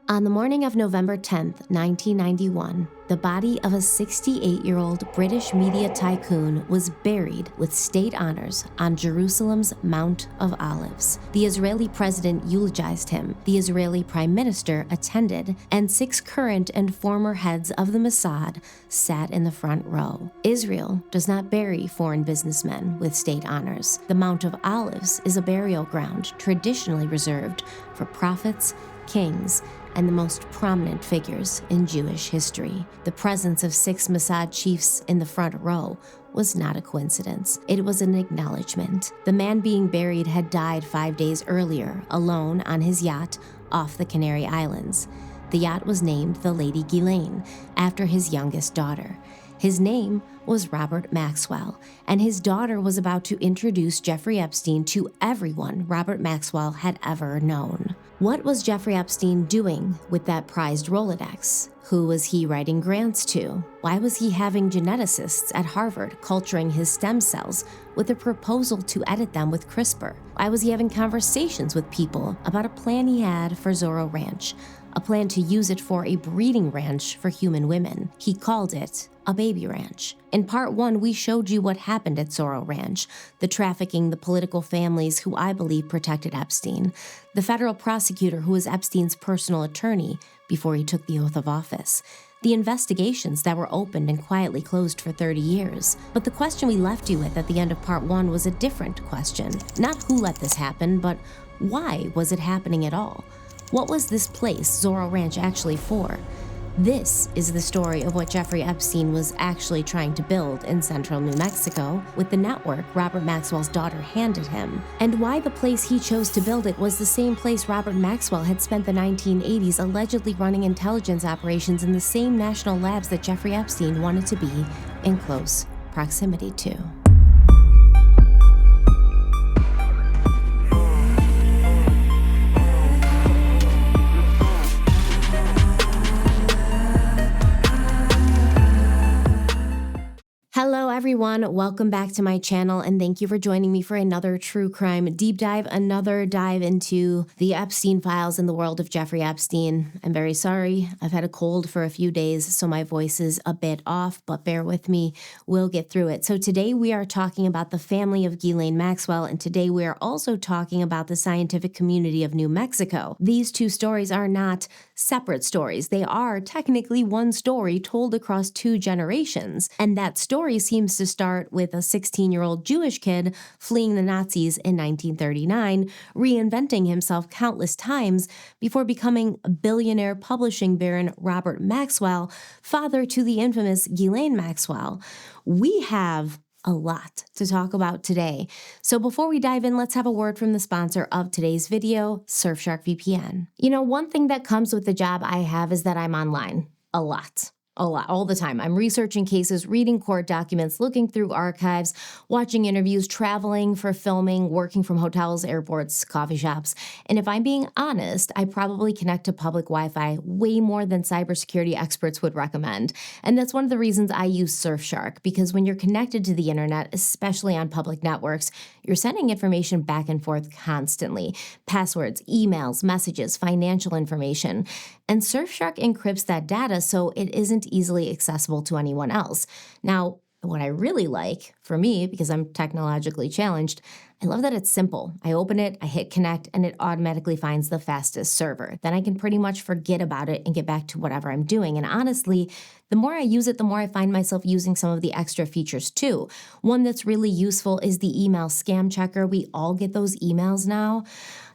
On the morning of November 10th, 1991, the body of a 68-year-old British media tycoon was buried with state honors on Jerusalem's Mount of Olives. The Israeli president eulogized him, the Israeli prime minister attended, and 6 current and former heads of the Mossad sat in the front row. Israel does not bury foreign businessmen with state honors. The Mount of Olives is a burial ground traditionally reserved for prophets, kings, and the most prominent figures in Jewish history. The presence of 6 Mossad chiefs in the front row was not a coincidence. It was an acknowledgement. The man being buried had died 5 days earlier, alone on his yacht off the Canary Islands. The yacht was named the Lady Ghislaine, after his youngest daughter. His name was Robert Maxwell, and his daughter was about to introduce Jeffrey Epstein to everyone Robert Maxwell had ever known. What was Jeffrey Epstein doing with that prized Rolodex? Who was he writing grants to? Why was he having geneticists at Harvard culturing his stem cells with a proposal to edit them with CRISPR? Why was he having conversations with people about a plan he had for Zorro Ranch, a plan to use it for a breeding ranch for human women? He called it a baby ranch. In part 1, we showed you what happened at Zorro Ranch, the trafficking, the political families who I believe protected Epstein, the federal prosecutor who was Epstein's personal attorney before he took the oath of office, the investigations that were opened and quietly closed for 30 years. But the question we left you with at the end of part 1 was a different question. Not who let this happen, but why was it happening at all? What was this place, Zorro Ranch, actually for? This is the story of what Jeffrey Epstein was actually trying to build in central New Mexico with the network Robert Maxwell's daughter handed him, and why the place he chose to build it was the same place Robert Maxwell had spent the 1980s allegedly running intelligence operations in the same national labs that Jeffrey Epstein wanted to be in close proximity to. Hello everyone, welcome back to my channel, and thank you for joining me for another true crime deep dive, another dive into the Epstein files in the world of Jeffrey Epstein. I'm very sorry, I've had a cold for a few days, so my voice is a bit off, but bear with me, we'll get through it. So today we are talking about the family of Ghislaine Maxwell, and today we are also talking about the scientific community of New Mexico. These two stories are not separate stories. They are technically one story told across 2 generations, and that story seems to start with a 16-year-old Jewish kid fleeing the Nazis in 1939, reinventing himself countless times before becoming a billionaire publishing baron Robert Maxwell, father to the infamous Ghislaine Maxwell. We have a lot to talk about today. So before we dive in, let's have a word from the sponsor of today's video, Surfshark VPN. You know, one thing that comes with the job I have is that I'm online a lot, all the time. I'm researching cases, reading court documents, looking through archives, watching interviews, traveling for filming, working from hotels, airports, coffee shops. And if I'm being honest, I probably connect to public Wi-Fi way more than cybersecurity experts would recommend. And that's one of the reasons I use Surfshark, because when you're connected to the internet, especially on public networks, you're sending information back and forth constantly. Passwords, emails, messages, financial information. And Surfshark encrypts that data so it isn't easily accessible to anyone else. Now, what I really like, for me, because I'm technologically challenged, I love that it's simple. I open it, I hit connect, and it automatically finds the fastest server. Then I can pretty much forget about it and get back to whatever I'm doing. And honestly, the more I use it, the more I find myself using some of the extra features too. One that's really useful is the email scam checker. We all get those emails now.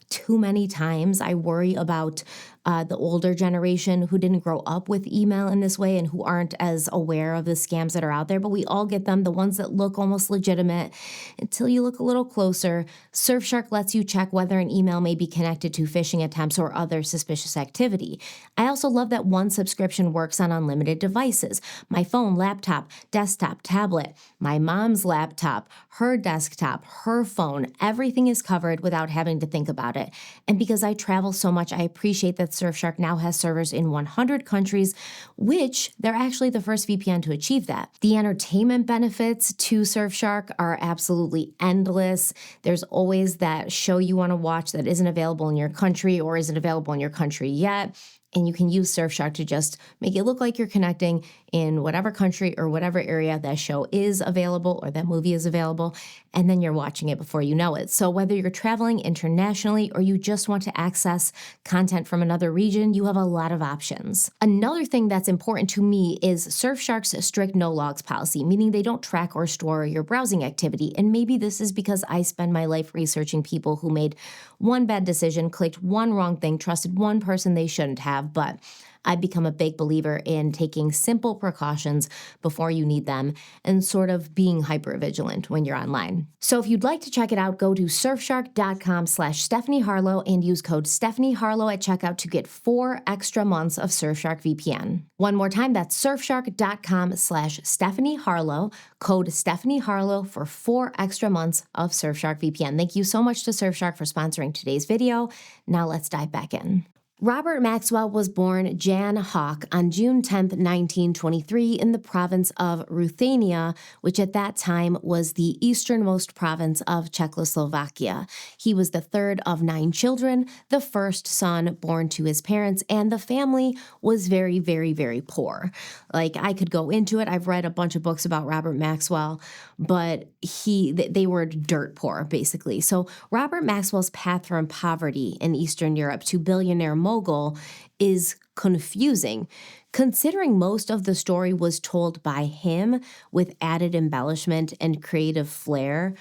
Too many times I worry about the older generation who didn't grow up with email in this way and who aren't as aware of the scams that are out there, but we all get them, the ones that look almost legitimate until you look a little closer. Surfshark lets you check whether an email may be connected to phishing attempts or other suspicious activity. I also love that one subscription works on unlimited devices. My phone, laptop, desktop, tablet, my mom's laptop, her desktop, her phone, everything is covered without having to think about it. And because I travel so much, I appreciate that Surfshark now has servers in 100 countries, which they're actually the first VPN to achieve that. The entertainment benefits to Surfshark are absolutely endless. There's always that show you want to watch that isn't available in your country or isn't available in your country yet. And you can use Surfshark to just make it look like you're connecting in whatever country or whatever area that show is available or that movie is available, and then you're watching it before you know it. So whether you're traveling internationally or you just want to access content from another region, you have a lot of options. Another thing that's important to me is Surfshark's strict no logs policy, meaning they don't track or store your browsing activity. And maybe this is because I spend my life researching people who made one bad decision, clicked one wrong thing, trusted one person they shouldn't have, but I've become a big believer in taking simple precautions before you need them and sort of being hyper-vigilant when you're online. So if you'd like to check it out, go to surfshark.com/stephanieharlowe and use code stephanieharlowe at checkout to get 4 extra months of Surfshark VPN. One more time, that's surfshark.com/stephanieharlowe, code stephanieharlowe for 4 extra months of Surfshark VPN. Thank you so much to Surfshark for sponsoring today's video. Now let's dive back in. Robert Maxwell was born Jan Hawk on June 10, 1923, in the province of Ruthenia, which at that time was the easternmost province of Czechoslovakia. He was the third of 9 children, the first son born to his parents, and the family was very, very, very poor. Like, I could go into it. I've read a bunch of books about Robert Maxwell, but they were dirt poor, basically. So Robert Maxwell's path from poverty in Eastern Europe to billionaire mogul is confusing, considering most of the story was told by him with added embellishment and creative flair.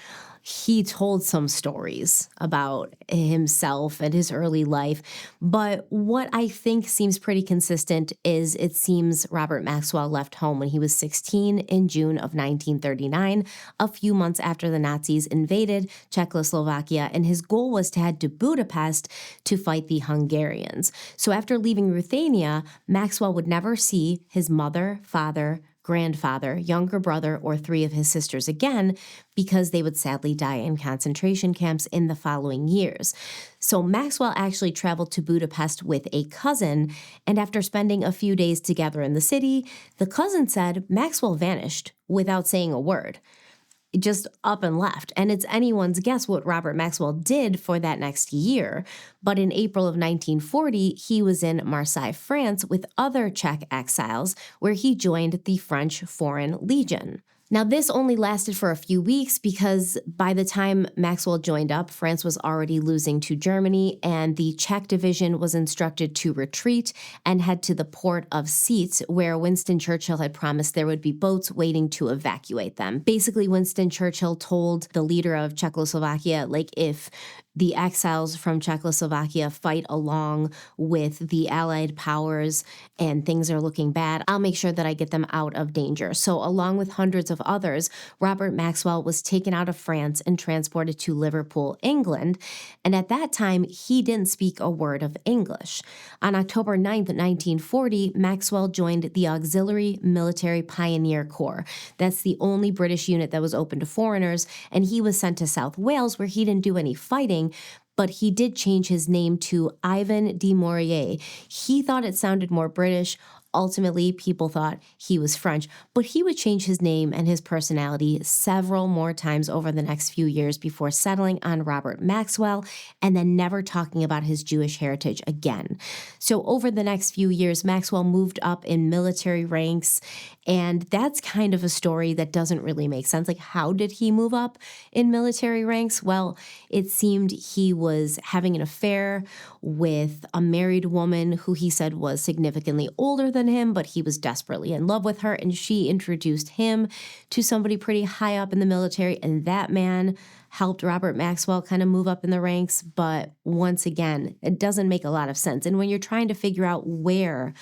He told some stories about himself and his early life, but what I think seems pretty consistent is it seems Robert Maxwell left home when he was 16 in June of 1939, a few months after the Nazis invaded Czechoslovakia, and his goal was to head to Budapest to fight the Hungarians. So after leaving Ruthenia, Maxwell would never see his mother, father, grandfather, younger brother, or 3 of his sisters again because they would sadly die in concentration camps in the following years. So Maxwell actually traveled to Budapest with a cousin, and after spending a few days together in the city, the cousin said Maxwell vanished without saying a word. Just up and left. And it's anyone's guess what Robert Maxwell did for that next year. But in April of 1940, he was in Marseille, France with other Czech exiles, where he joined the French Foreign Legion. Now, this only lasted for a few weeks because by the time Maxwell joined up, France was already losing to Germany, and the Czech division was instructed to retreat and head to the port of Seats, where Winston Churchill had promised there would be boats waiting to evacuate them. Basically, Winston Churchill told the leader of Czechoslovakia, like, if the exiles from Czechoslovakia fight along with the Allied powers and things are looking bad, I'll make sure that I get them out of danger. So along with hundreds of others, Robert Maxwell was taken out of France and transported to Liverpool, England. And at that time, he didn't speak a word of English. On October 9th, 1940, Maxwell joined the Auxiliary Military Pioneer Corps. That's the only British unit that was open to foreigners, and he was sent to South Wales, where he didn't do any fighting, but he did change his name to Ivan de Maurier. He thought it sounded more British. Ultimately, people thought he was French, but he would change his name and his personality several more times over the next few years before settling on Robert Maxwell and then never talking about his Jewish heritage again. So over the next few years, Maxwell moved up in military ranks, and that's kind of a story that doesn't really make sense. Like, how did he move up in military ranks? Well, it seemed he was having an affair with a married woman who he said was significantly older than him, but he was desperately in love with her, and she introduced him to somebody pretty high up in the military, and that man helped Robert Maxwell kind of move up in the ranks. But once again, it doesn't make a lot of sense. And when you're trying to figure out where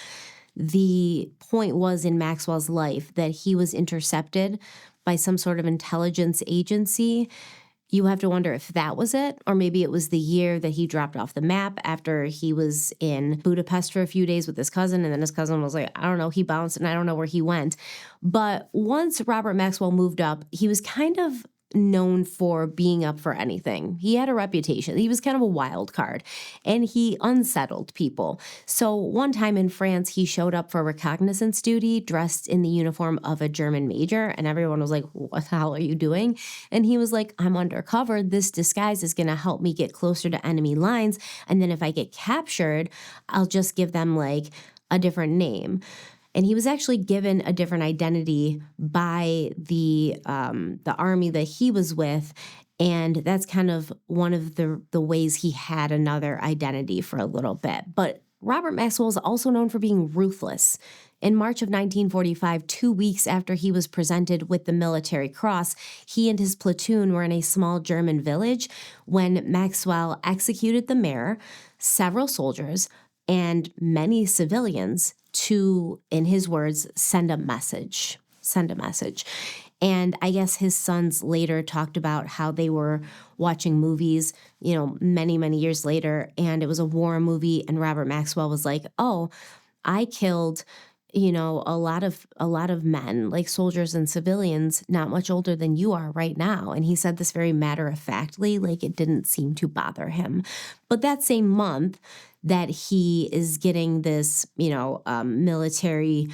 the point was in Maxwell's life that he was intercepted by some sort of intelligence agency, you have to wonder if that was it, or maybe it was the year that he dropped off the map after he was in Budapest for a few days with his cousin, and then his cousin was like, I don't know, he bounced, and I don't know where he went. But once Robert Maxwell moved up, he was kind of known for being up for anything. He had a reputation. He was kind of a wild card, and he unsettled people. So one time in France, he showed up for reconnaissance duty dressed in the uniform of a German major, and everyone was like, what the hell are you doing? And he was like, I'm undercover. This disguise is going to help me get closer to enemy lines, and then if I get captured, I'll just give them like a different name. And he was actually given a different identity by the army that he was with. And that's kind of one of the ways he had another identity for a little bit. But Robert Maxwell is also known for being ruthless. In March of 1945, 2 weeks after he was presented with the Military Cross, he and his platoon were in a small German village when Maxwell executed the mayor, several soldiers, and many civilians to, in his words, send a message. And I guess his sons later talked about how they were watching movies, many, many years later, and it was a war movie, and Robert Maxwell was like, oh, I killed, a lot of men, like soldiers and civilians, not much older than you are right now. And he said this very matter-of-factly, like it didn't seem to bother him. But that same month that he is getting this, military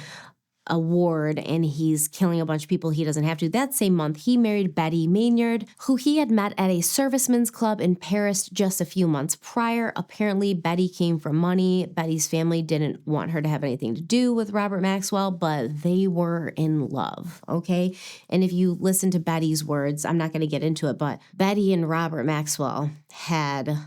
award and he's killing a bunch of people he doesn't have to. That same month, he married Betty Maynard, who he had met at a servicemen's club in Paris just a few months prior. Apparently, Betty came from money. Betty's family didn't want her to have anything to do with Robert Maxwell, but they were in love, okay? And if you listen to Betty's words, I'm not going to get into it, but Betty and Robert Maxwell had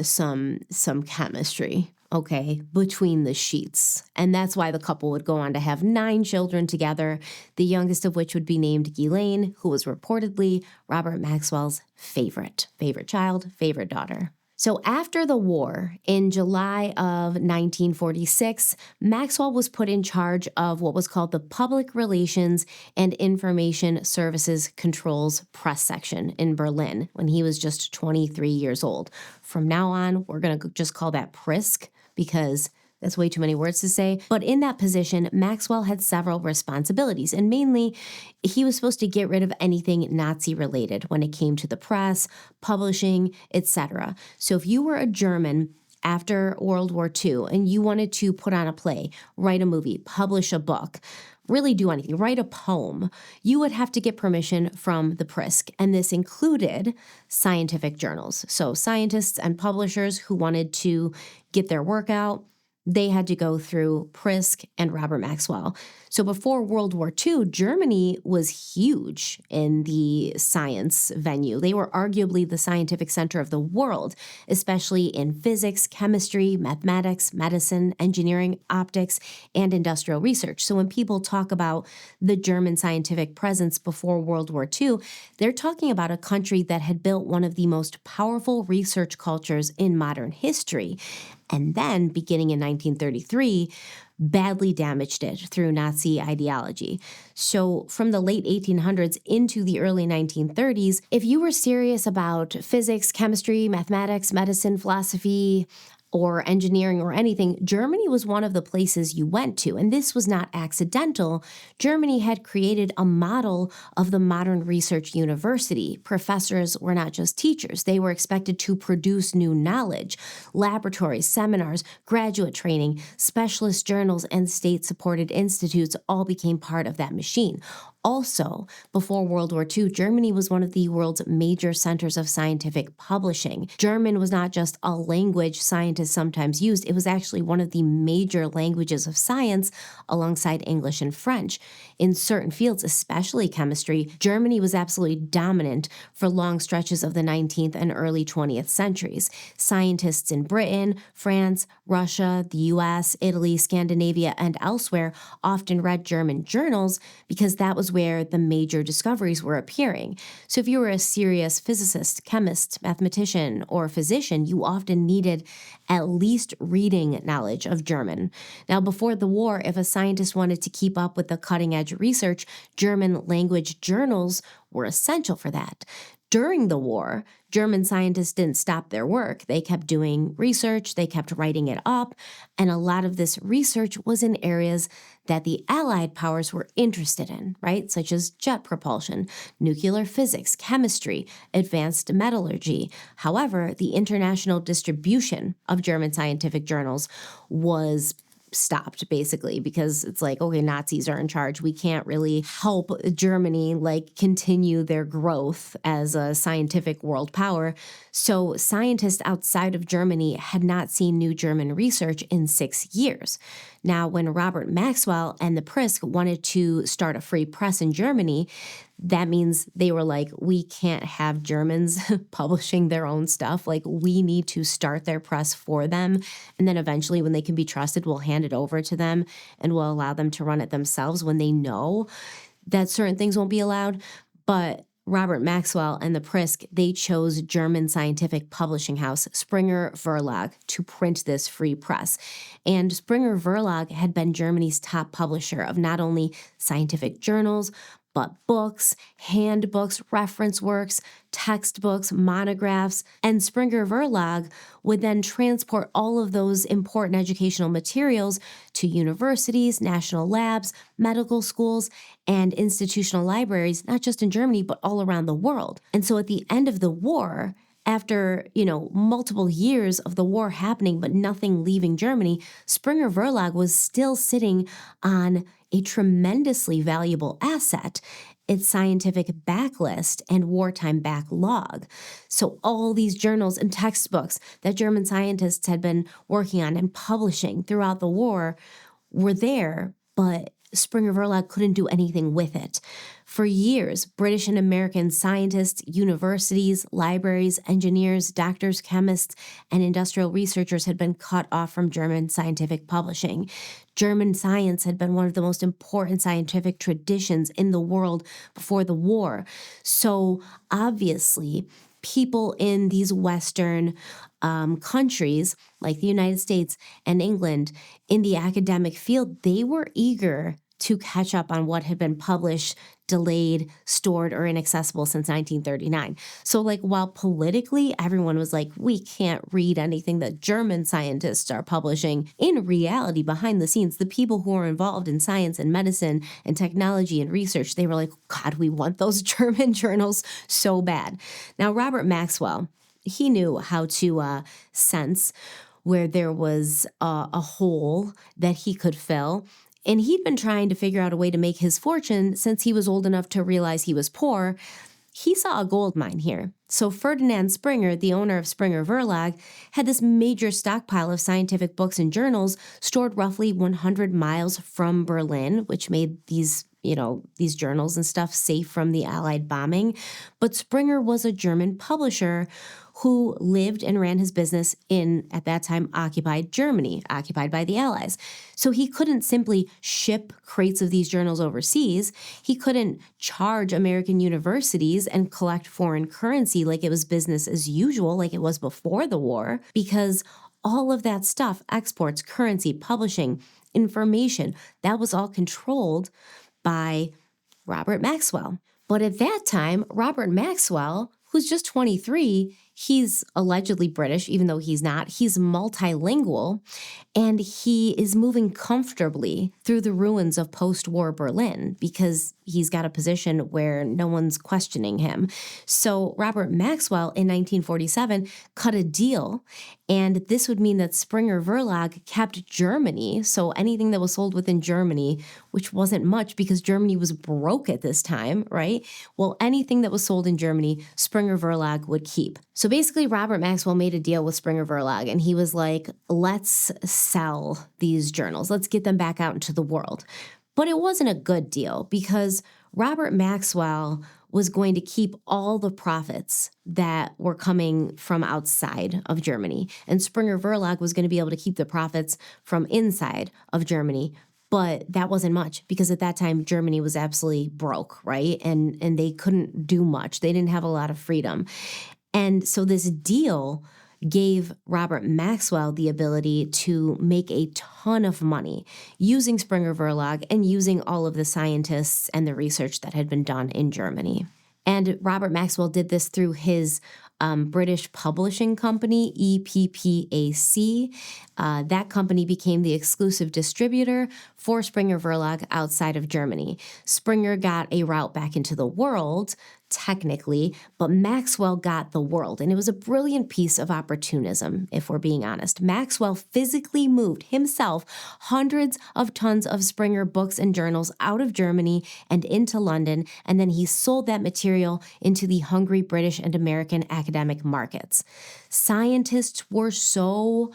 some chemistry, okay, between the sheets. And that's why the couple would go on to have 9 children together, the youngest of which would be named Ghislaine, who was reportedly Robert Maxwell's favorite child, favorite daughter. So after the war, in July of 1946, Maxwell was put in charge of what was called the Public Relations and Information Services Controls Press Section in Berlin when he was just 23 years old. From now on, we're going to just call that PRISC because that's way too many words to say. But in that position, Maxwell had several responsibilities, and mainly he was supposed to get rid of anything Nazi-related when it came to the press, publishing, etc. So if you were a German after World War II and you wanted to put on a play, write a movie, publish a book, really do anything, write a poem, you would have to get permission from the PRISC. And this included scientific journals. So scientists and publishers who wanted to get their work out, they had to go through PRISC and Robert Maxwell. So before World War II, Germany was huge in the science venue. They were arguably the scientific center of the world, especially in physics, chemistry, mathematics, medicine, engineering, optics, and industrial research. So when people talk about the German scientific presence before World War II, they're talking about a country that had built one of the most powerful research cultures in modern history. And then, beginning in 1933, badly damaged it through Nazi ideology. So from the late 1800s into the early 1930s, if you were serious about physics, chemistry, mathematics, medicine, philosophy, or engineering or anything, Germany was one of the places you went to. And this was not accidental. Germany had created a model of the modern research university. Professors were not just teachers. They were expected to produce new knowledge. Laboratories, seminars, graduate training, specialist journals, and state-supported institutes all became part of that machine. Also, before World War II, Germany was one of the world's major centers of scientific publishing. German was not just a language scientists sometimes used, it was actually one of the major languages of science alongside English and French. In certain fields, especially chemistry, Germany was absolutely dominant for long stretches of the 19th and early 20th centuries. Scientists in Britain, France, Russia, the US, Italy, Scandinavia, and elsewhere often read German journals because that was where the major discoveries were appearing. So if you were a serious physicist, chemist, mathematician, or physician, you often needed at least reading knowledge of German. Now, before the war, if a scientist wanted to keep up with the cutting-edge research, German language journals were essential for that. During the war, German scientists didn't stop their work. They kept doing research, they kept writing it up, and a lot of this research was in areas that the Allied powers were interested in, right? Such as jet propulsion, nuclear physics, chemistry, advanced metallurgy. However, the international distribution of German scientific journals was stopped basically because it's like, okay, Nazis are in charge. We can't really help Germany continue their growth as a scientific world power. So scientists outside of Germany had not seen new German research in 6 years. Now, when Robert Maxwell and the Prisk wanted to start a free press in Germany, that means they were like, we can't have Germans publishing their own stuff. We need to start their press for them. And then eventually, when they can be trusted, we'll hand it over to them and we'll allow them to run it themselves when they know that certain things won't be allowed. But Robert Maxwell and the Prisk, they chose German scientific publishing house Springer Verlag to print this free press. And Springer Verlag had been Germany's top publisher of not only scientific journals, but books, handbooks, reference works, textbooks, monographs, and Springer Verlag would then transport all of those important educational materials to universities, national labs, medical schools, and institutional libraries, not just in Germany, but all around the world. And so at the end of the war, after, multiple years of the war happening, but nothing leaving Germany, Springer Verlag was still sitting on a tremendously valuable asset, its scientific backlist and wartime backlog. So all these journals and textbooks that German scientists had been working on and publishing throughout the war were there, but Springer Verlag couldn't do anything with it. For years, British and American scientists, universities, libraries, engineers, doctors, chemists, and industrial researchers had been cut off from German scientific publishing. German science had been one of the most important scientific traditions in the world before the war. So obviously, people in these Western countries like the United States and England in the academic field, they were eager to catch up on what had been published, delayed, stored, or inaccessible since 1939. So while politically everyone was like, we can't read anything that German scientists are publishing, in reality, behind the scenes, the people who are involved in science and medicine and technology and research, they were like, God, we want those German journals so bad. Now, Robert Maxwell, he knew how to sense where there was a hole that he could fill. And he'd been trying to figure out a way to make his fortune since he was old enough to realize he was poor. He saw a gold mine here. So Ferdinand Springer, the owner of Springer Verlag, had this major stockpile of scientific books and journals stored roughly 100 miles from Berlin, which made these journals and stuff safe from the Allied bombing. But Springer was a German publisher who lived and ran his business in, at that time, occupied Germany, occupied by the Allies. So he couldn't simply ship crates of these journals overseas. He couldn't charge American universities and collect foreign currency like it was business as usual, like it was before the war, because all of that stuff, exports, currency, publishing, information, that was all controlled by Robert Maxwell. But at that time, Robert Maxwell, who's just 23, he's allegedly British, even though he's not. He's multilingual, and he is moving comfortably through the ruins of post-war Berlin because he's got a position where no one's questioning him. So Robert Maxwell in 1947 cut a deal, and this would mean that Springer Verlag kept Germany, so anything that was sold within Germany, which wasn't much because Germany was broke at this time, right? Well, anything that was sold in Germany, Springer Verlag would keep. So basically, Robert Maxwell made a deal with Springer Verlag, and he was like, let's sell these journals. Let's get them back out into the world. But it wasn't a good deal because Robert Maxwell was going to keep all the profits that were coming from outside of Germany. And Springer Verlag was going to be able to keep the profits from inside of Germany. But that wasn't much because at that time, Germany was absolutely broke, right? And they couldn't do much. They didn't have a lot of freedom. And so this deal gave Robert Maxwell the ability to make a ton of money using Springer Verlag and using all of the scientists and the research that had been done in Germany. And Robert Maxwell did this through his British publishing company, EPPAC. That company became the exclusive distributor for Springer Verlag outside of Germany. Springer got a route back into the world, technically, but Maxwell got the world. And it was a brilliant piece of opportunism, if we're being honest. Maxwell physically moved himself hundreds of tons of Springer books and journals out of Germany and into London, and then he sold that material into the hungry British and American academic markets. Scientists were so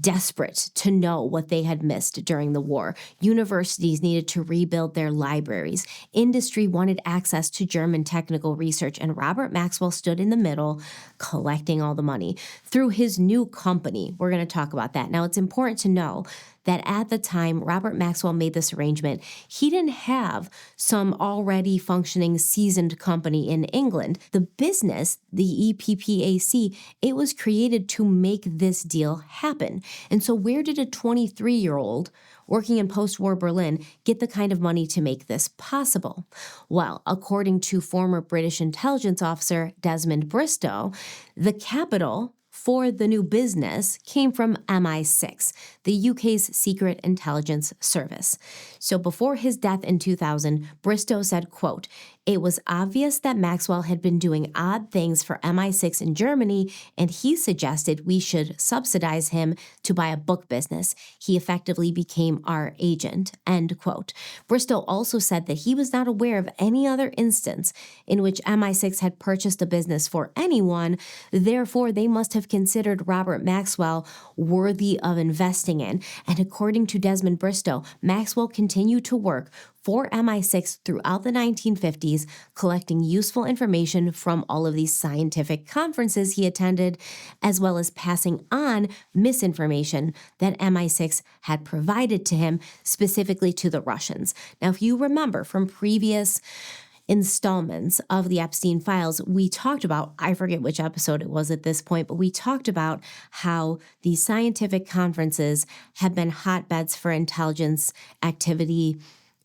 desperate to know what they had missed during the war. Universities needed to rebuild their libraries. Industry wanted access to German technical research, and Robert Maxwell stood in the middle, collecting all the money through his new company. We're going to talk about that. Now, it's important to know that at the time Robert Maxwell made this arrangement, he didn't have some already functioning seasoned company in England. The business, the EPPAC, it was created to make this deal happen. And so where did a 23-year-old working in post-war Berlin get the kind of money to make this possible? Well, according to former British intelligence officer Desmond Bristow, the capital for the new business came from MI6, the UK's secret intelligence service. So before his death in 2000, Bristow said, quote, "It was obvious that Maxwell had been doing odd things for MI6 in Germany, and he suggested we should subsidize him to buy a book business. He effectively became our agent," end quote. Bristow also said that he was not aware of any other instance in which MI6 had purchased a business for anyone. Therefore, they must have considered Robert Maxwell worthy of investing in. And according to Desmond Bristow, Maxwell continued to work for MI6 throughout the 1950s, collecting useful information from all of these scientific conferences he attended, as well as passing on misinformation that MI6 had provided to him, specifically to the Russians. Now, if you remember from previous installments of the Epstein files, we talked about, I forget which episode it was at this point, but we talked about how these scientific conferences have been hotbeds for intelligence activity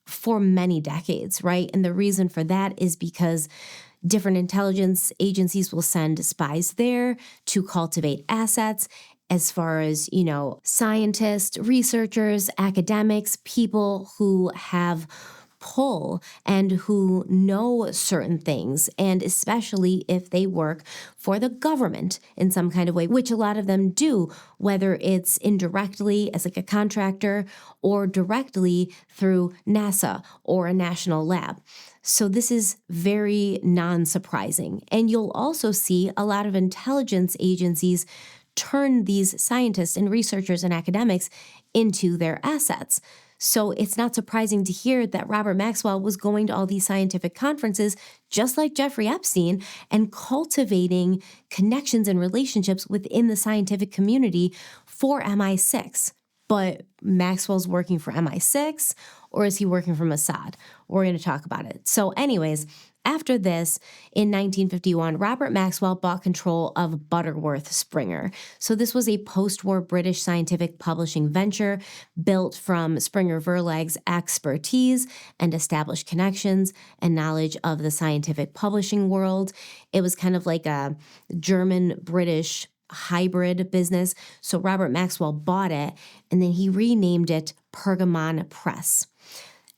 for many decades, right? And the reason for that is because different intelligence agencies will send spies there to cultivate assets as far as, scientists, researchers, academics, people who have pull and who know certain things, and especially if they work for the government in some kind of way, which a lot of them do, whether it's indirectly as like a contractor or directly through NASA or a national lab. So this is very non-surprising. And you'll also see a lot of intelligence agencies turn these scientists and researchers and academics into their assets. So it's not surprising to hear that Robert Maxwell was going to all these scientific conferences, just like Jeffrey Epstein, and cultivating connections and relationships within the scientific community for MI6. But Maxwell's working for MI6, or is he working for Mossad? We're going to talk about it. So anyways, after this, in 1951, Robert Maxwell bought control of Butterworth Springer. So this was a post-war British scientific publishing venture built from Springer Verlag's expertise and established connections and knowledge of the scientific publishing world. It was kind of like a German-British hybrid business. So Robert Maxwell bought it, and then he renamed it Pergamon Press.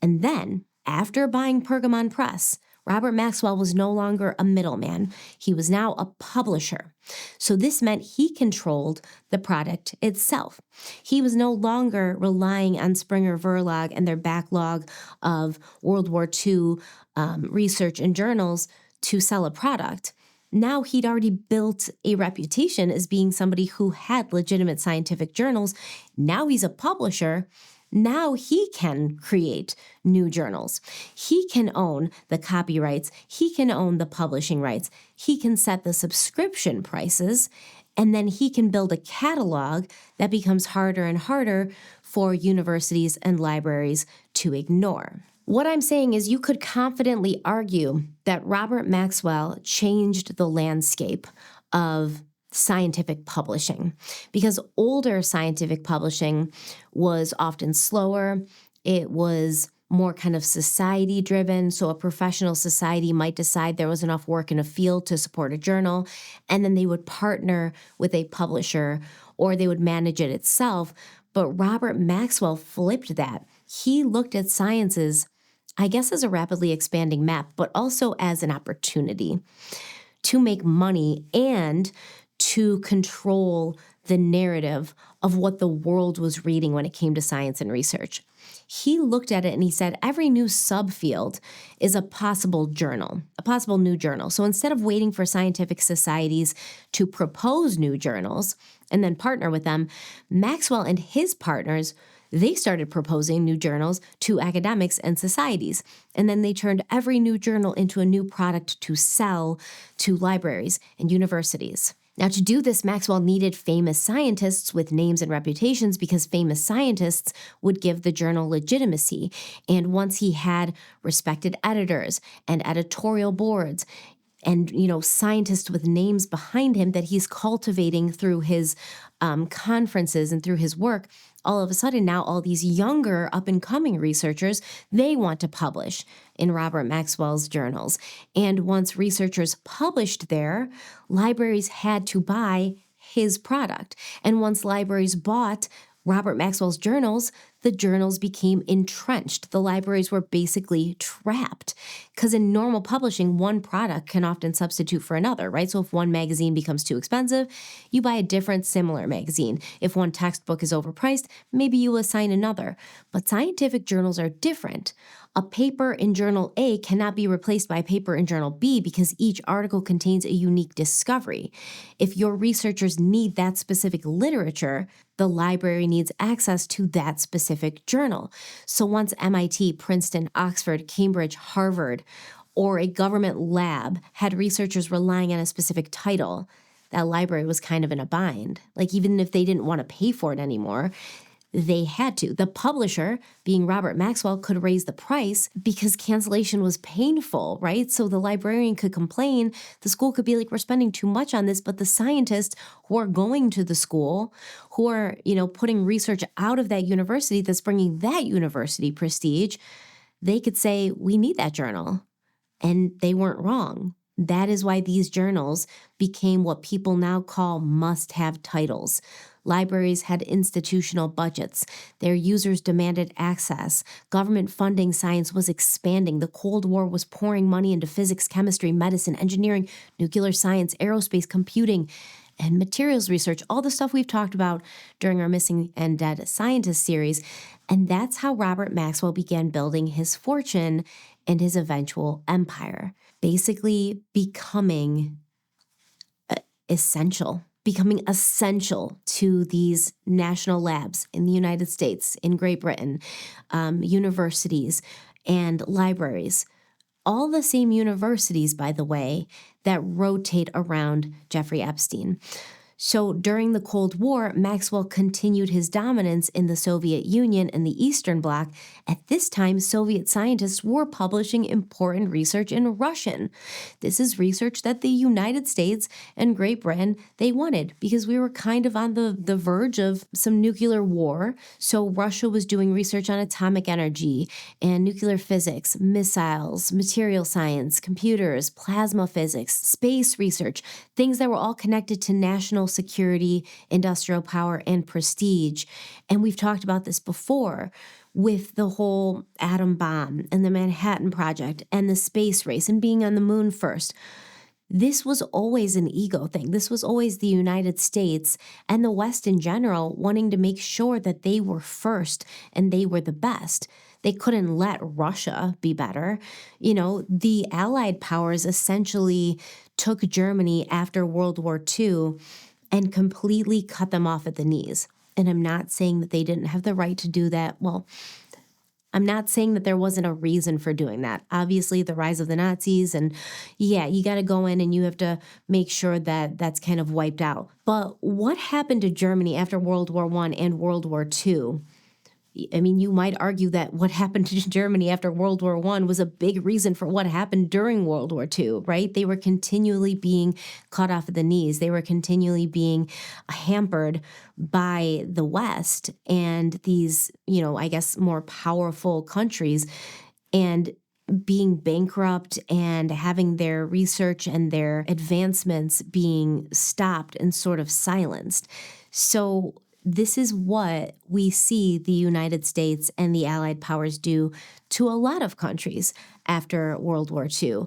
And then, after buying Pergamon Press, Robert Maxwell was no longer a middleman. He was now a publisher. So this meant he controlled the product itself. He was no longer relying on Springer Verlag and their backlog of World War II research and journals to sell a product. Now he'd already built a reputation as being somebody who had legitimate scientific journals. Now he's a publisher. Now he can create new journals. He can own the copyrights. He can own the publishing rights. He can set the subscription prices, and then he can build a catalog that becomes harder and harder for universities and libraries to ignore. What I'm saying is you could confidently argue that Robert Maxwell changed the landscape of scientific publishing, because older scientific publishing was often slower. It was more kind of society driven. So a professional society might decide there was enough work in a field to support a journal, and then they would partner with a publisher or they would manage it itself. But Robert Maxwell flipped that. He looked at sciences, I guess, as a rapidly expanding map, but also as an opportunity to make money and to control the narrative of what the world was reading when it came to science and research. He looked at it and he said, every new subfield is a possible journal, a possible new journal. So instead of waiting for scientific societies to propose new journals and then partner with them, Maxwell and his partners, they started proposing new journals to academics and societies. And then they turned every new journal into a new product to sell to libraries and universities. Now, to do this, Maxwell needed famous scientists with names and reputations because famous scientists would give the journal legitimacy. And once he had respected editors and editorial boards and, scientists with names behind him that he's cultivating through his conferences and through his work, all of a sudden now all these younger up-and-coming researchers, they want to publish in Robert Maxwell's journals. And once researchers published there, libraries had to buy his product. And once libraries bought Robert Maxwell's journals, the journals became entrenched. The libraries were basically trapped because in normal publishing, one product can often substitute for another, right? So if one magazine becomes too expensive, you buy a different similar magazine. If one textbook is overpriced, maybe you assign another. But scientific journals are different. A paper in Journal A cannot be replaced by a paper in Journal B because each article contains a unique discovery. If your researchers need that specific literature, the library needs access to that specific journal. So once MIT, Princeton, Oxford, Cambridge, Harvard, or a government lab had researchers relying on a specific title, that library was kind of in a bind. Like even if they didn't want to pay for it anymore, they had to. The publisher, being Robert Maxwell, could raise the price because cancellation was painful, right? So the librarian could complain. The school could be like, we're spending too much on this. But the scientists who are going to the school, who are, putting research out of that university that's bringing that university prestige, they could say, we need that journal. And they weren't wrong. That is why these journals became what people now call must-have titles. Libraries had institutional budgets. Their users demanded access. Government funding science was expanding. The Cold War was pouring money into physics, chemistry, medicine, engineering, nuclear science, aerospace, computing, and materials research, all the stuff we've talked about during our Missing and Dead Scientists series. And that's how Robert Maxwell began building his fortune and his eventual empire, basically becoming essential to these national labs in the United States, in Great Britain, universities, and libraries. All the same universities, by the way, that rotate around Jeffrey Epstein. So during the Cold War, Maxwell continued his dominance in the Soviet Union and the Eastern Bloc. At this time, Soviet scientists were publishing important research in Russian. This is research that the United States and Great Britain, they wanted because we were kind of on the verge of some nuclear war. So Russia was doing research on atomic energy and nuclear physics, missiles, material science, computers, plasma physics, space research, things that were all connected to national security, industrial power, and prestige. And we've talked about this before with the whole atom bomb and the Manhattan Project and the space race and being on the moon first. This was always an ego thing. This was always the United States and the West in general wanting to make sure that they were first and they were the best. They couldn't let Russia be better. The Allied powers essentially took Germany after World War II and completely cut them off at the knees. And I'm not saying that they didn't have the right to do that. Well, I'm not saying that there wasn't a reason for doing that. Obviously, the rise of the Nazis, and you got to go in and you have to make sure that that's kind of wiped out. But what happened to Germany after World War I and World War II? I mean, you might argue that what happened to Germany after World War I was a big reason for what happened during World War II, right? They were continually being cut off at the knees. They were continually being hampered by the West and these, I guess, more powerful countries, and being bankrupt and having their research and their advancements being stopped and sort of silenced. So this is what we see the United States and the Allied powers do to a lot of countries after World War II.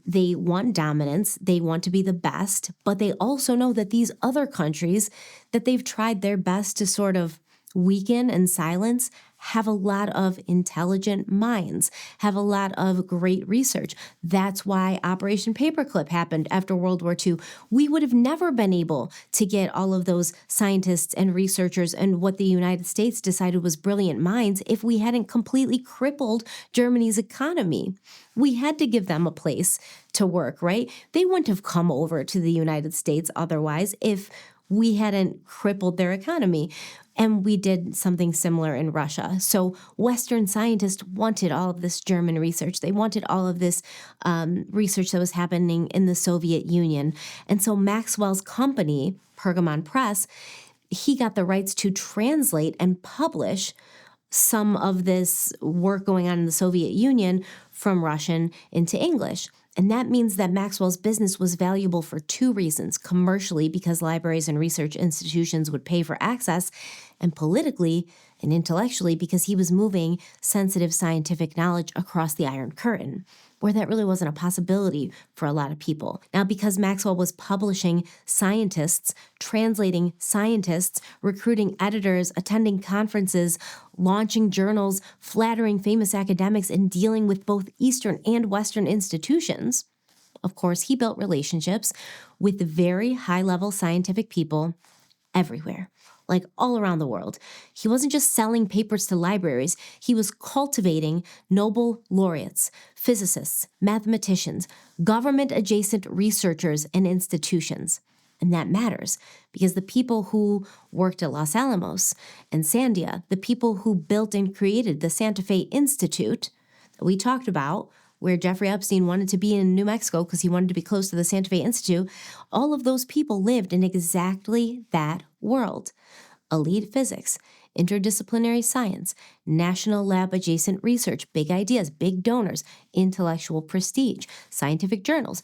They want dominance, they want to be the best, but they also know that these other countries that they've tried their best to sort of weaken and silence have a lot of intelligent minds, have a lot of great research. That's why Operation Paperclip happened after World War II. We would have never been able to get all of those scientists and researchers and what the United States decided was brilliant minds if we hadn't completely crippled Germany's economy. We had to give them a place to work, right? They wouldn't have come over to the United States otherwise if we hadn't crippled their economy. And we did something similar in Russia. So Western scientists wanted all of this German research. They wanted all of this research that was happening in the Soviet Union. And so Maxwell's company, Pergamon Press, he got the rights to translate and publish some of this work going on in the Soviet Union from Russian into English. And that means that Maxwell's business was valuable for two reasons: commercially, because libraries and research institutions would pay for access, and politically and intellectually, because he was moving sensitive scientific knowledge across the Iron Curtain, where that really wasn't a possibility for a lot of people. Now, because Maxwell was publishing scientists, translating scientists, recruiting editors, attending conferences, launching journals, flattering famous academics, and dealing with both Eastern and Western institutions, of course, he built relationships with very high-level scientific people everywhere, like all around the world. He wasn't just selling papers to libraries. He was cultivating Nobel laureates, physicists, mathematicians, government-adjacent researchers, and institutions. And that matters because the people who worked at Los Alamos and Sandia, the people who built and created the Santa Fe Institute that we talked about, where Jeffrey Epstein wanted to be in New Mexico because he wanted to be close to the Santa Fe Institute, all of those people lived in exactly that world. Elite physics, interdisciplinary science, national lab adjacent research, big ideas, big donors, intellectual prestige, scientific journals,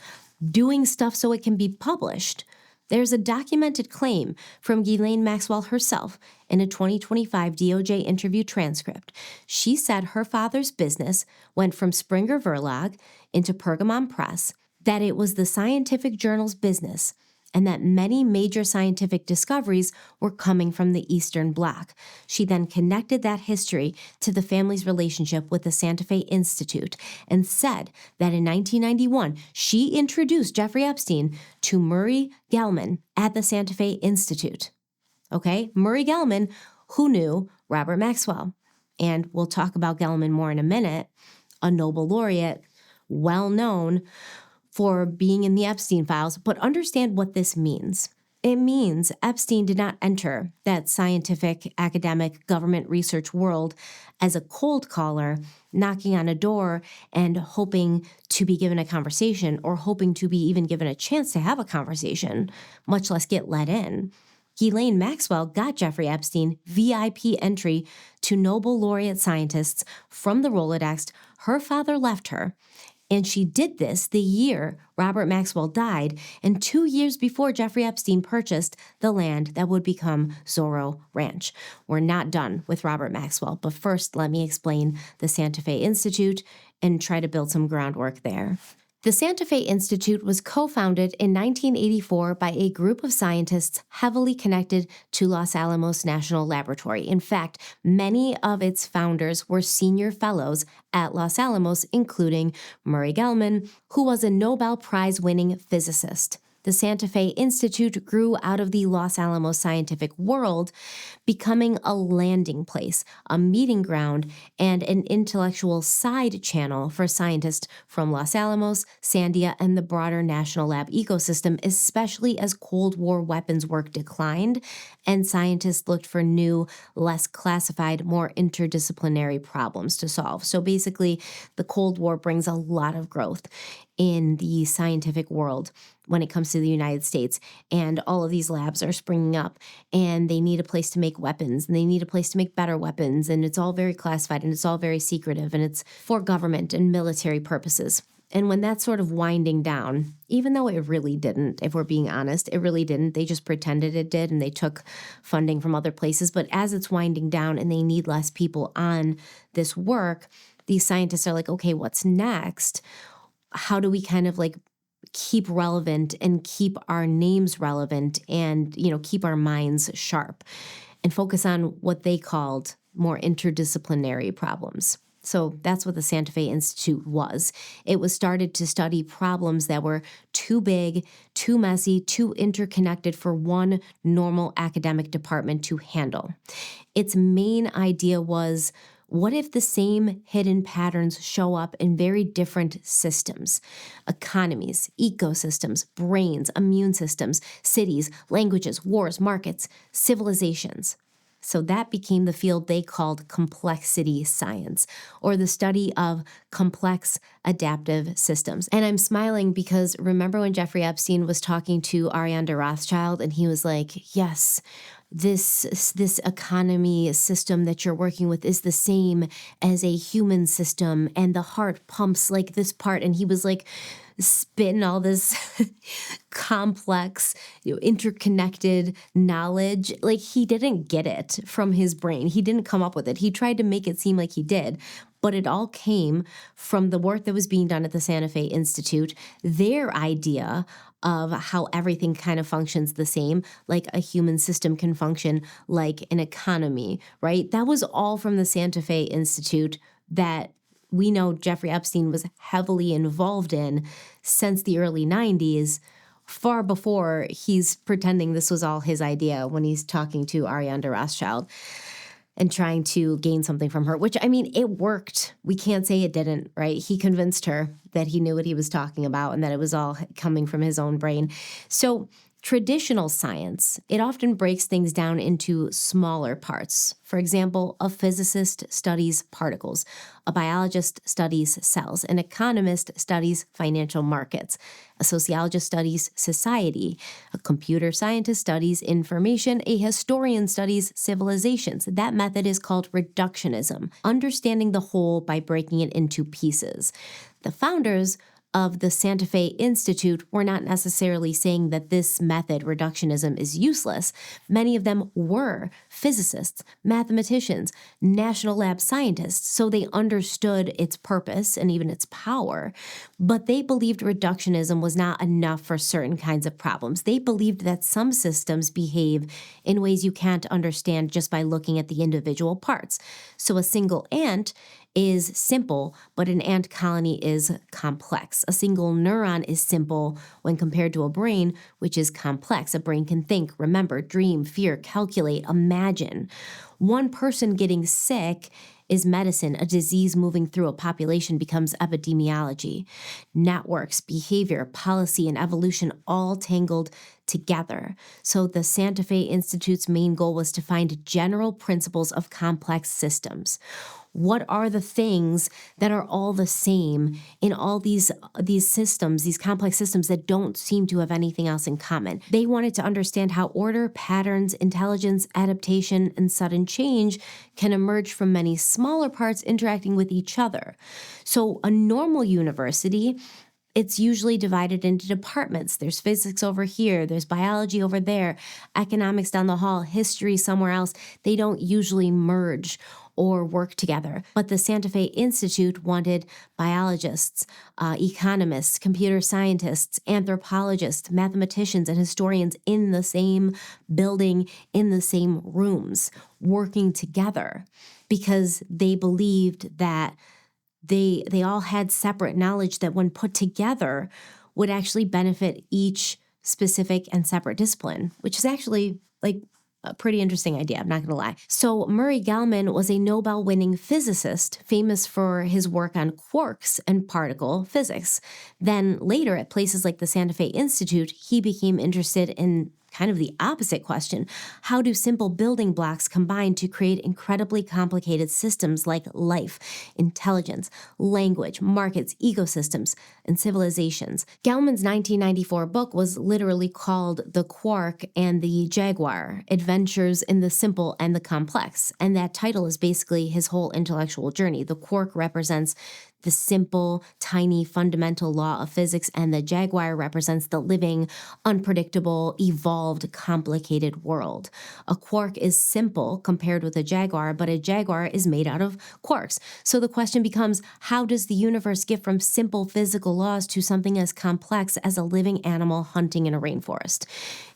doing stuff so it can be published. There's a documented claim from Ghislaine Maxwell herself in a 2025 DOJ interview transcript. She said her father's business went from Springer Verlag into Pergamon Press, that it was the scientific journal's business, and that many major scientific discoveries were coming from the Eastern Bloc. She then connected that history to the family's relationship with the Santa Fe Institute and said that in 1991, she introduced Jeffrey Epstein to Murray Gell-Mann at the Santa Fe Institute. Okay, Murray Gell-Mann, who knew Robert Maxwell. And we'll talk about Gell-Mann more in a minute, a Nobel laureate, well known for being in the Epstein files, but understand what this means. It means Epstein did not enter that scientific, academic, government research world as a cold caller, knocking on a door and hoping to be given a conversation or hoping to be even given a chance to have a conversation, much less get let in. Ghislaine Maxwell got Jeffrey Epstein VIP entry to Nobel laureate scientists from the Rolodex. Her father left her. And she did this the year Robert Maxwell died and 2 years before Jeffrey Epstein purchased the land that would become Zorro Ranch. We're not done with Robert Maxwell, but first let me explain the Santa Fe Institute and try to build some groundwork there. The Santa Fe Institute was co-founded in 1984 by a group of scientists heavily connected to Los Alamos National Laboratory. In fact, many of its founders were senior fellows at Los Alamos, including Murray Gell-Mann, who was a Nobel Prize-winning physicist. The Santa Fe Institute grew out of the Los Alamos scientific world, becoming a landing place, a meeting ground, and an intellectual side channel for scientists from Los Alamos, Sandia, and the broader national lab ecosystem, especially as Cold War weapons work declined and scientists looked for new, less classified, more interdisciplinary problems to solve. So basically, the Cold War brings a lot of growth in the scientific world when it comes to the United States. And all of these labs are springing up, and they need a place to make weapons, and they need a place to make better weapons. And it's all very classified, and it's all very secretive, and it's for government and military purposes. And when that's sort of winding down, even though it really didn't, if we're being honest, it really didn't. They just pretended it did, and they took funding from other places. But as it's winding down and they need less people on this work, these scientists are like, okay, what's next? How do we kind of like keep relevant and keep our names relevant and, keep our minds sharp and focus on what they called more interdisciplinary problems? So that's what the Santa Fe Institute was. It was started to study problems that were too big, too messy, too interconnected for one normal academic department to handle. Its main idea was, what if the same hidden patterns show up in very different systems? Economies, ecosystems, brains, immune systems, cities, languages, wars, markets, civilizations. So that became the field they called complexity science, or the study of complex adaptive systems. And I'm smiling because remember when Jeffrey Epstein was talking to Ariane de Rothschild and he was like, yes, this economy system that you're working with is the same as a human system, and the heart pumps like this part. And he was like spitting all this complex, interconnected knowledge. Like he didn't get it from his brain. He didn't come up with it. He tried to make it seem like he did, but it all came from the work that was being done at the Santa Fe Institute, their idea of how everything kind of functions the same, like a human system can function like an economy, right? That was all from the Santa Fe Institute that we know Jeffrey Epstein was heavily involved in since the early 90s, far before he's pretending this was all his idea when he's talking to Ariane de Rothschild and trying to gain something from her, which, I mean, it worked. We can't say it didn't, right? He convinced her that he knew what he was talking about and that it was all coming from his own brain. So traditional science, it often breaks things down into smaller parts. For example, a physicist studies particles, a biologist studies cells, an economist studies financial markets, a sociologist studies society, a computer scientist studies information, a historian studies civilizations. That method is called reductionism, understanding the whole by breaking it into pieces. The founders of the Santa Fe Institute were not necessarily saying that this method, reductionism, is useless. Many of them were physicists, mathematicians, national lab scientists, so they understood its purpose and even its power. But they believed reductionism was not enough for certain kinds of problems. They believed that some systems behave in ways you can't understand just by looking at the individual parts. So a single ant is simple, but an ant colony is complex. A single neuron is simple when compared to a brain, which is complex. A brain can think, remember, dream, fear, calculate, imagine. One person getting sick is medicine. A disease moving through a population becomes epidemiology. Networks, behavior, policy, and evolution all tangled together. So the Santa Fe Institute's main goal was to find general principles of complex systems. What are the things that are all the same in all these systems, these complex systems that don't seem to have anything else in common? They wanted to understand how order, patterns, intelligence, adaptation, and sudden change can emerge from many smaller parts interacting with each other. So a normal university, it's usually divided into departments. There's physics over here, there's biology over there, economics down the hall, history somewhere else. They don't usually merge or work together. But the Santa Fe Institute wanted biologists, economists, computer scientists, anthropologists, mathematicians, and historians in the same building, in the same rooms, working together, because they believed that they all had separate knowledge that when put together would actually benefit each specific and separate discipline, which is actually like a pretty interesting idea, I'm not going to lie. So Murray Gell-Mann was a Nobel-winning physicist famous for his work on quarks and particle physics. Then later at places like the Santa Fe Institute, he became interested in kind of the opposite question. How do simple building blocks combine to create incredibly complicated systems like life, intelligence, language, markets, ecosystems, and civilizations? Gell-Mann's 1994 book was literally called The Quark and the Jaguar, Adventures in the Simple and the Complex. And that title is basically his whole intellectual journey. The quark represents the simple, tiny, fundamental law of physics, and the jaguar represents the living, unpredictable, evolved, complicated world. A quark is simple compared with a jaguar, but a jaguar is made out of quarks. So the question becomes, how does the universe get from simple physical laws to something as complex as a living animal hunting in a rainforest?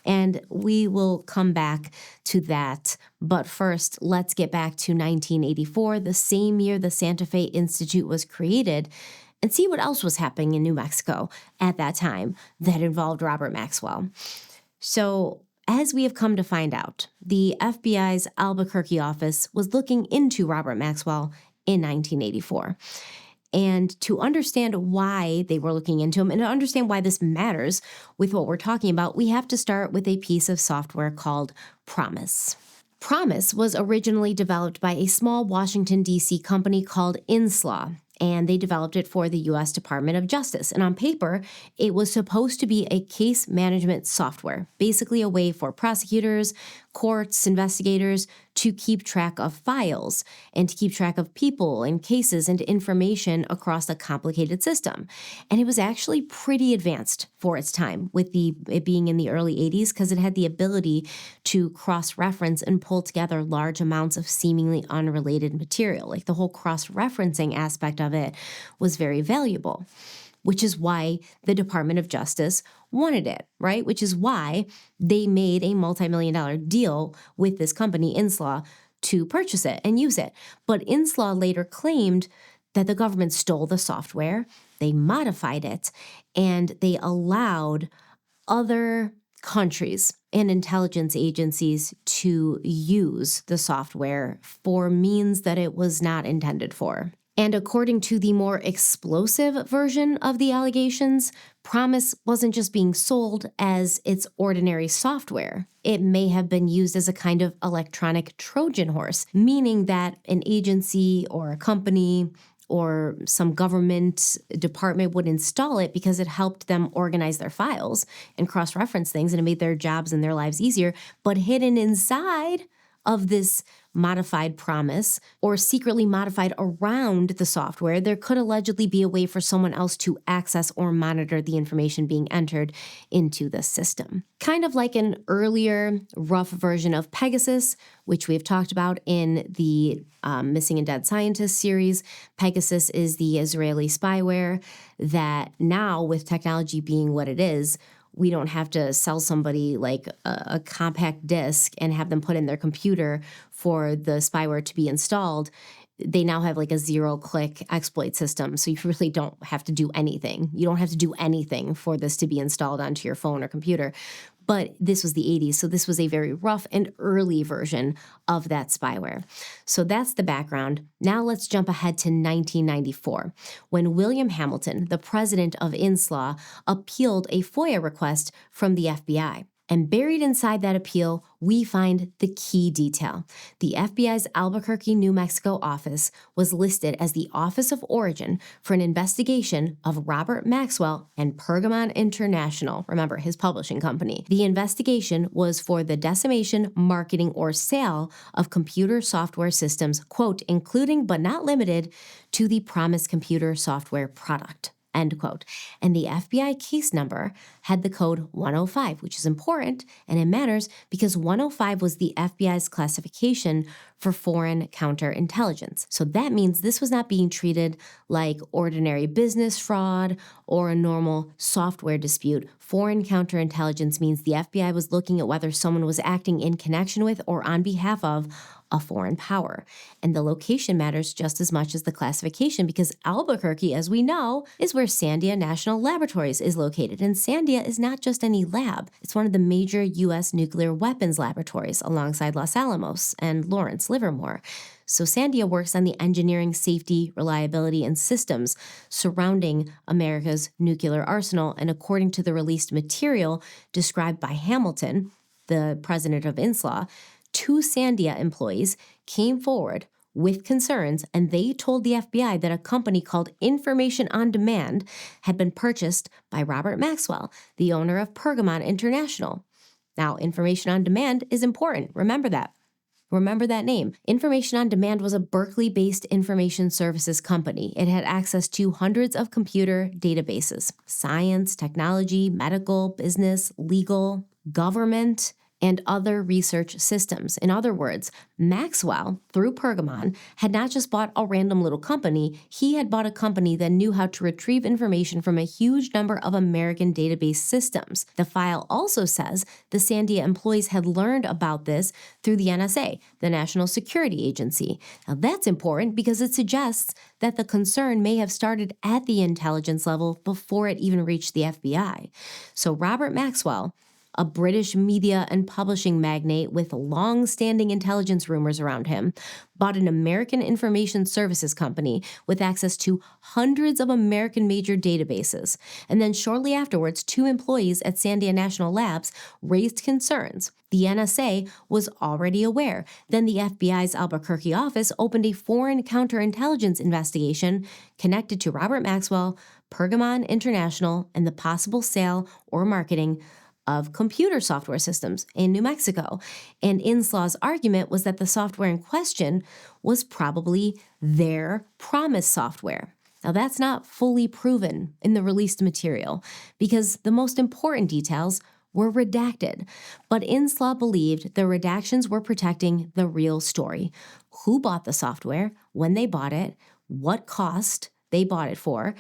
And we will come back to that. But first, let's get back to 1984, the same year the Santa Fe Institute was created, and see what else was happening in New Mexico at that time that involved Robert Maxwell. So, as we have come to find out, the FBI's Albuquerque office was looking into Robert Maxwell in 1984. And to understand why they were looking into him and to understand why this matters with what we're talking about, we have to start with a piece of software called Promise. Promise was originally developed by a small Washington, D.C. company called Inslaw, and they developed it for the U.S. Department of Justice. And on paper, it was supposed to be a case management software, basically a way for prosecutors, courts, investigators to keep track of files and to keep track of people and cases and information across a complicated system. And it was actually pretty advanced for its time, with it being in the early 80s, because it had the ability to cross-reference and pull together large amounts of seemingly unrelated material. Like the whole cross-referencing aspect of it was very valuable, which is why the Department of Justice wanted it, right? Which is why they made a multi-million-dollar deal with this company, Inslaw, to purchase it and use it. But Inslaw later claimed that the government stole the software, they modified it, and they allowed other countries and intelligence agencies to use the software for means that it was not intended for. And according to the more explosive version of the allegations, Promise wasn't just being sold as its ordinary software. It may have been used as a kind of electronic Trojan horse, meaning that an agency or a company or some government department would install it because it helped them organize their files and cross-reference things, and it made their jobs and their lives easier. But hidden inside of this modified Promise, or secretly modified around the software, there could allegedly be a way for someone else to access or monitor the information being entered into the system. Kind of like an earlier rough version of Pegasus, which we've talked about in the Missing and Dead Scientists series. Pegasus is the Israeli spyware that now, with technology being what it is, we don't have to sell somebody like a compact disc and have them put in their computer for the spyware to be installed. They now have like a zero-click exploit system, so you really don't have to do anything. You don't have to do anything for this to be installed onto your phone or computer. But this was the 80s, so this was a very rough and early version of that spyware. So that's the background. Now let's jump ahead to 1994, when William Hamilton, the president of Inslaw, appealed a FOIA request from the FBI. And buried inside that appeal, we find the key detail. The FBI's Albuquerque, New Mexico office was listed as the office of origin for an investigation of Robert Maxwell and Pergamon International, remember, his publishing company. The investigation was for the decimation, marketing, or sale of computer software systems, quote, including but not limited to the Promise computer software product. End quote. And the FBI case number had the code 105, which is important, and it matters because 105 was the FBI's classification for foreign counterintelligence. So that means this was not being treated like ordinary business fraud or a normal software dispute. Foreign counterintelligence means the FBI was looking at whether someone was acting in connection with or on behalf of a foreign power. And the location matters just as much as the classification because Albuquerque, as we know, is where Sandia National Laboratories is located. And Sandia is not just any lab. It's one of the major U.S. nuclear weapons laboratories alongside Los Alamos and Lawrence Livermore. So Sandia works on the engineering, safety, reliability, and systems surrounding America's nuclear arsenal. And according to the released material described by Hamilton, the president of INSLAW, 2 Sandia employees came forward with concerns, and they told the FBI that a company called Information on Demand had been purchased by Robert Maxwell, the owner of Pergamon International. Now, Information on Demand is important. Remember that. Remember that name. Information on Demand was a Berkeley-based information services company. It had access to hundreds of computer databases: science, technology, medical, business, legal, government, and other research systems. In other words, Maxwell, through Pergamon, had not just bought a random little company, he had bought a company that knew how to retrieve information from a huge number of American database systems. The file also says the Sandia employees had learned about this through the NSA, the National Security Agency. Now that's important because it suggests that the concern may have started at the intelligence level before it even reached the FBI. So Robert Maxwell, a British media and publishing magnate with long-standing intelligence rumors around him, bought an American information services company with access to hundreds of American major databases. And then shortly afterwards, 2 employees at Sandia National Labs raised concerns. The NSA was already aware. Then the FBI's Albuquerque office opened a foreign counterintelligence investigation connected to Robert Maxwell, Pergamon International, and the possible sale or marketing of computer software systems in New Mexico. And INSLAW's argument was that the software in question was probably their Promise software. Now, that's not fully proven in the released material because the most important details were redacted. But INSLAW believed the redactions were protecting the real story: who bought the software, when they bought it, what cost they bought it for,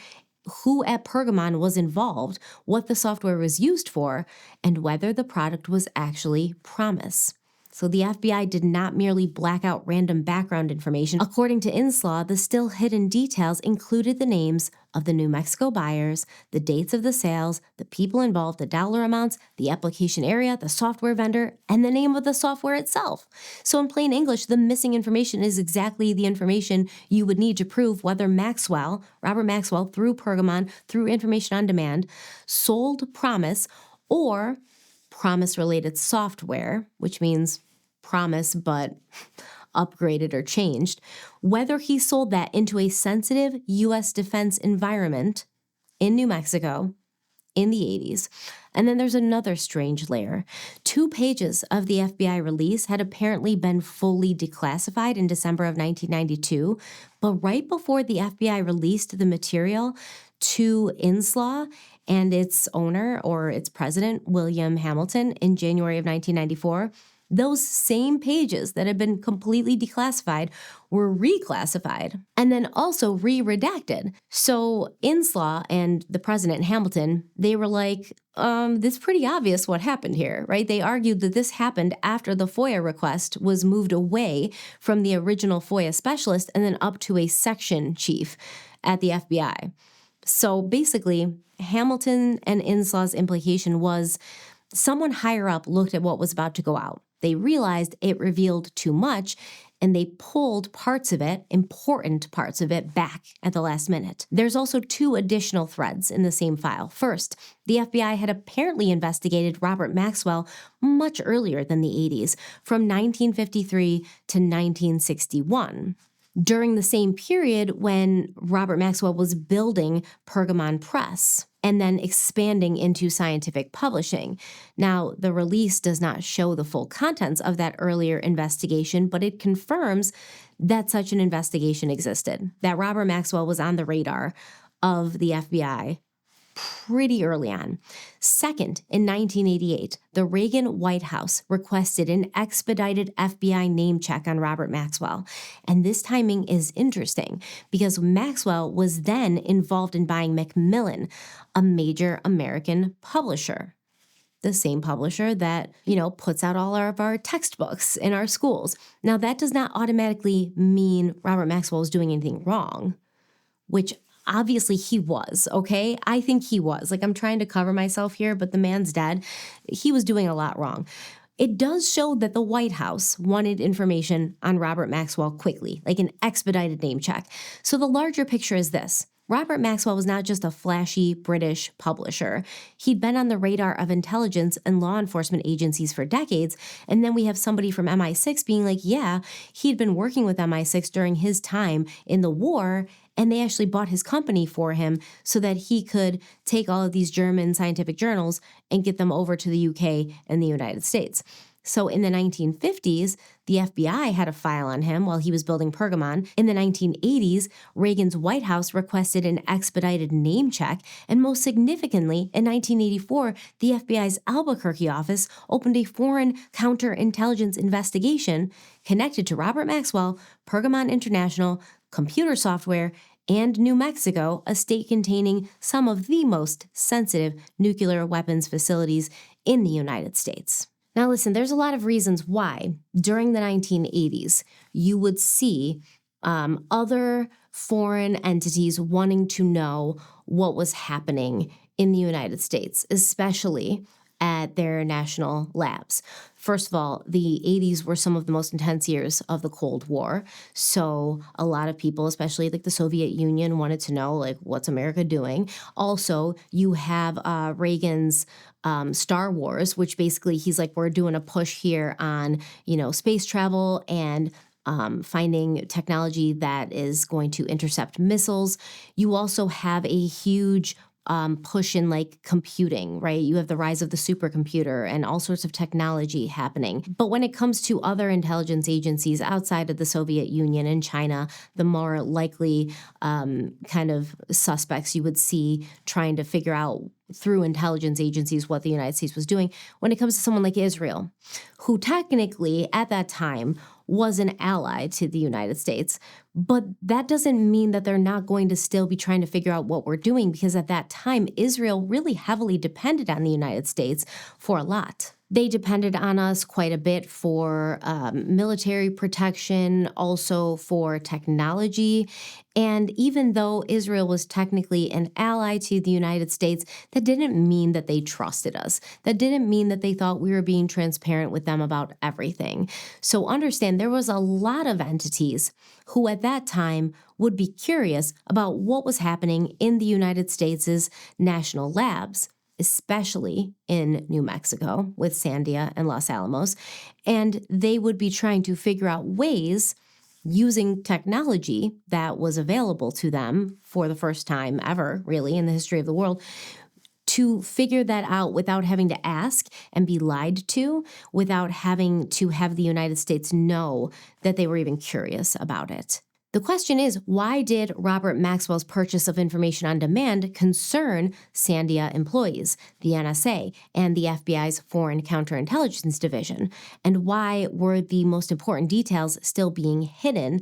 who at Pergamon was involved, what the software was used for, and whether the product was actually Promise. So the FBI did not merely black out random background information. According to INSLAW, the still hidden details included the names of the New Mexico buyers, the dates of the sales, the people involved, the dollar amounts, the application area, the software vendor, and the name of the software itself. So in plain English, the missing information is exactly the information you would need to prove whether Maxwell, Robert Maxwell, through Pergamon, through Information on Demand, sold Promise or Promise-related software, which means Promise but upgraded or changed, whether he sold that into a sensitive U.S. defense environment in New Mexico in the 80s. And then there's another strange layer. 2 pages of the FBI release had apparently been fully declassified in December of 1992, but right before the FBI released the material to INSLAW and its owner or its president, William Hamilton, in January of 1994, those same pages that had been completely declassified were reclassified and then also re-redacted. So INSLAW and the president, Hamilton, they were like, it's pretty obvious what happened here, right? They argued that this happened after the FOIA request was moved away from the original FOIA specialist and then up to a section chief at the FBI. So basically, Hamilton and INSLAW's implication was someone higher up looked at what was about to go out. They realized it revealed too much, and they pulled parts of it, important parts of it, back at the last minute. There's also 2 additional threads in the same file. First, the FBI had apparently investigated Robert Maxwell much earlier than the 80s, from 1953 to 1961. During the same period when Robert Maxwell was building Pergamon Press and then expanding into scientific publishing. Now, the release does not show the full contents of that earlier investigation, but it confirms that such an investigation existed, that Robert Maxwell was on the radar of the FBI pretty early on. Second, in 1988, the Reagan White House requested an expedited FBI name check on Robert Maxwell. And this timing is interesting because Maxwell was then involved in buying Macmillan, a major American publisher. the same publisher that, puts out all of our textbooks in our schools. Now, that does not automatically mean Robert Maxwell was doing anything wrong, which obviously he was, okay? I think he was. Like, I'm trying to cover myself here, but the man's dead. He was doing a lot wrong. It does show that the White House wanted information on Robert Maxwell quickly, like an expedited name check. So the larger picture is this. Robert Maxwell was not just a flashy British publisher. He'd been on the radar of intelligence and law enforcement agencies for decades, and then we have somebody from MI6 being like, yeah, he'd been working with MI6 during his time in the war, and they actually bought his company for him so that he could take all of these German scientific journals and get them over to the UK and the United States. So in the 1950s, the FBI had a file on him while he was building Pergamon. In the 1980s, Reagan's White House requested an expedited name check. And most significantly, in 1984, the FBI's Albuquerque office opened a foreign counterintelligence investigation connected to Robert Maxwell, Pergamon International, computer software, and New Mexico, a state containing some of the most sensitive nuclear weapons facilities in the United States. Now listen, there's a lot of reasons why during the 1980s you would see other foreign entities wanting to know what was happening in the United States, especially at their national labs. First of all, the 80s were some of the most intense years of the Cold War. So a lot of people, especially like the Soviet Union, wanted to know, like, what's America doing? Also, you have Reagan's Star Wars, which basically he's like, we're doing a push here on, space travel and finding technology that is going to intercept missiles. You also have a huge push in like computing, right? You have the rise of the supercomputer and all sorts of technology happening. But when it comes to other intelligence agencies outside of the Soviet Union and China, the more likely kind of suspects you would see trying to figure out through intelligence agencies what the United States was doing. When it comes to someone like Israel, who technically at that time was an ally to the United States, but that doesn't mean that they're not going to still be trying to figure out what we're doing, because at that time, Israel really heavily depended on the United States for a lot. They depended on us quite a bit for military protection, also for technology. And even though Israel was technically an ally to the United States, that didn't mean that they trusted us. That didn't mean that they thought we were being transparent with them about everything. So understand, there was a lot of entities who at that time would be curious about what was happening in the United States' national labs, especially in New Mexico with Sandia and Los Alamos, and they would be trying to figure out ways using technology that was available to them for the first time ever, really, in the history of the world, to figure that out without having to ask and be lied to, without having to have the United States know that they were even curious about it. The question is, why did Robert Maxwell's purchase of information on demand concern Sandia employees, the NSA, and the FBI's Foreign Counterintelligence Division? And why were the most important details still being hidden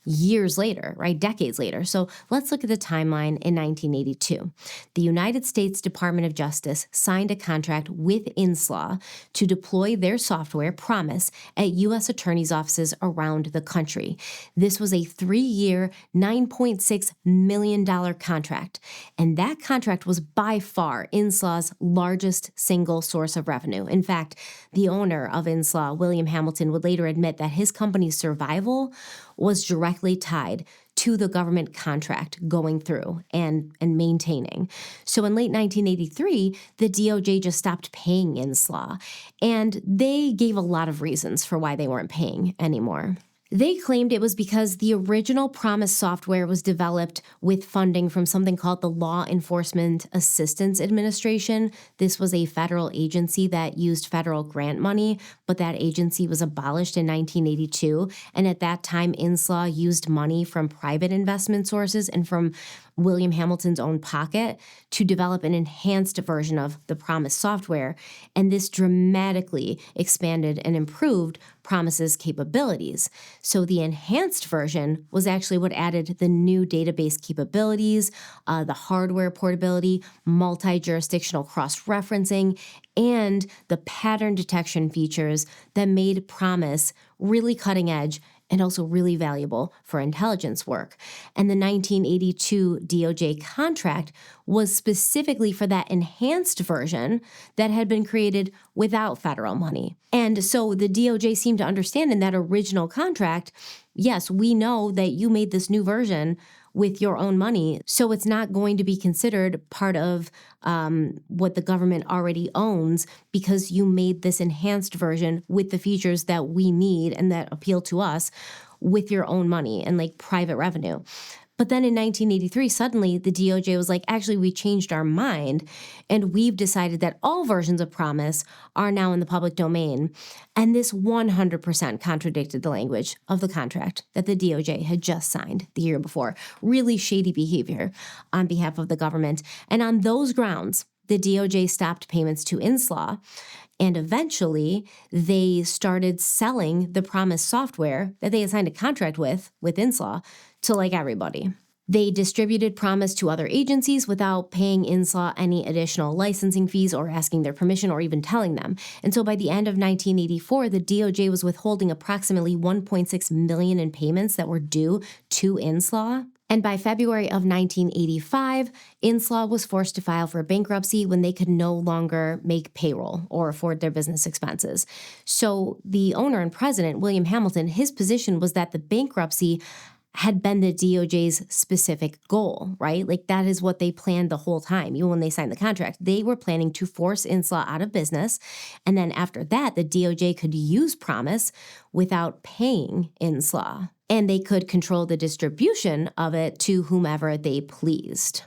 years later, right? Decades later. So let's look at the timeline in 1982. The United States Department of Justice signed a contract with Inslaw to deploy their software, Promise, at U.S. attorneys' offices around the country. This was a 3-year, $9.6 million contract, and that contract was by far Inslaw's largest single source of revenue. In fact, the owner of Inslaw, William Hamilton, would later admit that his company's survival was directly tied to the government contract going through and maintaining. So in late 1983, the DOJ just stopped paying Inslaw, and they gave a lot of reasons for why they weren't paying anymore. They claimed it was because the original Promise software was developed with funding from something called the Law Enforcement Assistance Administration. This was a federal agency that used federal grant money, but that agency was abolished in 1982. And at that time, Inslaw used money from private investment sources and from William Hamilton's own pocket to develop an enhanced version of the Promise software. And this dramatically expanded and improved Promise's capabilities. So the enhanced version was actually what added the new database capabilities, the hardware portability, multi-jurisdictional cross-referencing, and the pattern detection features that made Promise really cutting edge and also really valuable for intelligence work. And the 1982 DOJ contract was specifically for that enhanced version that had been created without federal money. And so the DOJ seemed to understand in that original contract, yes, we know that you made this new version with your own money, so it's not going to be considered part of what the government already owns because you made this enhanced version with the features that we need and that appeal to us with your own money and like private revenue. But then in 1983, suddenly the DOJ was like, actually, we changed our mind and we've decided that all versions of Promise are now in the public domain. And this 100% contradicted the language of the contract that the DOJ had just signed the year before. Really shady behavior on behalf of the government. And on those grounds, the DOJ stopped payments to Inslaw. And eventually, they started selling the Promise software that they had signed a contract with Inslaw, to like everybody. They distributed Promise to other agencies without paying Inslaw any additional licensing fees or asking their permission or even telling them. And so by the end of 1984, the DOJ was withholding approximately $1.6 million in payments that were due to Inslaw. And by February of 1985, Inslaw was forced to file for bankruptcy when they could no longer make payroll or afford their business expenses. So the owner and president, William Hamilton, his position was that the bankruptcy had been the DOJ's specific goal, right? Like that is what they planned the whole time. Even when they signed the contract, they were planning to force Inslaw out of business. And then after that, the DOJ could use Promise without paying Inslaw. And they could control the distribution of it to whomever they pleased.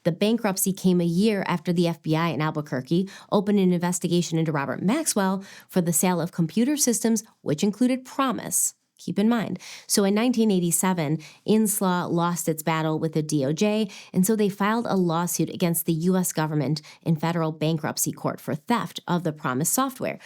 The bankruptcy came a year after the FBI in Albuquerque opened an investigation into Robert Maxwell for the sale of computer systems, which included Promise. Keep in mind. So in 1987, Inslaw lost its battle with the DOJ, and so they filed a lawsuit against the U.S. government in federal bankruptcy court for theft of the Promise software.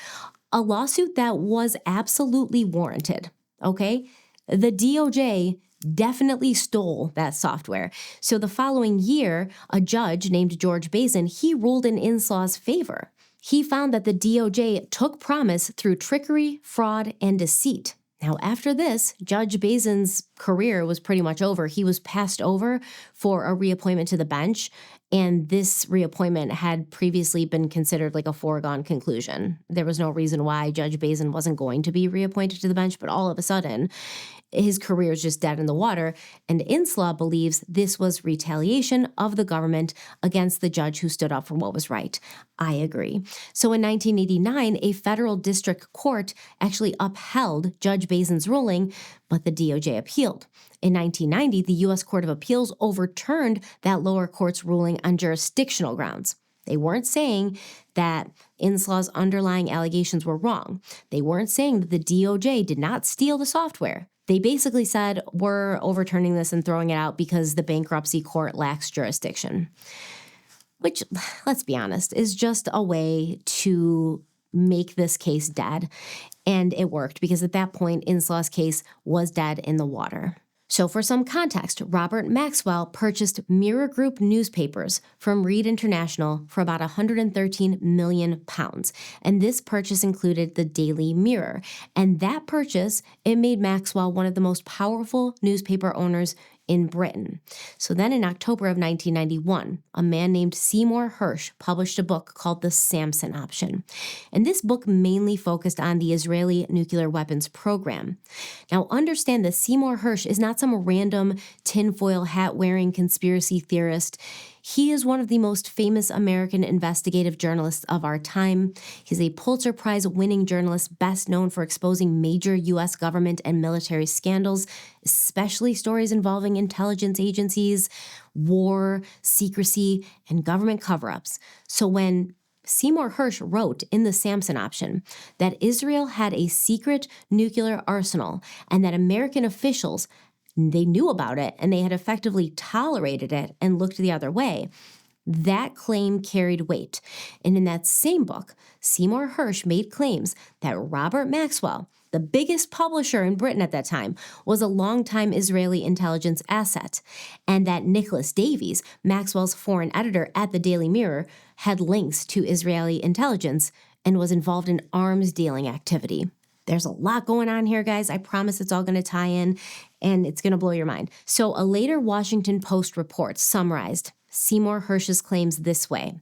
A lawsuit that was absolutely warranted, okay? The DOJ definitely stole that software. So the following year, a judge named George Bazin, he ruled in Inslaw's favor. He found that the DOJ took Promise through trickery, fraud, and deceit. Now, after this, Judge Bazin's career was pretty much over. He was passed over for a reappointment to the bench, and this reappointment had previously been considered like a foregone conclusion. There was no reason why Judge Bazin wasn't going to be reappointed to the bench, but all of a sudden, his career is just dead in the water, and Inslaw believes this was retaliation of the government against the judge who stood up for what was right. I agree. So in 1989, a federal district court actually upheld Judge Bazin's ruling, but the DOJ appealed. In 1990, the U.S. Court of Appeals overturned that lower court's ruling on jurisdictional grounds. They weren't saying that Inslaw's underlying allegations were wrong. They weren't saying that the DOJ did not steal the software. They basically said, we're overturning this and throwing it out because the bankruptcy court lacks jurisdiction. Which, let's be honest, is just a way to make this case dead. And it worked because at that point, Inslaw's case was dead in the water. So for some context, Robert Maxwell purchased Mirror Group newspapers from Reed International for about £113 million. And this purchase included the Daily Mirror. And that purchase, it made Maxwell one of the most powerful newspaper owners in Britain. So then in October of 1991, a man named Seymour Hersh published a book called The Samson Option. And this book mainly focused on the Israeli nuclear weapons program. Now understand that Seymour Hersh is not some random tinfoil hat-wearing conspiracy theorist. He is one of the most famous American investigative journalists of our time. He's a Pulitzer Prize-winning journalist best known for exposing major U.S. government and military scandals, especially stories involving intelligence agencies, war, secrecy, and government cover-ups. So when Seymour Hersh wrote in The Samson Option that Israel had a secret nuclear arsenal and that American officials they knew about it and they had effectively tolerated it and looked the other way, that claim carried weight. And in that same book, Seymour Hersh made claims that Robert Maxwell, the biggest publisher in Britain at that time, was a longtime Israeli intelligence asset, and that Nicholas Davies, Maxwell's foreign editor at the Daily Mirror, had links to Israeli intelligence and was involved in arms dealing activity. There's a lot going on here, guys. I promise it's all going to tie in, and it's going to blow your mind. So a later Washington Post report summarized Seymour Hersh's claims this way.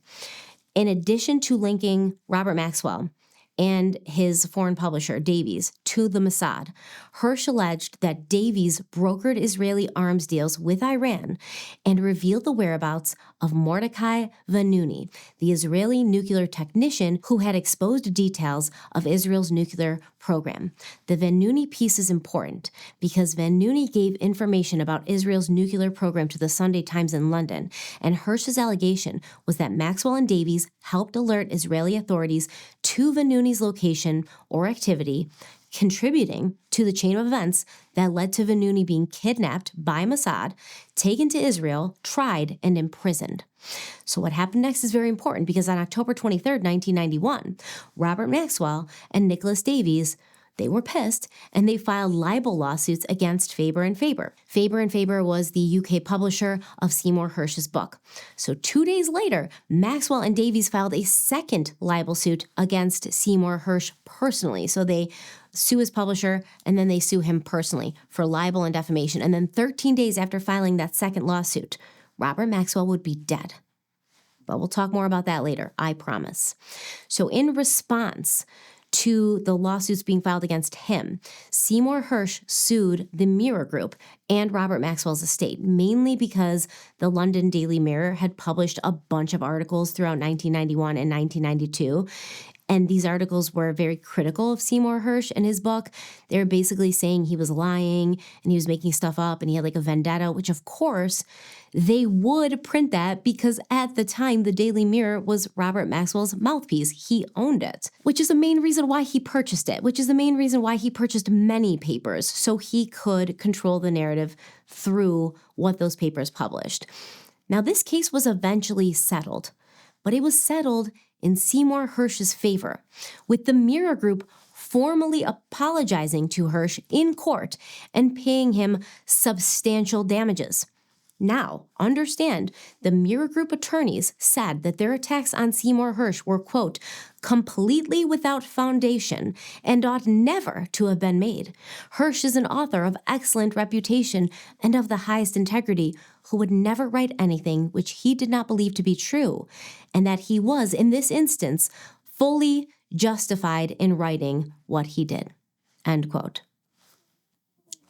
In addition to linking Robert Maxwell and his foreign publisher, Davies, to the Mossad, Hersh alleged that Davies brokered Israeli arms deals with Iran and revealed the whereabouts of Mordecai Vanunu, the Israeli nuclear technician who had exposed details of Israel's nuclear program. The Vanunu piece is important because Vanunu gave information about Israel's nuclear program to the Sunday Times in London, and Hersh's allegation was that Maxwell and Davies helped alert Israeli authorities to Vanunu's location or activity, contributing to the chain of events that led to Vanunu being kidnapped by Mossad, taken to Israel, tried, and imprisoned. So what happened next is very important because on October 23rd, 1991, Robert Maxwell and Nicholas Davies, they were pissed, and they filed libel lawsuits against Faber and Faber. Faber and Faber was the UK publisher of Seymour Hersh's book. So 2 days later, Maxwell and Davies filed a second libel suit against Seymour Hersh personally. So they sue his publisher, and then they sue him personally for libel and defamation. And then 13 days after filing that second lawsuit, Robert Maxwell would be dead. But we'll talk more about that later, I promise. So in response to the lawsuits being filed against him, Seymour Hersh sued the Mirror Group and Robert Maxwell's estate, mainly because the London Daily Mirror had published a bunch of articles throughout 1991 and 1992. And these articles were very critical of Seymour Hersh and his book. They were basically saying he was lying and he was making stuff up and he had like a vendetta, which of course they would print that because at the time the Daily Mirror was Robert Maxwell's mouthpiece. He owned it, which is the main reason why he purchased it, which is the main reason why he purchased many papers, so he could control the narrative through what those papers published. Now, this case was eventually settled, but it was settled in Seymour Hersh's favor, with the Mirror Group formally apologizing to Hersh in court and paying him substantial damages. Now, understand, the Mirror Group attorneys said that their attacks on Seymour Hersh were, quote, completely without foundation and ought never to have been made. Hersh is an author of excellent reputation and of the highest integrity who would never write anything which he did not believe to be true, and that he was, in this instance, fully justified in writing what he did, end quote.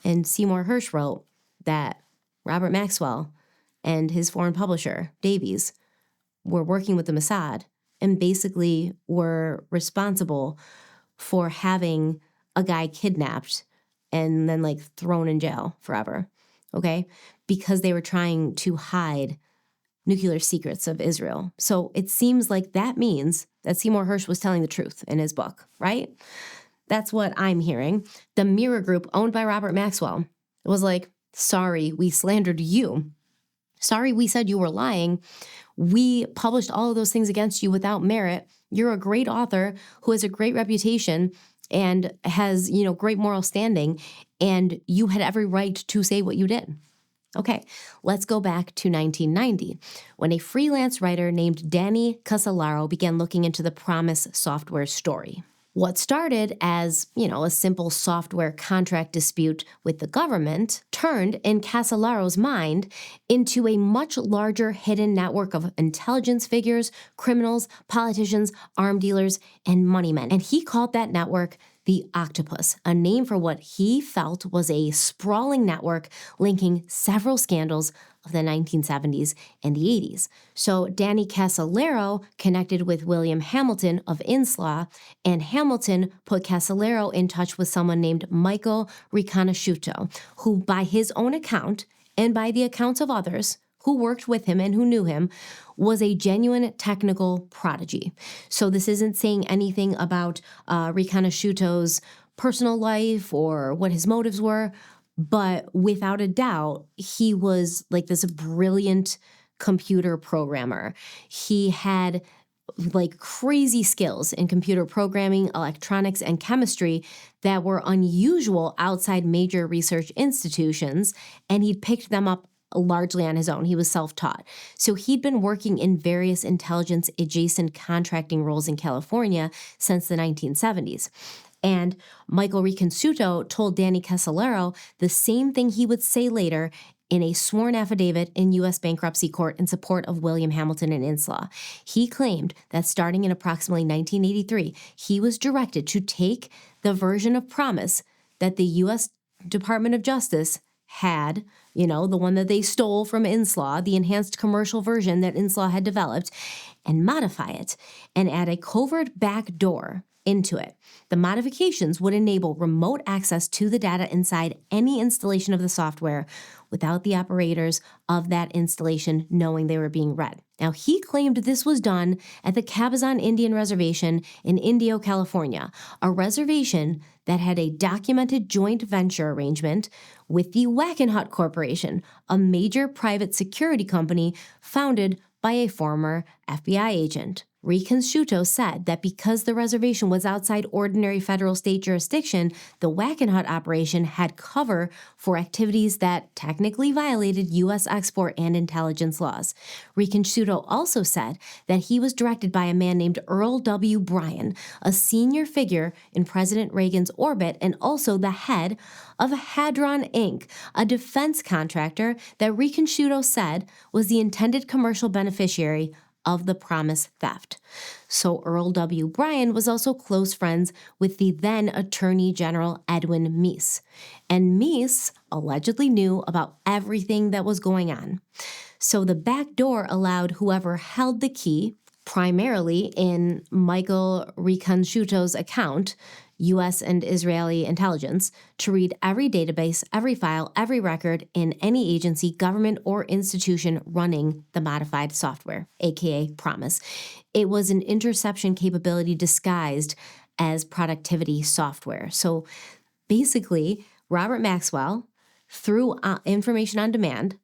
And Seymour Hersh wrote that Robert Maxwell and his foreign publisher, Davies, were working with the Mossad and basically were responsible for having a guy kidnapped and then like thrown in jail forever, okay? Because they were trying to hide nuclear secrets of Israel. So it seems like that means that Seymour Hersh was telling the truth in his book, right? That's what I'm hearing. The Mirror Group, owned by Robert Maxwell, was like, sorry, we slandered you. Sorry, we said you were lying. We published all of those things against you without merit. You're a great author who has a great reputation and has, great moral standing, and you had every right to say what you did. Okay, let's go back to 1990, when a freelance writer named Danny Casolaro began looking into the Promise software story. What started as, a simple software contract dispute with the government turned, in Casolaro's mind, into a much larger hidden network of intelligence figures, criminals, politicians, arm dealers, and money men. And he called that network the Octopus, a name for what he felt was a sprawling network linking several scandals of the 1970s and the 80s. So Danny Casolaro connected with William Hamilton of Inslaw, and Hamilton put Casolaro in touch with someone named Michael Riconosciuto, who by his own account, and by the accounts of others who worked with him and who knew him, was a genuine technical prodigy. So this isn't saying anything about Riconosciuto's personal life or what his motives were, but without a doubt, he was like this brilliant computer programmer. He had like crazy skills in computer programming, electronics, and chemistry that were unusual outside major research institutions, and he'd picked them up largely on his own. He was self-taught. So he'd been working in various intelligence-adjacent contracting roles in California since the 1970s. And Michael Riconsuto told Danny Casolaro the same thing he would say later in a sworn affidavit in U.S. bankruptcy court in support of William Hamilton and Inslaw. He claimed that starting in approximately 1983, he was directed to take the version of promise that the U.S. Department of Justice had, the one that they stole from Inslaw, the enhanced commercial version that Inslaw had developed, and modify it and add a covert back door into it. The modifications would enable remote access to the data inside any installation of the software without the operators of that installation knowing they were being read. Now, he claimed this was done at the Cabazon Indian Reservation in Indio, California, a reservation that had a documented joint venture arrangement with the Wackenhut Corporation, a major private security company founded by a former FBI agent. Riconsuto said that because the reservation was outside ordinary federal state jurisdiction, the Wackenhut operation had cover for activities that technically violated U.S. export and intelligence laws. Riconsuto also said that he was directed by a man named Earl W. Bryan, a senior figure in President Reagan's orbit and also the head of Hadron Inc., a defense contractor that Riconsuto said was the intended commercial beneficiary of the promise theft. So Earl W. Bryan was also close friends with the then Attorney General Edwin Meese. And Meese allegedly knew about everything that was going on. So the back door allowed whoever held the key, primarily in Michael Riconsuto's account, U.S. and Israeli intelligence, to read every database, every file, every record in any agency, government, or institution running the modified software, aka Promise. It was an interception capability disguised as productivity software. So basically, Robert Maxwell, through information on demand,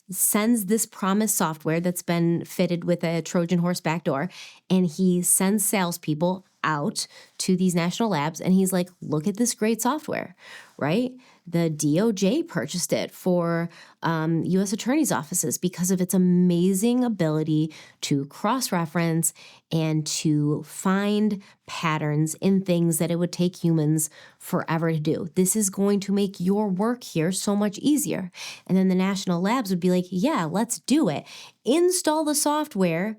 sends this Promise software that's been fitted with a Trojan horse backdoor, and he sends salespeople out to these national labs, and he's like, look at this great software, right? The DOJ purchased it for U.S. attorneys' offices because of its amazing ability to cross-reference and to find patterns in things that it would take humans forever to do. This is going to make your work here so much easier. And then the national labs would be like, yeah, let's do it. Install the software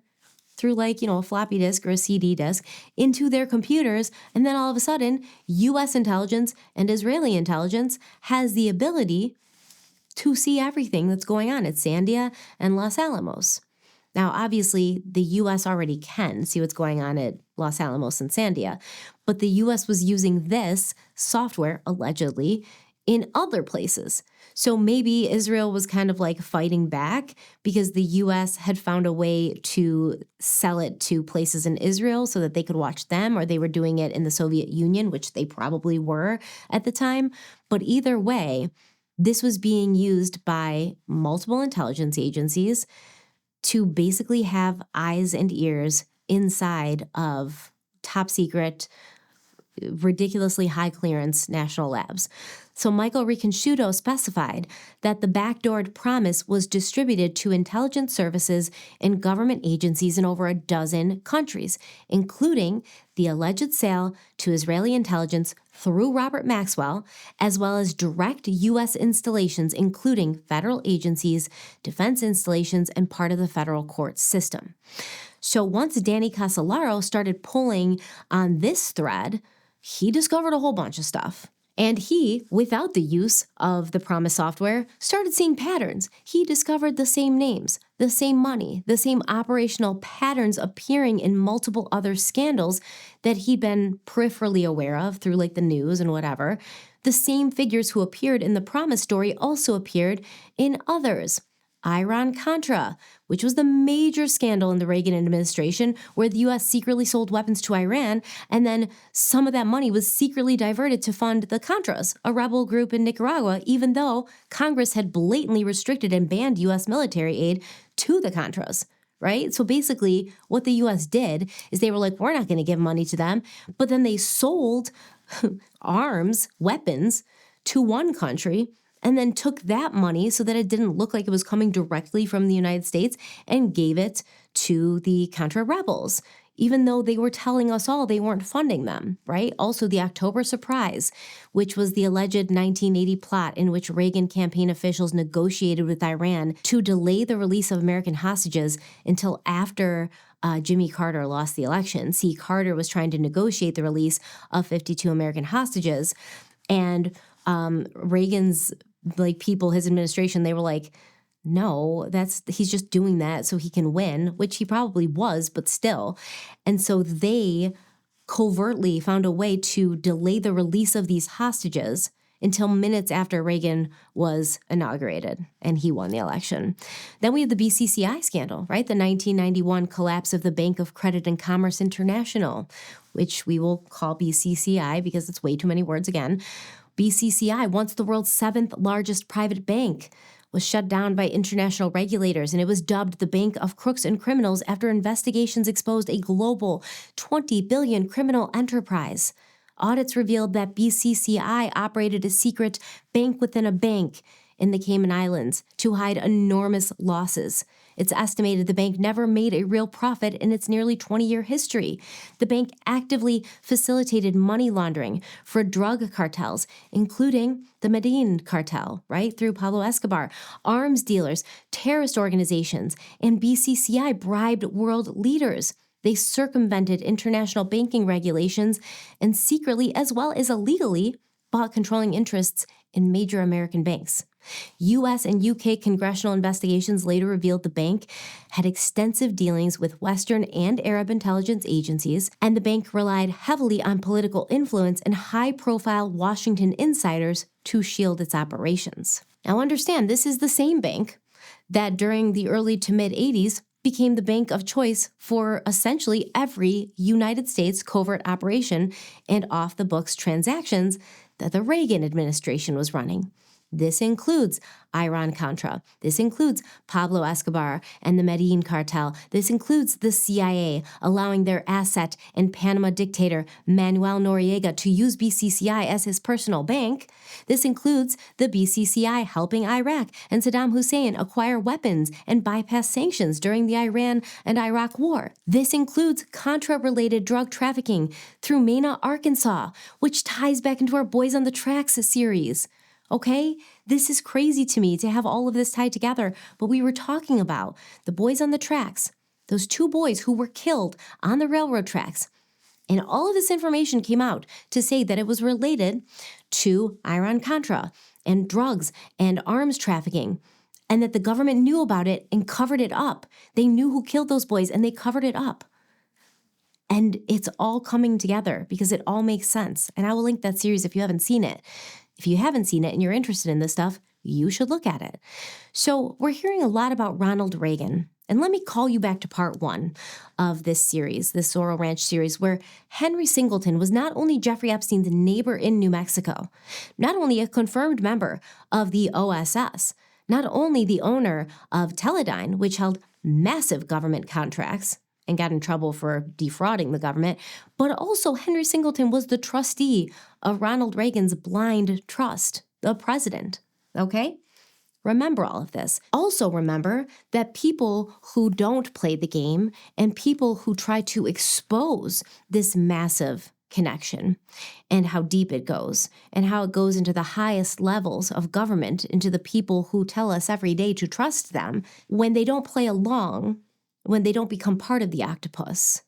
through a floppy disk or a CD disk into their computers. And then all of a sudden, U.S. intelligence and Israeli intelligence has the ability to see everything that's going on at Sandia and Los Alamos. Now, obviously, the U.S. already can see what's going on at Los Alamos and Sandia, but the U.S. was using this software, allegedly, in other places. So maybe Israel was kind of like fighting back because the U.S. had found a way to sell it to places in Israel so that they could watch them, or they were doing it in the Soviet Union, which they probably were at the time. But either way, this was being used by multiple intelligence agencies to basically have eyes and ears inside of top secret, ridiculously high clearance national labs. So Michael Riconsuto specified that the backdoored Promise was distributed to intelligence services and government agencies in over a dozen countries, including the alleged sale to Israeli intelligence through Robert Maxwell, as well as direct U.S. installations, including federal agencies, defense installations, and part of the federal court system. So once Danny Casolaro started pulling on this thread, he discovered a whole bunch of stuff. And he, without the use of the Promise software, started seeing patterns. He discovered the same names, the same money, the same operational patterns appearing in multiple other scandals that he'd been peripherally aware of through the news and whatever. The same figures who appeared in the Promise story also appeared in others. Iran-Contra, which was the major scandal in the Reagan administration where the U.S. secretly sold weapons to Iran, and then some of that money was secretly diverted to fund the Contras, a rebel group in Nicaragua, even though Congress had blatantly restricted and banned U.S. military aid to the Contras, right? So basically what the U.S. did is they were like, we're not going to give money to them. But then they sold arms, weapons to one country and then took that money so that it didn't look like it was coming directly from the United States and gave it to the Contra rebels, even though they were telling us all they weren't funding them, right? Also, the October Surprise, which was the alleged 1980 plot in which Reagan campaign officials negotiated with Iran to delay the release of American hostages until after Jimmy Carter lost the election. See, Carter was trying to negotiate the release of 52 American hostages, and Reagan's people, his administration, they were like, no, he's just doing that so he can win, which he probably was, but still. And so they covertly found a way to delay the release of these hostages until minutes after Reagan was inaugurated and he won the election. Then we have the BCCI scandal, right? The 1991 collapse of the Bank of Credit and Commerce International, which we will call BCCI because it's way too many words again. BCCI, once the world's 7th largest private bank, was shut down by international regulators, and it was dubbed the Bank of Crooks and Criminals after investigations exposed a global $20 billion criminal enterprise. Audits revealed that BCCI operated a secret bank within a bank in the Cayman Islands to hide enormous losses. It's estimated the bank never made a real profit in its nearly 20-year history. The bank actively facilitated money laundering for drug cartels, including the Medellin cartel, right, through Pablo Escobar, arms dealers, terrorist organizations, and BCCI bribed world leaders. They circumvented international banking regulations and secretly, as well as illegally, bought controlling interests in major American banks. U.S. and U.K. congressional investigations later revealed the bank had extensive dealings with Western and Arab intelligence agencies, and the bank relied heavily on political influence and high-profile Washington insiders to shield its operations. Now understand, this is the same bank that during the early to mid-'80s became the bank of choice for essentially every United States covert operation and off-the-books transactions that the Reagan administration was running. This includes Iran-Contra. This includes Pablo Escobar and the Medellin cartel. This includes the CIA allowing their asset and Panama dictator Manuel Noriega to use BCCI as his personal bank. This includes the BCCI helping Iraq and Saddam Hussein acquire weapons and bypass sanctions during the Iran and Iraq war. This includes Contra-related drug trafficking through Mena, Arkansas, which ties back into our Boys on the Tracks series. Okay, this is crazy to me to have all of this tied together, but we were talking about the Boys on the Tracks, those 2 boys who were killed on the railroad tracks. And all of this information came out to say that it was related to Iran-Contra and drugs and arms trafficking, and that the government knew about it and covered it up. They knew who killed those boys and they covered it up. And it's all coming together because it all makes sense. And I will link that series if you haven't seen it. If you haven't seen it and you're interested in this stuff, you should look at it. So we're hearing a lot about Ronald Reagan. And let me call you back to part 1 of this series, this Zorro Ranch series, where Henry Singleton was not only Jeffrey Epstein's neighbor in New Mexico, not only a confirmed member of the OSS, not only the owner of Teledyne, which held massive government contracts and got in trouble for defrauding the government, but also Henry Singleton was the trustee of Ronald Reagan's blind trust, the president, okay? Remember all of this. Also remember that people who don't play the game and people who try to expose this massive connection and how deep it goes and how it goes into the highest levels of government, into the people who tell us every day to trust them, when they don't play along, when they don't become part of the octopus,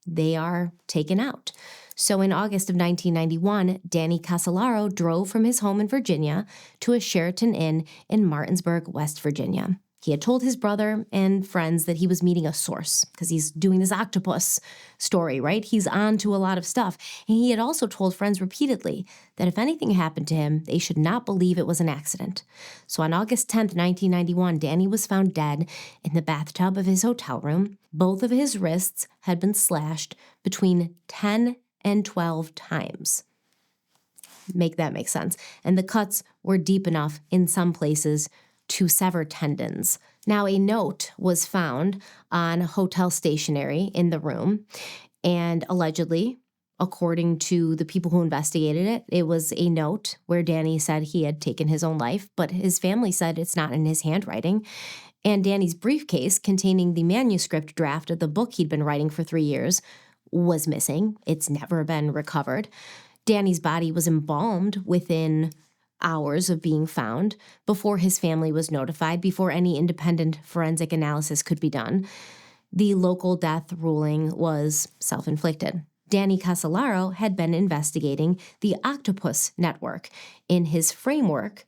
they are taken out. So in August of 1991, Danny Casolaro drove from his home in Virginia to a Sheraton Inn in Martinsburg, West Virginia. He had told his brother and friends that he was meeting a source because he's doing this octopus story, right? He's on to a lot of stuff. And he had also told friends repeatedly that if anything happened to him, they should not believe it was an accident. So on August 10th, 1991, Danny was found dead in the bathtub of his hotel room. Both of his wrists had been slashed between 10 and 12 times. Make that make sense. And the cuts were deep enough in some places to sever tendons. Now, a note was found on hotel stationery in the room, and allegedly, according to the people who investigated it, it was a note where Danny said he had taken his own life, but his family said it's not in his handwriting. And Danny's briefcase containing the manuscript draft of the book he'd been writing for 3 years was missing. It's never been recovered. Danny's body was embalmed within hours of being found, before his family was notified, before any independent forensic analysis could be done. The local death ruling was self-inflicted. Danny Casolaro had been investigating the octopus network in his framework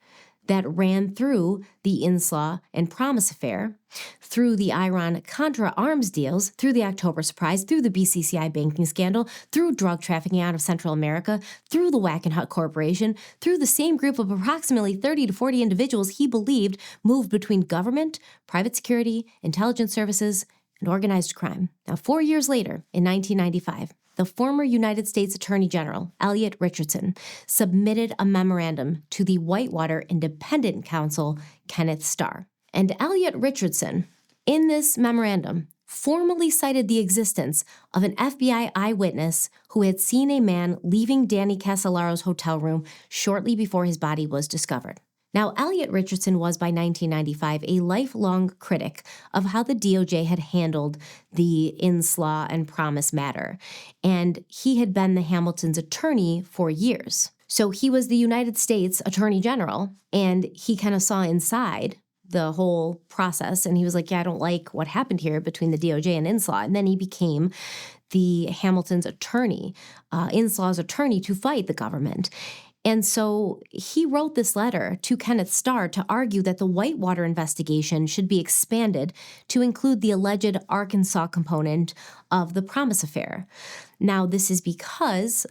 that ran through the Inslaw and Promise affair, through the Iran-Contra arms deals, through the October surprise, through the BCCI banking scandal, through drug trafficking out of Central America, through the Wackenhut Corporation, through the same group of approximately 30 to 40 individuals he believed moved between government, private security, intelligence services, and organized crime. Now, 4 years later, in 1995, the former United States Attorney General, Elliot Richardson, submitted a memorandum to the Whitewater Independent Counsel, Kenneth Starr. And Elliot Richardson, in this memorandum, formally cited the existence of an FBI eyewitness who had seen a man leaving Danny Casolaro's hotel room shortly before his body was discovered. Now, Elliot Richardson was, by 1995, a lifelong critic of how the DOJ had handled the Inslaw and Promise matter, and he had been the Hamiltons' attorney for years. So he was the United States Attorney General, and he kind of saw inside the whole process, and he was like, yeah, I don't like what happened here between the DOJ and Inslaw. And then he became the Hamiltons' attorney, Inslaw's attorney, to fight the government. And so he wrote this letter to Kenneth Starr to argue that the Whitewater investigation should be expanded to include the alleged Arkansas component of the Promise affair. Now, this is because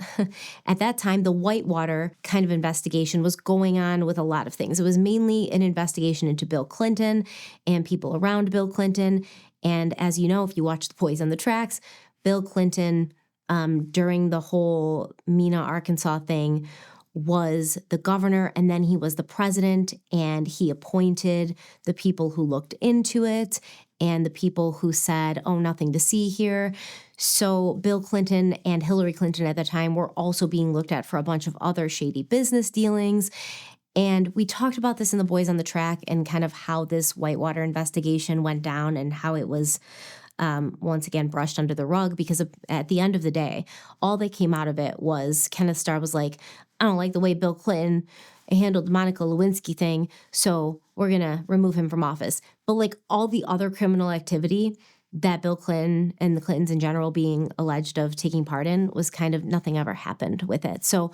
at that time, the Whitewater kind of investigation was going on with a lot of things. It was mainly an investigation into Bill Clinton and people around Bill Clinton. And as you know, if you watch The Boys on the Tracks, Bill Clinton, during the whole Mena, Arkansas thing, was the governor, and then he was the president, and he appointed the people who looked into it and the people who said, oh, nothing to see here. So Bill Clinton and Hillary Clinton at the time were also being looked at for a bunch of other shady business dealings. And we talked about this in The Boys on the Track and kind of how this Whitewater investigation went down and how it was once again brushed under the rug, because at the end of the day, all that came out of it was Kenneth Starr was like, I don't like the way Bill Clinton handled the Monica Lewinsky thing, so we're going to remove him from office. But like all the other criminal activity that Bill Clinton and the Clintons in general being alleged of taking part in was kind of nothing ever happened with it. So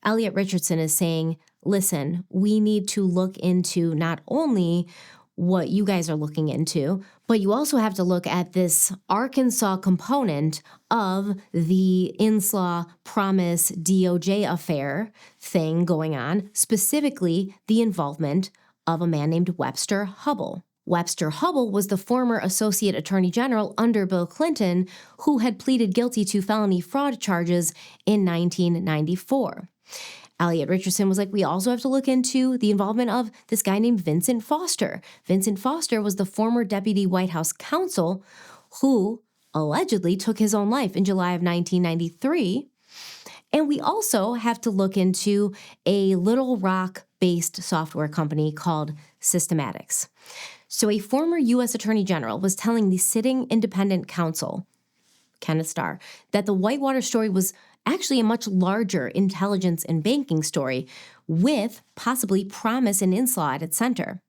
Elliot Richardson is saying, listen, we need to look into not only what you guys are looking into, but you also have to look at this Arkansas component of the Inslaw Promise DOJ affair thing going on, specifically the involvement of a man named Webster Hubbell. Webster Hubbell was the former Associate Attorney General under Bill Clinton who had pleaded guilty to felony fraud charges in 1994. Elliot Richardson was like, we also have to look into the involvement of this guy named Vincent Foster. Vincent Foster was the former deputy White House counsel who allegedly took his own life in July of 1993. And we also have to look into a Little Rock-based software company called Systematics. So a former U.S. Attorney General was telling the sitting independent counsel, Kenneth Starr, that the Whitewater story was actually a much larger intelligence and banking story with possibly Promise and Inslaw at its center.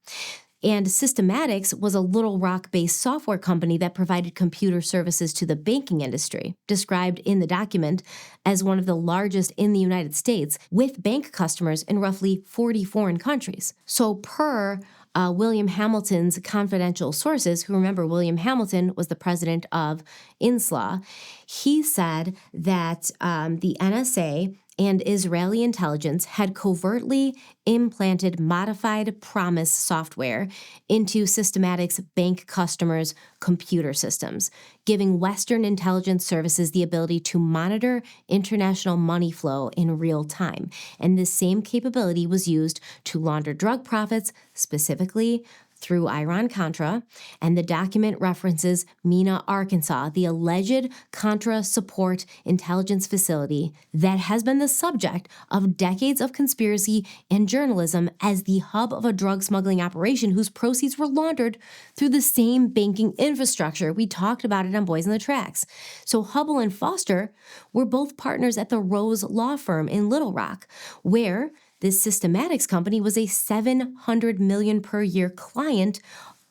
And Systematics was a Little Rock-based software company that provided computer services to the banking industry, described in the document as one of the largest in the United States, with bank customers in roughly 40 foreign countries. So per William Hamilton's confidential sources, who remember William Hamilton was the president of Inslaw, he said that the NSA and Israeli intelligence had covertly implanted modified promise software into Systematic's bank customers' computer systems, giving Western intelligence services the ability to monitor international money flow in real time. And this same capability was used to launder drug profits, specifically through Iran-Contra, and the document references Mena, Arkansas, the alleged Contra support intelligence facility that has been the subject of decades of conspiracy and journalism as the hub of a drug smuggling operation whose proceeds were laundered through the same banking infrastructure. We talked about it on Boys in the Tracks. So Hubble and Foster were both partners at the Rose Law Firm in Little Rock, where this Systematics company was a $700 million per year client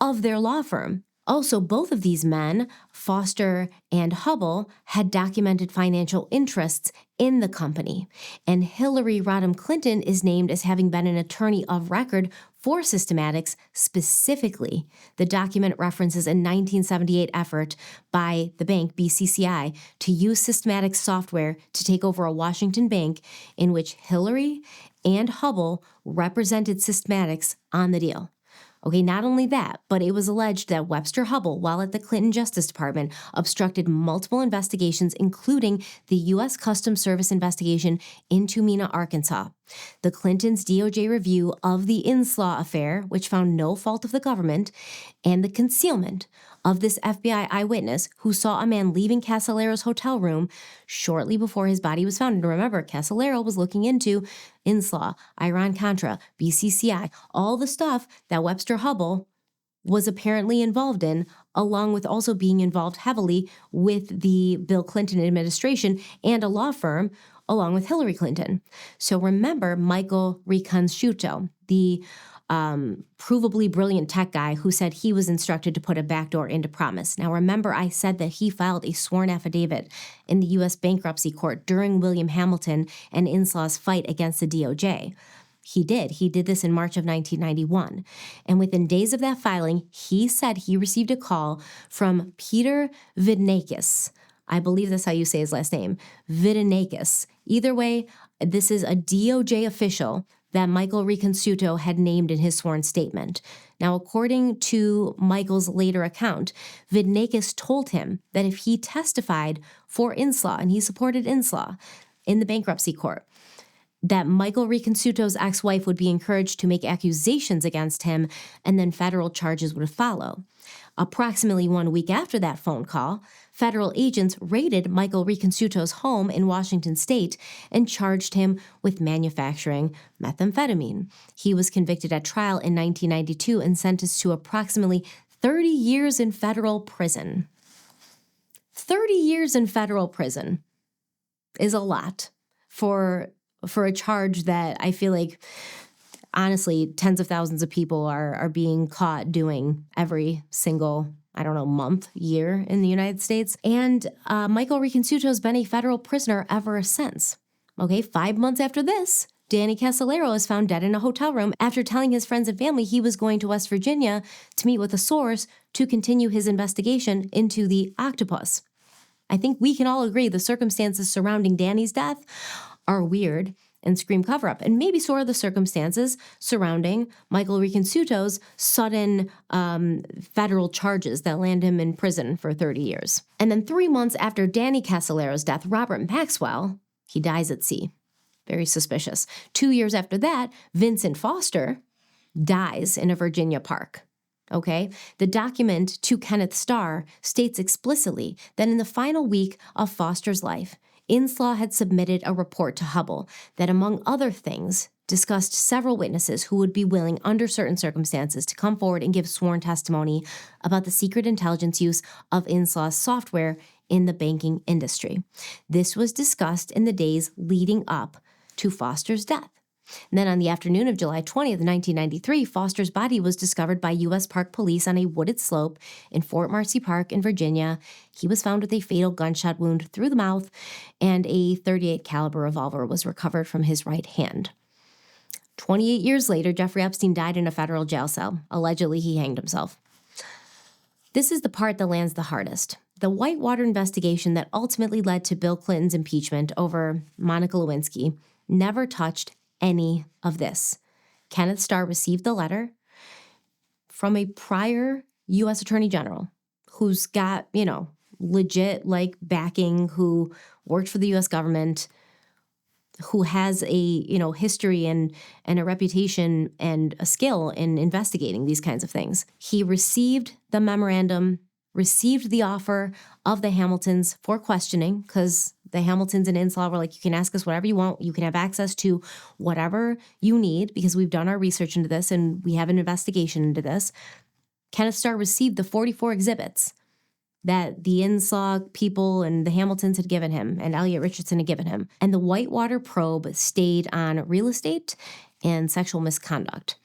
of their law firm. Also, both of these men, Foster and Hubble, had documented financial interests in the company. And Hillary Rodham Clinton is named as having been an attorney of record for Systematics specifically. The document references a 1978 effort by the bank, BCCI, to use Systematics software to take over a Washington bank in which Hillary and Hubble represented Systematics on the deal. Okay, not only that, but it was alleged that Webster Hubble, while at the Clinton Justice Department, obstructed multiple investigations, including the U.S. Customs Service investigation into Mena, Arkansas. The Clintons' DOJ review of the Inslaw affair, which found no fault of the government, and the concealment of this FBI eyewitness who saw a man leaving Casallero's hotel room shortly before his body was found. And remember, Casallero was looking into Inslaw, Iran-Contra, BCCI, all the stuff that Webster Hubble was apparently involved in, along with also being involved heavily with the Bill Clinton administration and a law firm, along with Hillary Clinton. So remember Michael Riconosciuto, the provably brilliant tech guy who said he was instructed to put a backdoor into Promise. Now remember, I said that he filed a sworn affidavit in the U.S. bankruptcy court during William Hamilton and Inslaw's fight against the DOJ. He did. He did this in March of 1991. And within days of that filing, he said he received a call from Peter Vidnakis. I believe that's how you say his last name, Vidnakis. Either way, this is a DOJ official that Michael Riconosciuto had named in his sworn statement. Now, according to Michael's later account, Vidnakis told him that if he testified for Inslaw, and he supported Inslaw in the bankruptcy court, that Michael Riconosciuto's ex-wife would be encouraged to make accusations against him, and then federal charges would follow. Approximately 1 week after that phone call, federal agents raided Michael Riconosciuto's home in Washington state and charged him with manufacturing methamphetamine. He was convicted at trial in 1992 and sentenced to approximately 30 years in federal prison. 30 years in federal prison is a lot for a charge that I feel like, honestly, tens of thousands of people are being caught doing every single, month, year in the United States. And Michael Riconosciuto's been a federal prisoner ever since. Okay, 5 months after this, Danny Casallero is found dead in a hotel room after telling his friends and family he was going to West Virginia to meet with a source to continue his investigation into the octopus. I think we can all agree the circumstances surrounding Danny's death are weird and scream cover-up, and maybe so are the circumstances surrounding Michael Riconosciuto's sudden federal charges that land him in prison for 30 years. And then 3 months after Danny Casallero's death, Robert Maxwell, he dies at sea. Very suspicious. 2 years after that, Vincent Foster dies in a Virginia park. Okay? The document to Kenneth Starr states explicitly that in the final week of Foster's life, Inslaw had submitted a report to Hubble that, among other things, discussed several witnesses who would be willing, under certain circumstances, to come forward and give sworn testimony about the secret intelligence use of Inslaw's software in the banking industry. This was discussed in the days leading up to Foster's death. And then on the afternoon of July 20th, 1993, Foster's body was discovered by U.S. Park Police on a wooded slope in Fort Marcy Park in Virginia. He was found with a fatal gunshot wound through the mouth, and a .38 caliber revolver was recovered from his right hand. 28 years later, Jeffrey Epstein died in a federal jail cell. Allegedly, he hanged himself. This is the part that lands the hardest. The Whitewater investigation that ultimately led to Bill Clinton's impeachment over Monica Lewinsky never touched any of this. Kenneth Starr received the letter from a prior U.S. Attorney General who's got, legit backing, who worked for the U.S. government, who has a, history and a reputation and a skill in investigating these kinds of things. He received the memorandum, received the offer of the Hamiltons for questioning, because the Hamiltons and Inslaw were like, you can ask us whatever you want. You can have access to whatever you need because we've done our research into this and we have an investigation into this. Kenneth Starr received the 44 exhibits that the Inslaw people and the Hamiltons had given him and Elliot Richardson had given him. And the Whitewater probe stayed on real estate and sexual misconduct.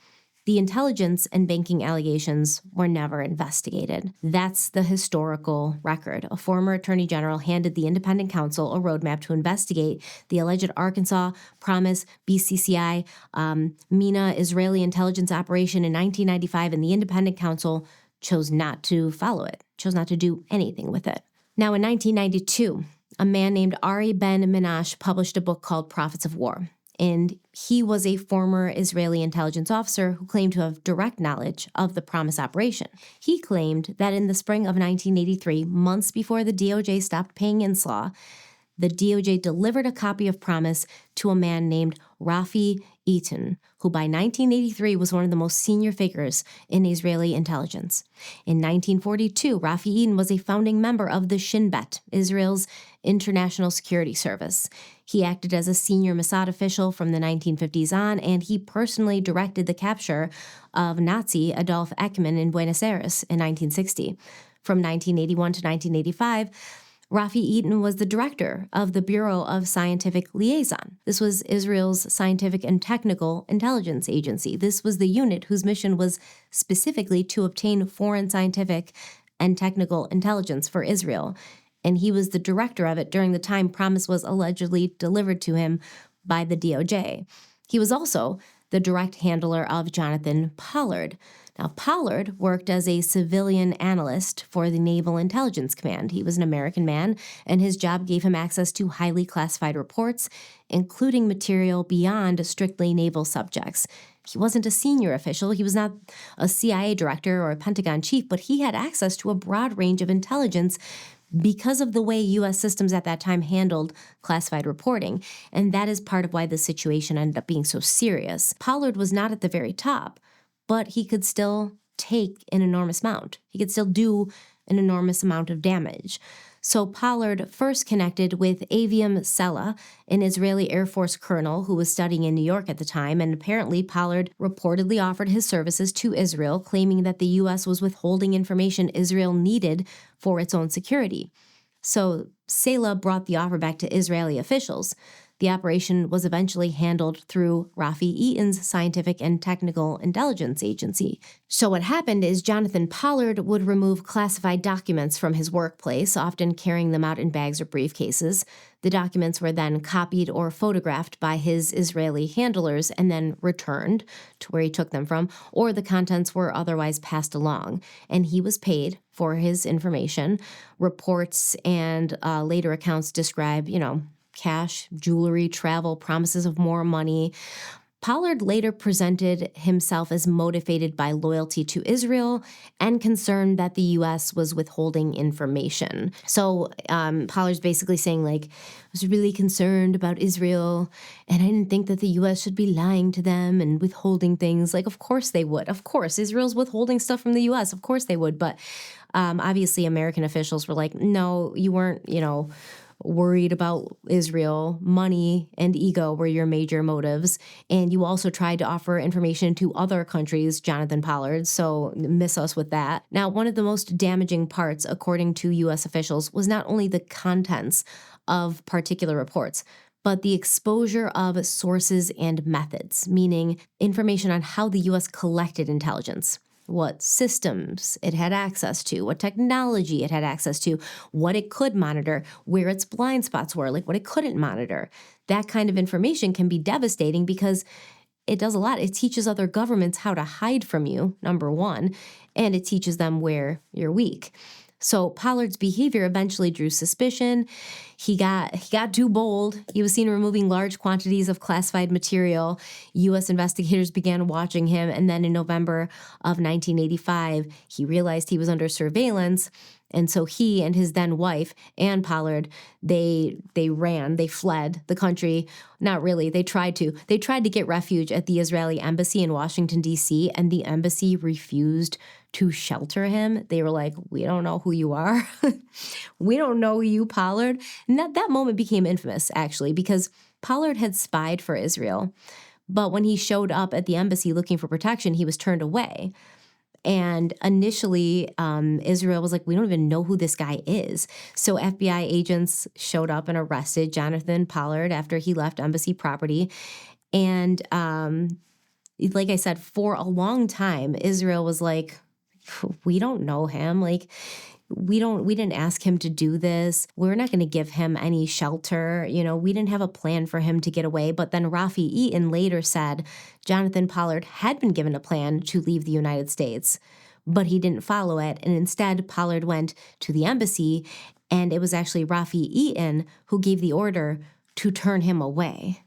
The intelligence and banking allegations were never investigated. That's the historical record. A former attorney general handed the independent counsel a roadmap to investigate the alleged Arkansas Promise BCCI MENA Israeli intelligence operation in 1995, and the independent counsel chose not to follow it, chose not to do anything with it. Now, in 1992, a man named Ari Ben Minash published a book called Prophets of War. And he was a former Israeli intelligence officer who claimed to have direct knowledge of the Promise operation. He claimed that in the spring of 1983, months before the DOJ stopped paying Inslaw, the DOJ delivered a copy of Promise to a man named Rafi Eitan, who by 1983 was one of the most senior figures in Israeli intelligence. In 1942, Rafi Eitan was a founding member of the Shin Bet, Israel's international security service. He acted as a senior Mossad official from the 1950s on, and he personally directed the capture of Nazi Adolf Eichmann in Buenos Aires in 1960. From 1981 to 1985, Rafi Eitan was the director of the Bureau of Scientific Liaison. This was Israel's scientific and technical intelligence agency. This was the unit whose mission was specifically to obtain foreign scientific and technical intelligence for Israel. And he was the director of it during the time Promise was allegedly delivered to him by the DOJ. He was also the direct handler of Jonathan Pollard. Now, Pollard worked as a civilian analyst for the Naval Intelligence Command. He was an American man, and his job gave him access to highly classified reports, including material beyond strictly naval subjects. He wasn't a senior official. He was not a CIA director or a Pentagon chief, but he had access to a broad range of intelligence because of the way U.S. systems at that time handled classified reporting. And that is part of why the situation ended up being so serious. Pollard was not at the very top, but he could still take an enormous amount. He could still do an enormous amount of damage. So Pollard first connected with Aviam Sella, an Israeli Air Force colonel who was studying in New York at the time, and apparently Pollard reportedly offered his services to Israel, claiming that the U.S. was withholding information Israel needed for its own security. So Sella brought the offer back to Israeli officials. The operation was eventually handled through Rafi Eitan's Scientific and Technical Intelligence Agency. So what happened is Jonathan Pollard would remove classified documents from his workplace, often carrying them out in bags or briefcases. The documents were then copied or photographed by his Israeli handlers and then returned to where he took them from, or the contents were otherwise passed along. And he was paid for his information. Reports and later accounts describe, cash, jewelry, travel, promises of more money. Pollard later presented himself as motivated by loyalty to Israel and concerned that the U.S. was withholding information. So Pollard's basically saying, I was really concerned about Israel, and I didn't think that the U.S. should be lying to them and withholding things. Of course they would. Of course, Israel's withholding stuff from the U.S. Of course they would. But obviously American officials were like, no, you weren't, worried about Israel. Money and ego were your major motives. And you also tried to offer information to other countries, Jonathan Pollard, so miss us with that. Now, one of the most damaging parts, according to U.S. officials, was not only the contents of particular reports, but the exposure of sources and methods, meaning information on how the U.S. collected intelligence, what systems it had access to, what technology it had access to, what it could monitor, where its blind spots were, what it couldn't monitor. That kind of information can be devastating because it does a lot. It teaches other governments how to hide from you, number one, and it teaches them where you're weak. So Pollard's behavior eventually drew suspicion. He got too bold. He was seen removing large quantities of classified material. U.S. investigators began watching him, and then in November of 1985, he realized he was under surveillance, and so he and his then wife, Ann Pollard, they fled the country. Not really. They tried to get refuge at the Israeli embassy in Washington, D.C., and the embassy refused to shelter him. They were like, we don't know who you are. We don't know you, Pollard. And that moment became infamous, actually, because Pollard had spied for Israel. But when he showed up at the embassy looking for protection, he was turned away. And initially, Israel was like, we don't even know who this guy is. So FBI agents showed up and arrested Jonathan Pollard after he left embassy property. And like I said, for a long time, Israel was like, we don't know him. Like, we didn't ask him to do this. We're not going to give him any shelter. We didn't have a plan for him to get away. But then Rafi Eaton later said Jonathan Pollard had been given a plan to leave the United States, but he didn't follow it. And instead, Pollard went to the embassy, and it was actually Rafi Eaton who gave the order to turn him away.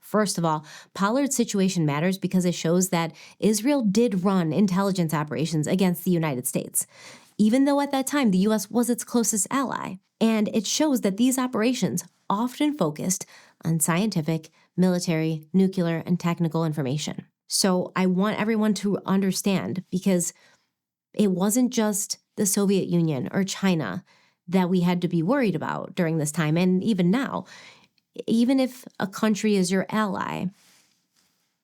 First of all, Pollard's situation matters because it shows that Israel did run intelligence operations against the United States, even though at that time the U.S. was its closest ally. And it shows that these operations often focused on scientific, military, nuclear, and technical information. So I want everyone to understand, because it wasn't just the Soviet Union or China that we had to be worried about during this time, and even now. Even if a country is your ally,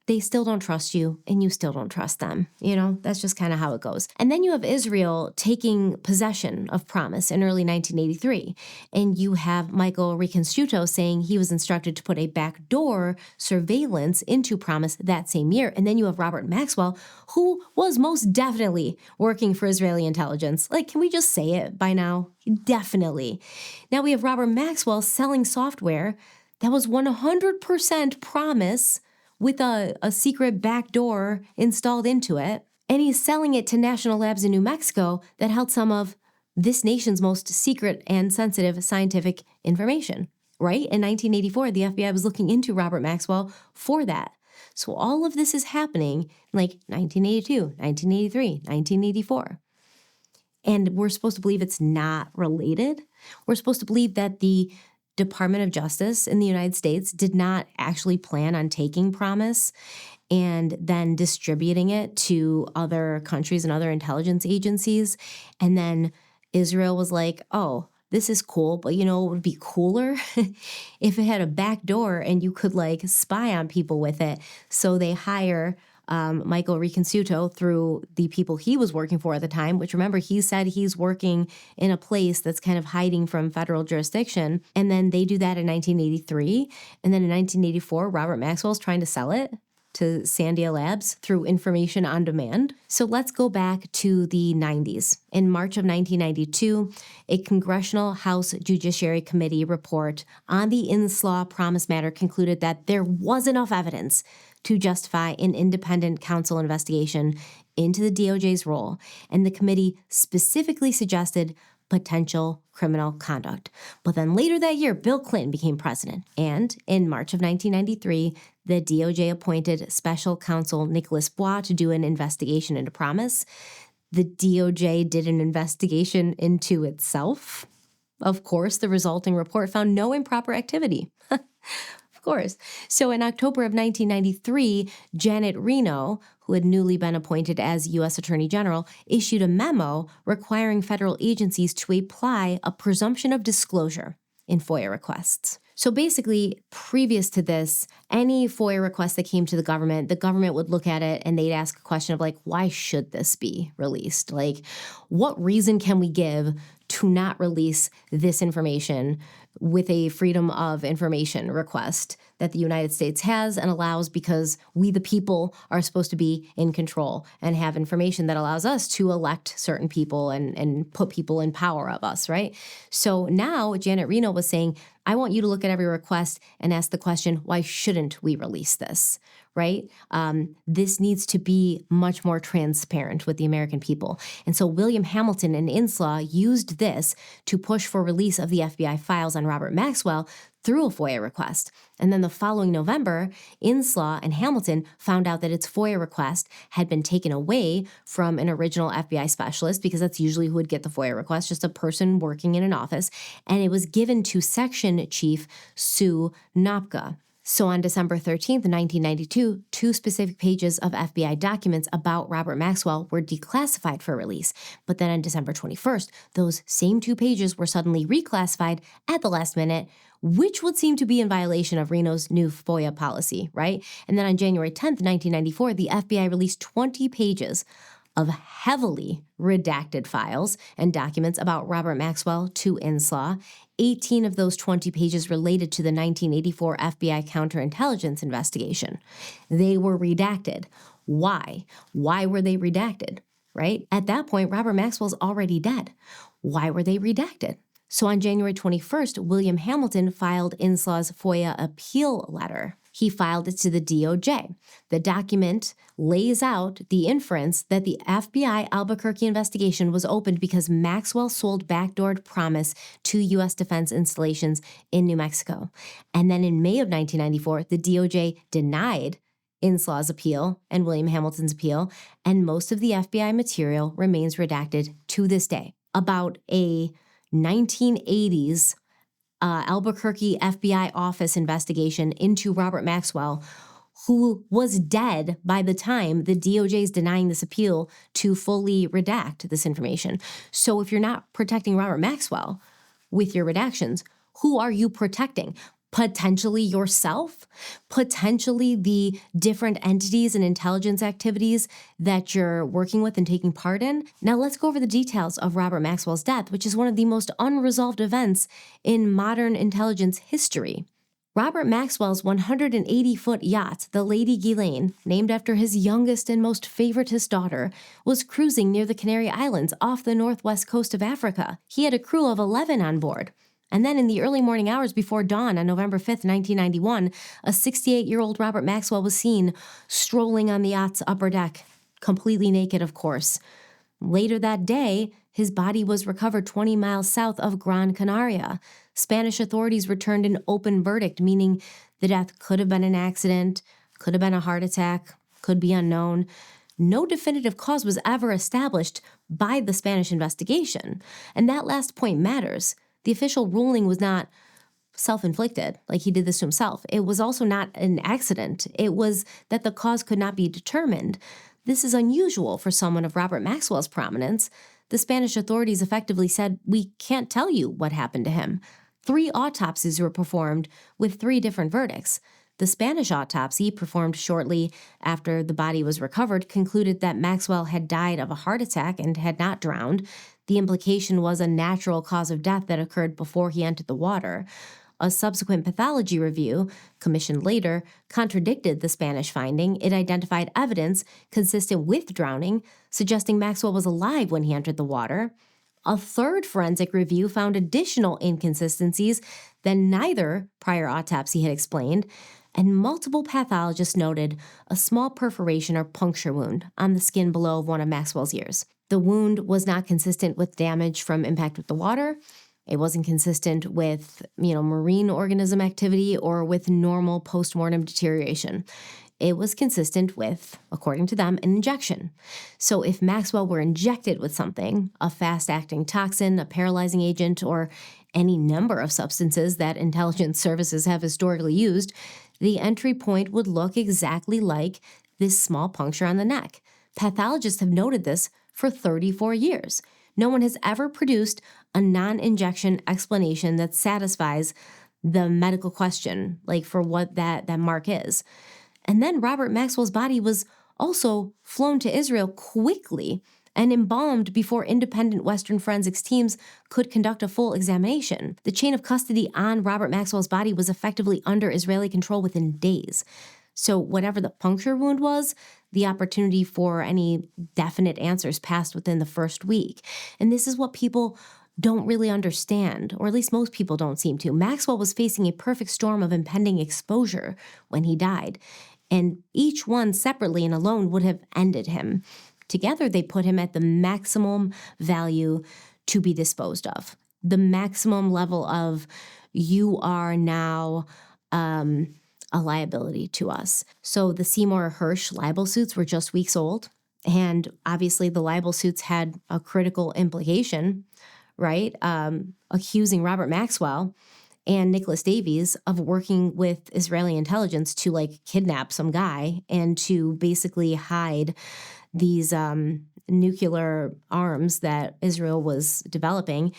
they still don't trust you, and you still don't trust them. That's just kind of how it goes. And then you have Israel taking possession of Promise in early 1983. And you have Michael Reconstuto saying he was instructed to put a backdoor surveillance into Promise that same year. And then you have Robert Maxwell, who was most definitely working for Israeli intelligence. Like, can we just say it by now? Definitely. Now we have Robert Maxwell selling software that was 100% Promise, with a secret backdoor installed into it. And he's selling it to national labs in New Mexico that held some of this nation's most secret and sensitive scientific information, right? In 1984, the FBI was looking into Robert Maxwell for that. So all of this is happening in like 1982, 1983, 1984. And we're supposed to believe it's not related. We're supposed to believe that the Department of Justice in the United States did not actually plan on taking Promise and then distributing it to other countries and other intelligence agencies. And then Israel was like, oh, this is cool, but it would be cooler if it had a back door and you could like spy on people with it. So they hire Michael Reconstuto through the people he was working for at the time, which, remember, he said he's working in a place that's kind of hiding from federal jurisdiction. And then they do that in 1983. And then in 1984, Robert Maxwell's trying to sell it to Sandia Labs through information on demand. So let's go back to the 90s. In March of 1992, a Congressional House Judiciary Committee report on the Inslaw Promise matter concluded that there was enough evidence to justify an independent counsel investigation into the DOJ's role, and the committee specifically suggested potential criminal conduct. But then later that year, Bill Clinton became president, and in March of 1993, the DOJ appointed special counsel Nicholas Bois to do an investigation into Promise. The DOJ did an investigation into itself. Of course, the resulting report found no improper activity. Course. So in October of 1993, Janet Reno, who had newly been appointed as U.S. Attorney General, issued a memo requiring federal agencies to apply a presumption of disclosure in FOIA requests. So basically, previous to this, any FOIA request that came to the government would look at it and they'd ask a question of like, why should this be released? Like, what reason can we give to not release this information with a Freedom of Information request that the United States has and allows because we, the people, are supposed to be in control and have information that allows us to elect certain people and put people in power of us, right? So now Janet Reno was saying, I want you to look at every request and ask the question, why shouldn't we release this, right? This needs to be much more transparent with the American people. And so William Hamilton and Inslaw used this to push for release of the FBI files on Robert Maxwell through a FOIA request. And then the following November, Inslaw and Hamilton found out that its FOIA request had been taken away from an original FBI specialist, because that's usually who would get the FOIA request, just a person working in an office, and it was given to Section Chief Sue Nopka. So on December 13th, 1992, 2 specific pages of FBI documents about Robert Maxwell were declassified for release. But then on December 21st, those same 2 pages were suddenly reclassified at the last minute, which would seem to be in violation of Reno's new FOIA policy, right? And then on January 10th, 1994, the FBI released 20 pages of heavily redacted files and documents about Robert Maxwell to Inslaw. 18 of those 20 pages related to the 1984 FBI counterintelligence investigation. They were redacted. Why? Why were they redacted, right? At that point, Robert Maxwell's already dead. Why were they redacted? So on January 21st, William Hamilton filed Inslaw's FOIA appeal letter. He filed it to the DOJ. The document lays out the inference that the FBI Albuquerque investigation was opened because Maxwell sold backdoored promise to U.S. defense installations in New Mexico. And then in May of 1994, the DOJ denied Inslaw's appeal and William Hamilton's appeal, and most of the FBI material remains redacted to this day. About a 1980s Albuquerque FBI office investigation into Robert Maxwell, who was dead by the time the DOJ is denying this appeal to fully redact this information. So if you're not protecting Robert Maxwell with your redactions, who are you protecting? Potentially yourself, potentially the different entities and intelligence activities that you're working with and taking part in. Now let's go over the details of Robert Maxwell's death, which is one of the most unresolved events in modern intelligence history. Robert Maxwell's 180-foot yacht, the Lady Ghislaine, named after his youngest and most favoritist daughter, was cruising near the Canary Islands off the northwest coast of Africa. He had a crew of 11 on board. And then in the early morning hours before dawn on November 5th, 1991, a 68-year-old Robert Maxwell was seen strolling on the yacht's upper deck, completely naked, of course. Later that day, his body was recovered 20 miles south of Gran Canaria. Spanish authorities returned an open verdict, meaning the death could have been an accident, could have been a heart attack, could be unknown. No definitive cause was ever established by the Spanish investigation. And that last point matters. The official ruling was not self-inflicted, like he did this to himself. It was also not an accident. It was that the cause could not be determined. This is unusual for someone of Robert Maxwell's prominence. The Spanish authorities effectively said, we can't tell you what happened to him. 3 autopsies were performed with 3 different verdicts. The Spanish autopsy, performed shortly after the body was recovered, concluded that Maxwell had died of a heart attack and had not drowned. The implication was a natural cause of death that occurred before he entered the water. A subsequent pathology review, commissioned later, contradicted the Spanish finding. It identified evidence consistent with drowning, suggesting Maxwell was alive when he entered the water. A third forensic review found additional inconsistencies that neither prior autopsy had explained, and multiple pathologists noted a small perforation or puncture wound on the skin below one of Maxwell's ears. The wound was not consistent with damage from impact with the water. It wasn't consistent with, marine organism activity or with normal postmortem deterioration. It was consistent with, according to them, an injection. So if Maxwell were injected with something, a fast-acting toxin, a paralyzing agent, or any number of substances that intelligence services have historically used, the entry point would look exactly like this small puncture on the neck. Pathologists have noted this for 34 years. No one has ever produced a non-injection explanation that satisfies the medical question, like for what that mark is. And then Robert Maxwell's body was also flown to Israel quickly and embalmed before independent Western forensics teams could conduct a full examination. The chain of custody on Robert Maxwell's body was effectively under Israeli control within days. So whatever the puncture wound was, the opportunity for any definite answers passed within the first week. And this is what people don't really understand, or at least most people don't seem to. Maxwell was facing a perfect storm of impending exposure when he died, and each one separately and alone would have ended him. Together, they put him at the maximum value to be disposed of, the maximum level of you are now a liability to us. So the Seymour Hersh libel suits were just weeks old, and obviously the libel suits had a critical implication, right? Accusing Robert Maxwell and Nicholas Davies of working with Israeli intelligence to kidnap some guy and to basically hide these nuclear arms that Israel was developing.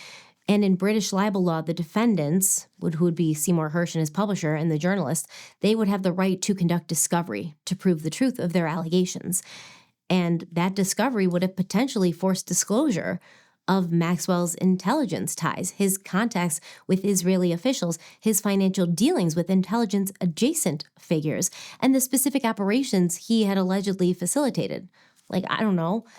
And in British libel law, the defendants, who would be Seymour Hersh and his publisher and the journalist, they would have the right to conduct discovery to prove the truth of their allegations. And that discovery would have potentially forced disclosure of Maxwell's intelligence ties, his contacts with Israeli officials, his financial dealings with intelligence-adjacent figures, and the specific operations he had allegedly facilitated.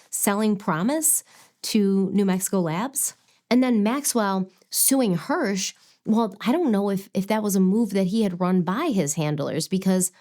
Selling Promise to New Mexico labs. And then Maxwell suing Hersh, well, I don't know if that was a move that he had run by his handlers, because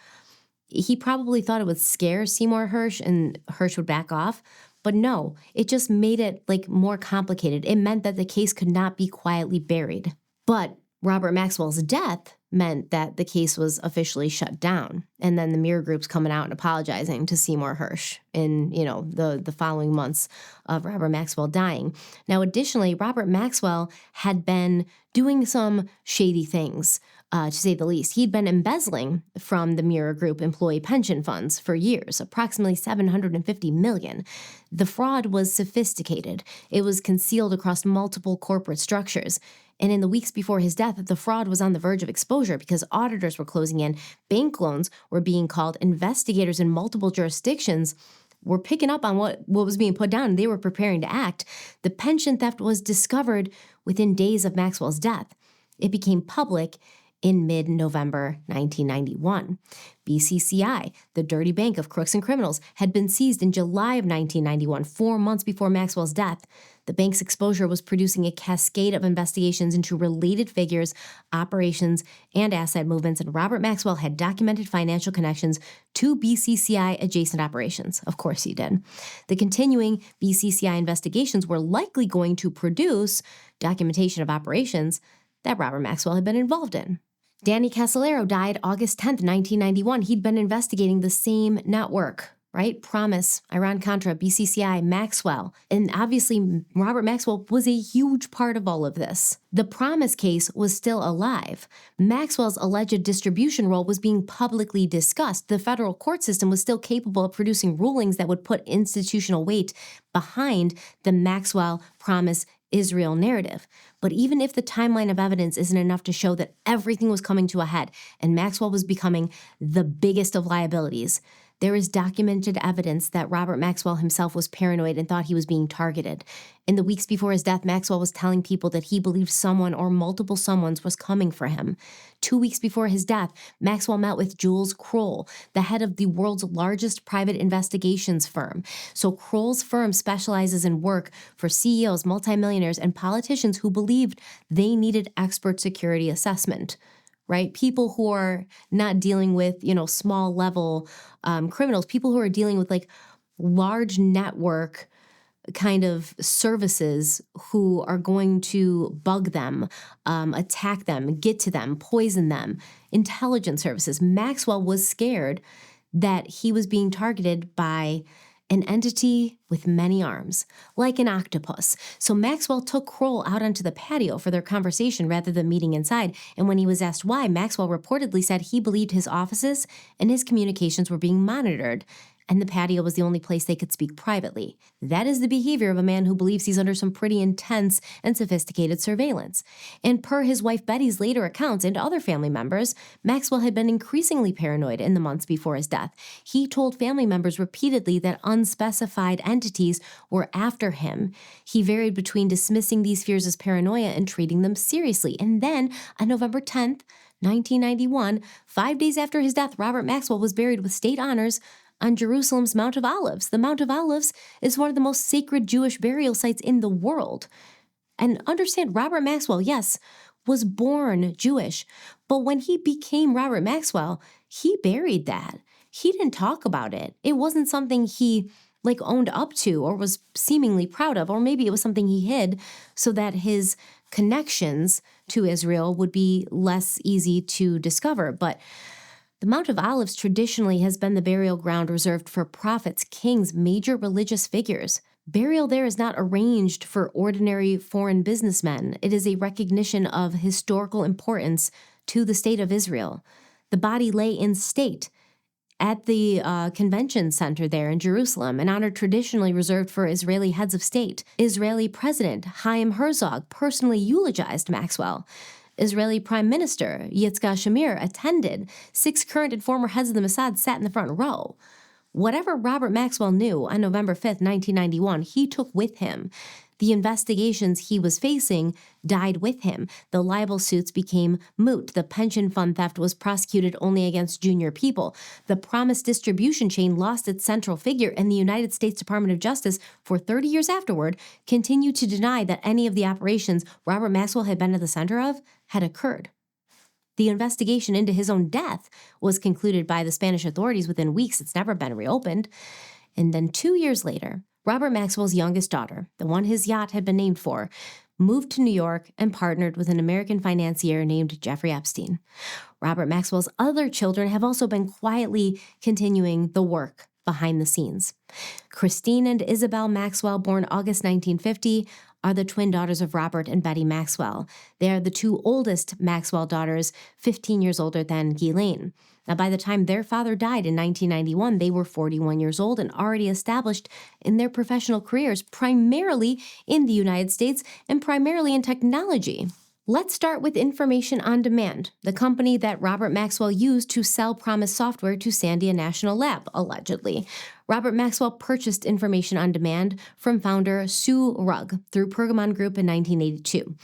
he probably thought it would scare Seymour Hersh and Hersh would back off. But no, it just made it more complicated. It meant that the case could not be quietly buried. But Robert Maxwell's death meant that the case was officially shut down. And then the mirror groups coming out and apologizing to Seymour Hersh in, the following months of Robert Maxwell dying. Now, additionally, Robert Maxwell had been doing some shady things, to say the least. He'd been embezzling from the Mirror Group employee pension funds for years, approximately $750 million. The fraud was sophisticated. It was concealed across multiple corporate structures. And in the weeks before his death, the fraud was on the verge of exposure because auditors were closing in, bank loans were being called, investigators in multiple jurisdictions were picking up on what was being put down, and they were preparing to act. The pension theft was discovered within days of Maxwell's death. It became public in mid-November 1991. BCCI, the dirty bank of crooks and criminals, had been seized in July of 1991, 4 months before Maxwell's death. The bank's exposure was producing a cascade of investigations into related figures, operations, and asset movements, and Robert Maxwell had documented financial connections to BCCI-adjacent operations. Of course he did. The continuing BCCI investigations were likely going to produce documentation of operations that Robert Maxwell had been involved in. Danny Casolaro died August 10th, 1991. He'd been investigating the same network, right? Promise, Iran-Contra, BCCI, Maxwell. And obviously, Robert Maxwell was a huge part of all of this. The Promise case was still alive. Maxwell's alleged distribution role was being publicly discussed. The federal court system was still capable of producing rulings that would put institutional weight behind the Maxwell Promise Israel narrative. But even if the timeline of evidence isn't enough to show that everything was coming to a head and Maxwell was becoming the biggest of liabilities, there is documented evidence that Robert Maxwell himself was paranoid and thought he was being targeted. In the weeks before his death, Maxwell was telling people that he believed someone or multiple someones was coming for him. 2 weeks before his death, Maxwell met with Jules Kroll, the head of the world's largest private investigations firm. So Kroll's firm specializes in work for CEOs, multimillionaires, and politicians who believed they needed expert security assessment. Right? People who are not dealing with, small level criminals, people who are dealing with large network kind of services who are going to bug them, attack them, get to them, poison them, intelligence services. Maxwell was scared that he was being targeted by an entity with many arms, like an octopus. So Maxwell took Kroll out onto the patio for their conversation rather than meeting inside. And when he was asked why, Maxwell reportedly said he believed his offices and his communications were being monitored. and the patio was the only place they could speak privately. That is the behavior of a man who believes he's under some pretty intense and sophisticated surveillance. And per his wife Betty's later accounts and other family members, Maxwell had been increasingly paranoid in the months before his death. He told family members repeatedly that unspecified entities were after him. He varied between dismissing these fears as paranoia and treating them seriously. And then, on November 10th, 1991, 5 days after his death, Robert Maxwell was buried with state honors on Jerusalem's Mount of Olives. The Mount of Olives is one of the most sacred Jewish burial sites in the world. And understand, Robert Maxwell, yes, was born Jewish, but when he became Robert Maxwell, he buried that. He didn't talk about it. It wasn't something he owned up to or was seemingly proud of, or maybe it was something he hid so that his connections to Israel would be less easy to discover. But the Mount of Olives traditionally has been the burial ground reserved for prophets, kings, major religious figures. Burial there is not arranged for ordinary foreign businessmen. It is a recognition of historical importance to the state of Israel. The body lay in state at the convention center there in Jerusalem, an honor traditionally reserved for Israeli heads of state. Israeli President Chaim Herzog personally eulogized Maxwell. Israeli Prime Minister Yitzhak Shamir attended. 6 current and former heads of the Mossad sat in the front row. Whatever Robert Maxwell knew on November 5th, 1991, he took with him. The investigations he was facing died with him. The libel suits became moot. The pension fund theft was prosecuted only against junior people. The promised distribution chain lost its central figure, and the United States Department of Justice, for 30 years afterward, continued to deny that any of the operations Robert Maxwell had been at the center of had occurred. The investigation into his own death was concluded by the Spanish authorities within weeks. It's never been reopened. And then 2 years later, Robert Maxwell's youngest daughter, the one his yacht had been named for, moved to New York and partnered with an American financier named Jeffrey Epstein. Robert Maxwell's other children have also been quietly continuing the work behind the scenes. Christine and Isabel Maxwell, born August 1950, are the twin daughters of Robert and Betty Maxwell. They are the 2 oldest Maxwell daughters, 15 years older than Ghislaine. Now, by the time their father died in 1991, they were 41 years old and already established in their professional careers, primarily in the United States and primarily in technology. Let's start with Information on Demand, the company that Robert Maxwell used to sell promised software to Sandia National Lab, allegedly. Robert Maxwell purchased Information on Demand from founder Sue Rugg through Pergamon Group in 1982.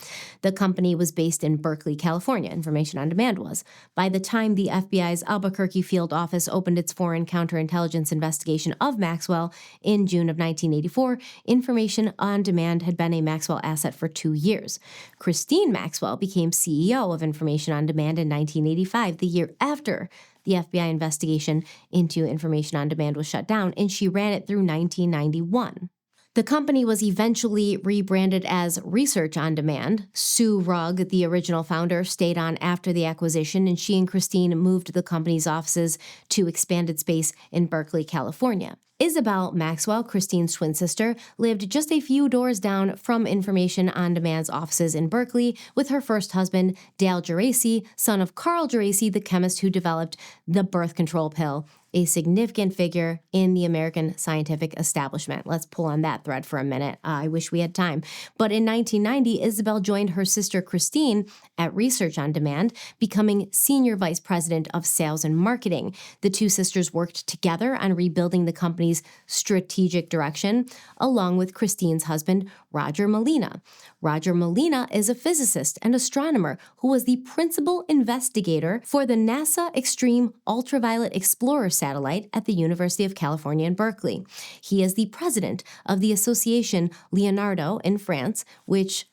The company was based in Berkeley, California. Information on Demand was. By the time the FBI's Albuquerque field office opened its foreign counterintelligence investigation of Maxwell in June of 1984, Information on Demand had been a Maxwell asset for 2 years. Christine Maxwell became CEO of Information on Demand in 1985, the year after the FBI investigation into Information on Demand was shut down, and she ran it through 1991. The company was eventually rebranded as Research on Demand. Sue Rugg, the original founder, stayed on after the acquisition, and she and Christine moved the company's offices to expanded space in Berkeley, California. Isabel Maxwell, Christine's twin sister, lived just a few doors down from Information on Demand's offices in Berkeley with her first husband, Dale Geraci, son of Carl Geraci, the chemist who developed the birth control pill, a significant figure in the American scientific establishment. Let's pull on that thread for a minute. I wish we had time. But in 1990, Isabel joined her sister Christine at Research on Demand, becoming Senior Vice President of Sales and Marketing. The 2 sisters worked together on rebuilding the company's strategic direction, along with Christine's husband, Roger Molina. Roger Molina is a physicist and astronomer who was the principal investigator for the NASA Extreme Ultraviolet Explorer satellite at the University of California in Berkeley. He is the president of the Association Leonardo in France, which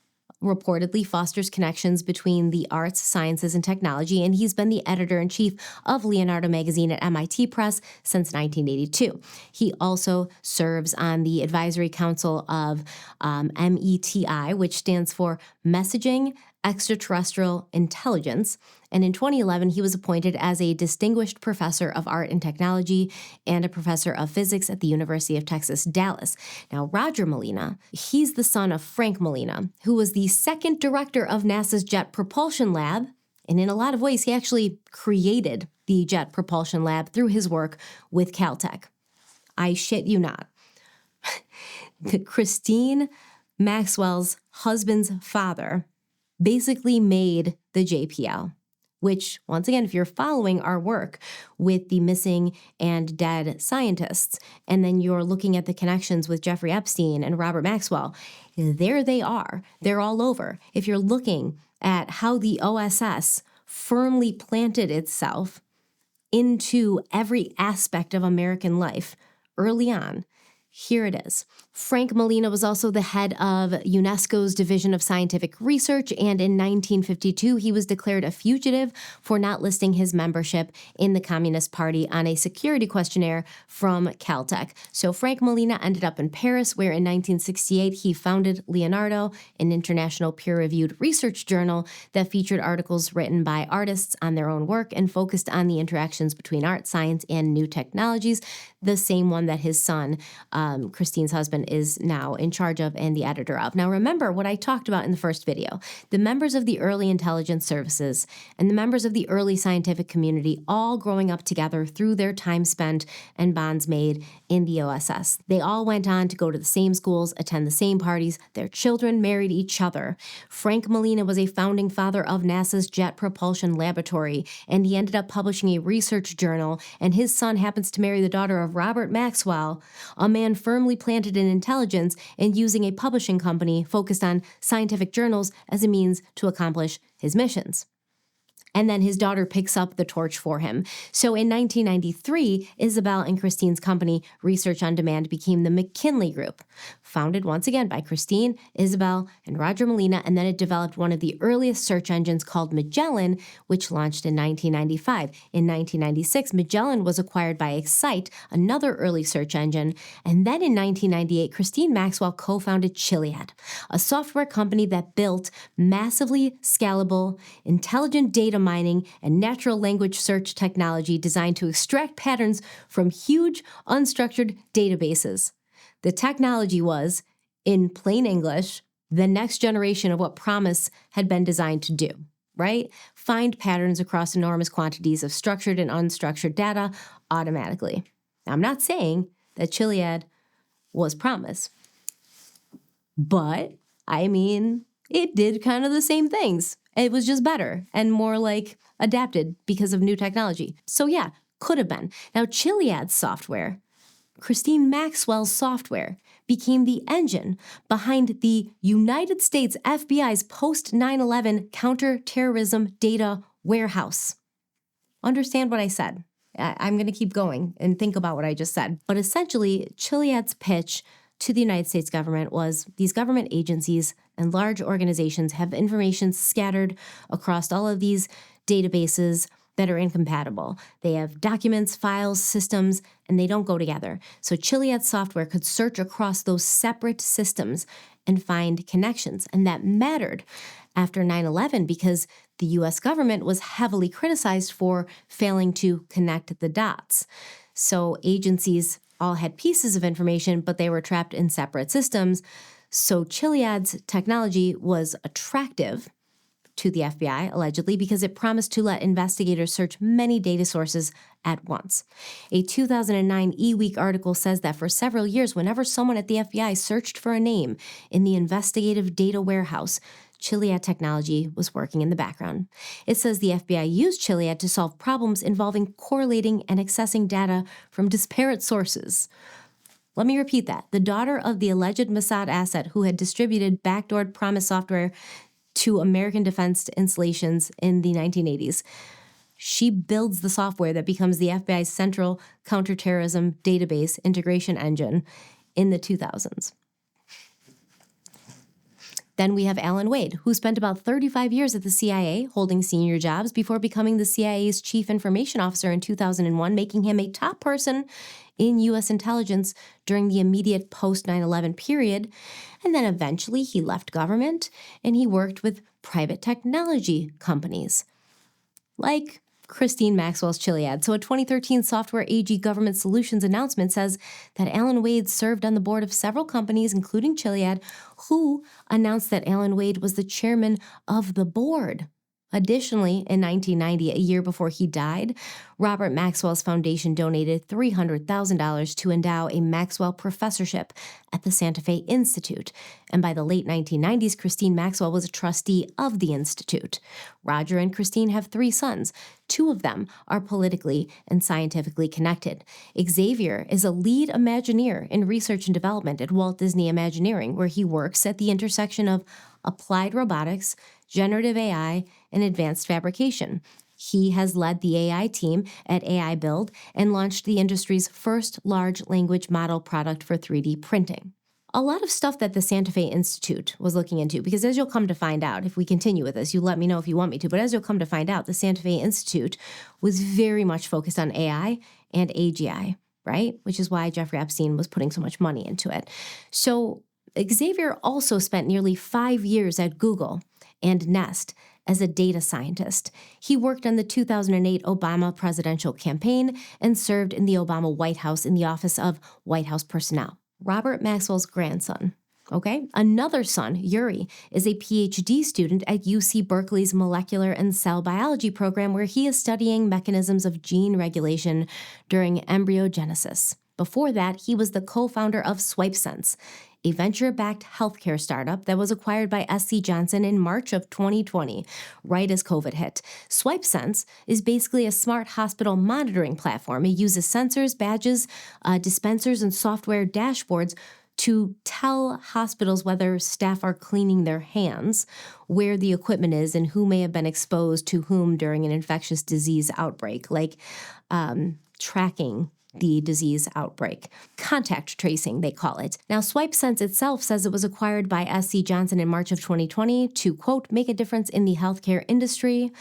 reportedly fosters connections between the arts, sciences, and technology, and he's been the editor-in-chief of Leonardo magazine at MIT Press since 1982. He also serves on the advisory council of METI, which stands for Messaging Extraterrestrial Intelligence, and in 2011, he was appointed as a distinguished professor of art and technology and a professor of physics at the University of Texas, Dallas. Now, Roger Molina, he's the son of Frank Molina, who was the second director of NASA's Jet Propulsion Lab, and in a lot of ways, he actually created the Jet Propulsion Lab through his work with Caltech. I shit you not. Christine Maxwell's husband's father basically made the JPL, which, once again, if you're following our work with the missing and dead scientists, and then you're looking at the connections with Jeffrey Epstein and Robert Maxwell, there they are. They're all over. If you're looking at how the OSS firmly planted itself into every aspect of American life early on, here it is. Frank Molina was also the head of UNESCO's Division of Scientific Research, and in 1952, he was declared a fugitive for not listing his membership in the Communist Party on a security questionnaire from Caltech. So Frank Molina ended up in Paris, where in 1968, he founded Leonardo, an international peer-reviewed research journal that featured articles written by artists on their own work and focused on the interactions between art, science, and new technologies, the same one that his son, Christine's husband, is now in charge of and the editor of. Now, remember what I talked about in the first video. The members of the early intelligence services and the members of the early scientific community all growing up together through their time spent and bonds made in the OSS. They all went on to go to the same schools, attend the same parties. Their children married each other. Frank Molina was a founding father of NASA's Jet Propulsion Laboratory, and he ended up publishing a research journal, and his son happens to marry the daughter of Robert Maxwell, a man firmly planted in intelligence and using a publishing company focused on scientific journals as a means to accomplish his missions. And then his daughter picks up the torch for him. So in 1993, Isabel and Christine's company, Research on Demand, became the McKinley Group, founded once again by Christine, Isabel, and Roger Molina, and then it developed one of the earliest search engines called Magellan, which launched in 1995. In 1996, Magellan was acquired by Excite, another early search engine, and then in 1998, Christine Maxwell co-founded Chiliad, a software company that built massively scalable, intelligent data mining and natural language search technology designed to extract patterns from huge, unstructured databases. The technology was, in plain English, the next generation of what Promise had been designed to do, right? Find patterns across enormous quantities of structured and unstructured data automatically. Now, I'm not saying that Chiliad was Promise, but, I mean, it did kind of the same things. It was just better and more like adapted because of new technology. So yeah, could have been. Now, Chiliad's software, Christine Maxwell's software, became the engine behind the United States FBI's post-9/11 counterterrorism data warehouse. Understand what I said. I'm going to keep going and think about what I just said. But essentially, Chiliad's pitch to the United States government was these government agencies and large organizations have information scattered across all of these databases that are incompatible. They have documents, files, systems, and they don't go together. So Chiliad software could search across those separate systems and find connections. And that mattered after 9/11 because the U.S. government was heavily criticized for failing to connect the dots. So agencies all had pieces of information, but they were trapped in separate systems. So Chiliad's technology was attractive to the FBI, allegedly, because it promised to let investigators search many data sources at once. A 2009 eWeek article says that for several years, whenever someone at the FBI searched for a name in the investigative data warehouse, Chiliad technology was working in the background. It says the FBI used Chiliad to solve problems involving correlating and accessing data from disparate sources. Let me repeat that. The daughter of the alleged Mossad asset who had distributed backdoored Promise software to American defense installations in the 1980s. She builds the software that becomes the FBI's central counterterrorism database integration engine in the 2000s. Then we have Alan Wade, who spent about 35 years at the CIA, holding senior jobs before becoming the CIA's chief information officer in 2001, making him a top person in U.S. intelligence during the immediate post-9/11 period. And then eventually he left government and he worked with private technology companies like Christine Maxwell's Chiliad. So a 2013 Software AG Government Solutions announcement says that Alan Wade served on the board of several companies, including Chiliad, who announced that Alan Wade was the chairman of the board. Additionally, in 1990, a year before he died, Robert Maxwell's foundation donated $300,000 to endow a Maxwell professorship at the Santa Fe Institute. And by the late 1990s, Christine Maxwell was a trustee of the institute. Roger and Christine have 3 sons. 2 of them are politically and scientifically connected. Xavier is a lead Imagineer in research and development at Walt Disney Imagineering, where he works at the intersection of applied robotics, generative AI, and advanced fabrication. He has led the AI team at AI Build and launched the industry's first large language model product for 3D printing. A lot of stuff that the Santa Fe Institute was looking into, because as you'll come to find out, if we continue with this, you let me know if you want me to, but as you'll come to find out, the Santa Fe Institute was very much focused on AI and AGI, right? Which is why Jeffrey Epstein was putting so much money into it. So Xavier also spent nearly 5 years at Google and Nest as a data scientist. He worked on the 2008 Obama presidential campaign and served in the Obama White House in the Office of White House Personnel. Robert Maxwell's grandson. Okay, another son, Yuri, is a PhD student at UC Berkeley's Molecular and Cell Biology program, where he is studying mechanisms of gene regulation during embryogenesis. Before that, he was the co-founder of SwipeSense, a venture-backed healthcare startup that was acquired by SC Johnson in March of 2020, right as COVID hit. SwipeSense is basically a smart hospital monitoring platform. It uses sensors, badges, dispensers, and software dashboards to tell hospitals whether staff are cleaning their hands, where the equipment is, and who may have been exposed to whom during an infectious disease outbreak, like tracking the disease outbreak. Contact tracing, they call it. Now, SwipeSense itself says it was acquired by SC Johnson in March of 2020 to, quote, make a difference in the healthcare industry.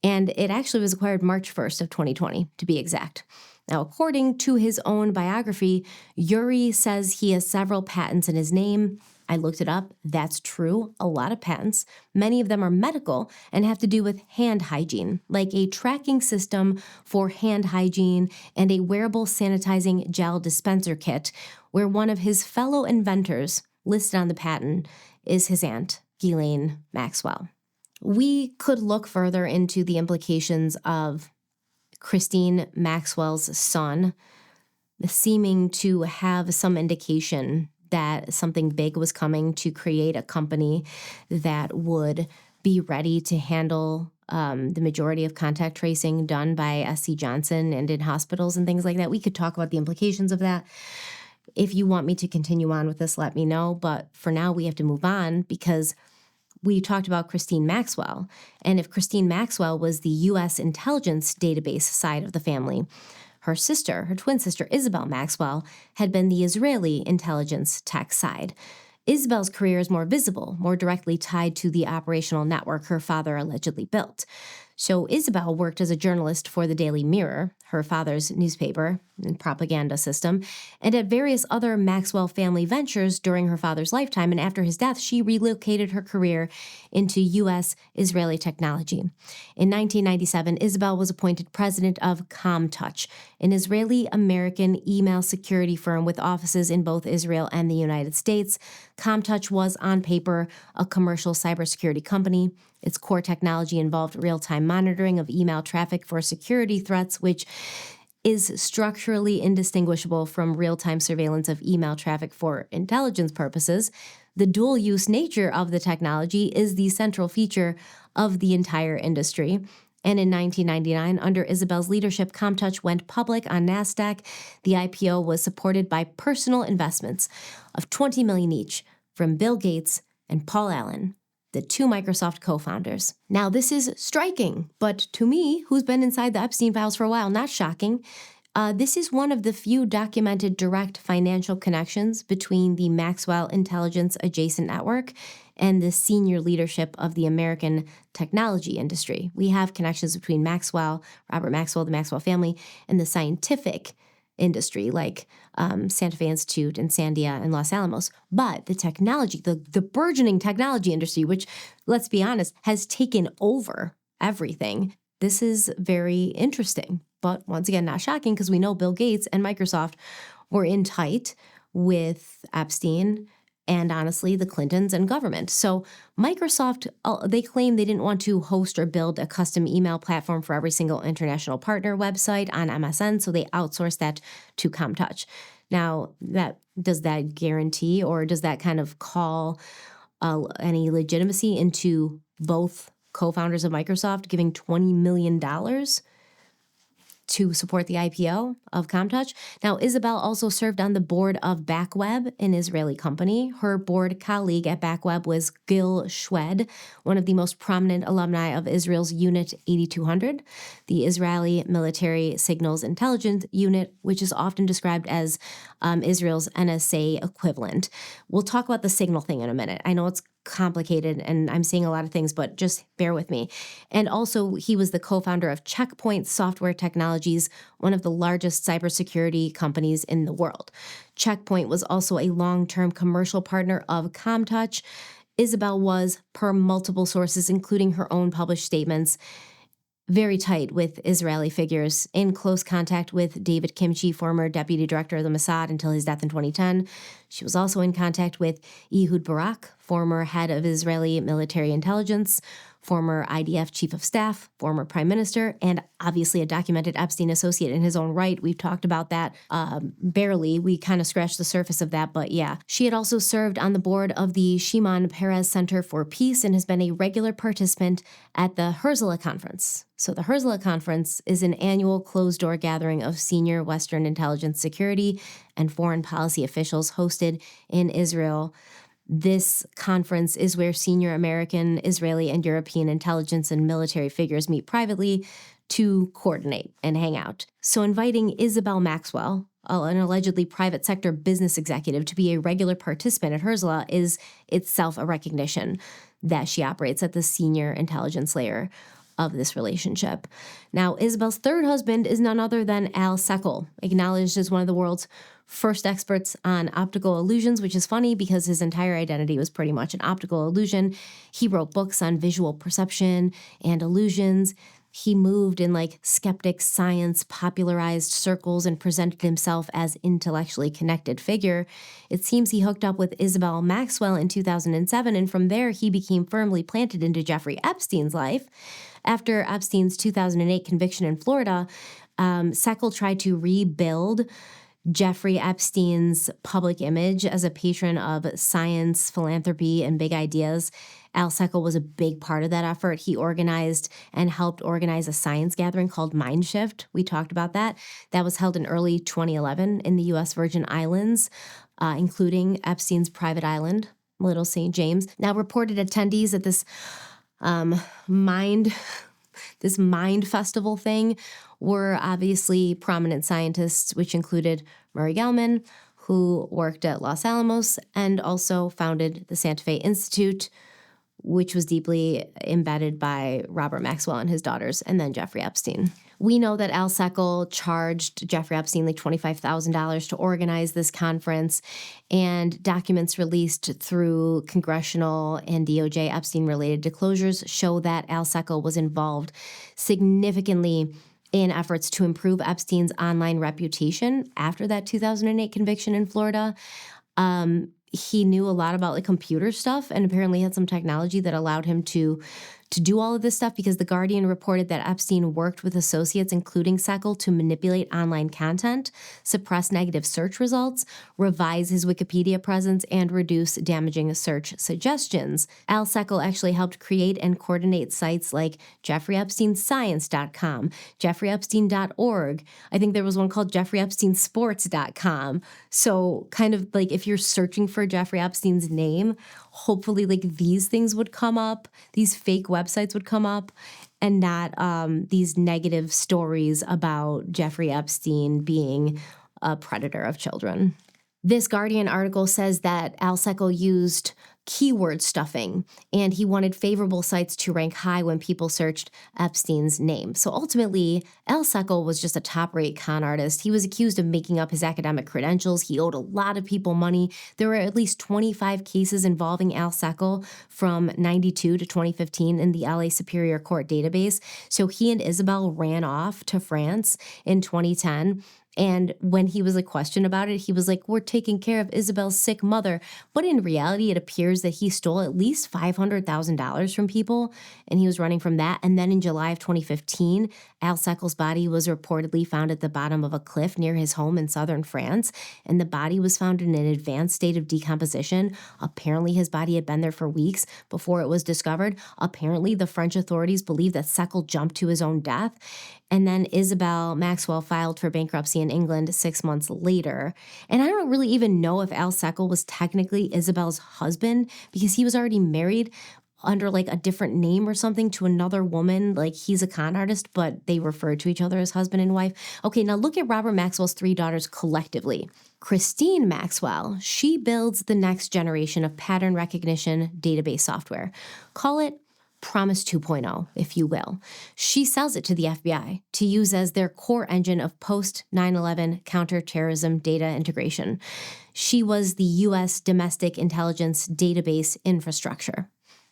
And it actually was acquired March 1st of 2020, to be exact. Now, according to his own biography, Yuri says he has several patents in his name. I looked it up. That's true. A lot of patents. Many of them are medical and have to do with hand hygiene, like a tracking system for hand hygiene and a wearable sanitizing gel dispenser kit, where one of his fellow inventors listed on the patent is his aunt, Ghislaine Maxwell. We could look further into the implications of Christine Maxwell's son seeming to have some indication that something big was coming to create a company that would be ready to handle the majority of contact tracing done by SC Johnson and in hospitals and things like that. We could talk about the implications of that. If you want me to continue on with this, let me know. But for now, we have to move on because we talked about Christine Maxwell. And if Christine Maxwell was the U.S. intelligence database side of the family, her sister, her twin sister, Isabel Maxwell, had been the Israeli intelligence tech side. Isabel's career is more visible, more directly tied to the operational network her father allegedly built. So Isabel worked as a journalist for the Daily Mirror, her father's newspaper and propaganda system, and at various other Maxwell family ventures during her father's lifetime, and after his death, she relocated her career into U.S. Israeli technology. In 1997, Isabel was appointed president of ComTouch, an Israeli-American email security firm with offices in both Israel and the United States. ComTouch was, on paper, a commercial cybersecurity company. Its core technology involved real-time monitoring of email traffic for security threats, which is structurally indistinguishable from real-time surveillance of email traffic for intelligence purposes. The dual-use nature of the technology is the central feature of the entire industry. And in 1999, under Isabel's leadership, ComTouch went public on NASDAQ. The IPO was supported by personal investments of $20 million each from Bill Gates and Paul Allen, the 2 Microsoft co-founders. Now, this is striking, but to me, who's been inside the Epstein files for a while, not shocking. This is one of the few documented direct financial connections between the Maxwell Intelligence Adjacent Network and the senior leadership of the American technology industry. We have connections between Maxwell, Robert Maxwell, the Maxwell family, and the scientific industry like Santa Fe Institute and Sandia and Los Alamos. But the technology, the burgeoning technology industry, which, let's be honest, has taken over everything. This is very interesting, but once again, not shocking because we know Bill Gates and Microsoft were in tight with Epstein and honestly, the Clintons and government. So Microsoft, they claim they didn't want to host or build a custom email platform for every single international partner website on MSN, so they outsourced that to ComTouch. Now, does that guarantee, or does that kind of call any legitimacy into both co-founders of Microsoft giving $20 million to support the IPO of ComTouch? Now, Isabel also served on the board of BackWeb, an Israeli company. Her board colleague at BackWeb was Gil Shwed, one of the most prominent alumni of Israel's Unit 8200, the Israeli Military Signals Intelligence Unit, which is often described as Israel's NSA equivalent. We'll talk about the signal thing in a minute. I know it's complicated and I'm saying a lot of things, but just bear with me. And also, he was the co-founder of Checkpoint Software Technologies, one of the largest cybersecurity companies in the world. Checkpoint was also a long-term commercial partner of ComTouch. Isabel was, per multiple sources, including her own published statements, very tight with Israeli figures, in close contact with David Kimchi, former deputy director of the Mossad until his death in 2010. She was also in contact with Ehud Barak, former head of Israeli military intelligence, former IDF chief of staff, former prime minister, and obviously a documented Epstein associate in his own right. We've talked about that barely. We kind of scratched the surface of that, but yeah. She had also served on the board of the Shimon Peres Center for Peace and has been a regular participant at the Herzliya Conference. So the Herzliya Conference is an annual closed-door gathering of senior Western intelligence, security, and foreign policy officials hosted in Israel. This conference is where senior American, Israeli, and European intelligence and military figures meet privately to coordinate and hang out. So inviting Isabel Maxwell, an allegedly private sector business executive, to be a regular participant at Herzliya is itself a recognition that she operates at the senior intelligence layer of this relationship. Now, Isabel's third husband is none other than Al Seckel, acknowledged as one of the world's first experts on optical illusions, which is funny because his entire identity was pretty much an optical illusion. He wrote books on visual perception and illusions. He moved in skeptic science popularized circles and presented himself as intellectually connected figure. It seems he hooked up with Isabel Maxwell in 2007, and from there he became firmly planted into Jeffrey Epstein's life. After Epstein's 2008 conviction in Florida, Seckel tried to rebuild Jeffrey Epstein's public image as a patron of science, philanthropy, and big ideas. Al Seckel was a big part of that effort. He organized and helped organize a science gathering called Mindshift. We talked about that. That was held in early 2011 in the U.S. Virgin Islands, including Epstein's private island, Little St. James. Now, reported attendees at this mind festival thing were obviously prominent scientists, which included Murray Gell-Mann, who worked at Los Alamos and also founded the Santa Fe Institute, which was deeply embedded by Robert Maxwell and his daughters, and then Jeffrey Epstein. We know that Al Seckel charged Jeffrey Epstein $25,000 to organize this conference, and documents released through congressional and DOJ Epstein-related disclosures show that Al Seckel was involved significantly in efforts to improve Epstein's online reputation after that 2008 conviction in Florida. He knew a lot about computer stuff and apparently had some technology that allowed him to do all of this stuff, because The Guardian reported that Epstein worked with associates, including Seckel, to manipulate online content, suppress negative search results, revise his Wikipedia presence, and reduce damaging search suggestions. Al Seckel actually helped create and coordinate sites like JeffreyEpsteinScience.com, JeffreyEpstein.org. I think there was one called JeffreyEpsteinSports.com. So kind of if you're searching for Jeffrey Epstein's name, hopefully these things would come up, these fake websites would come up, and not these negative stories about Jeffrey Epstein being a predator of children. This Guardian article says that Al Seckel used keyword stuffing, and he wanted favorable sites to rank high when people searched Epstein's name. So ultimately, Al Seckel was just a top-rate con artist. He was accused of making up his academic credentials. He owed a lot of people money. There were at least 25 cases involving Al Seckel from 92 to 2015 in the LA Superior Court database. So he and Isabel ran off to France in 2010. And when he was questioned about it, he was like, we're taking care of Isabel's sick mother. But in reality, it appears that he stole at least $500,000 from people, and he was running from that. And then in July of 2015, Al Seckel's body was reportedly found at the bottom of a cliff near his home in southern France, and the body was found in an advanced state of decomposition. Apparently, his body had been there for weeks before it was discovered. Apparently, the French authorities believe that Seckel jumped to his own death. And then Isabel Maxwell filed for bankruptcy in England 6 months later. And I don't really even know if Al Seckel was technically Isabel's husband because he was already married under a different name or something to another woman. He's a con artist, but they refer to each other as husband and wife. Okay, now look at Robert Maxwell's 3 daughters collectively. Christine Maxwell, she builds the next generation of pattern recognition database software. Call it Promise 2.0, if you will. She sells it to the FBI to use as their core engine of post-9/11 counterterrorism data integration. She was the U.S. domestic intelligence database infrastructure.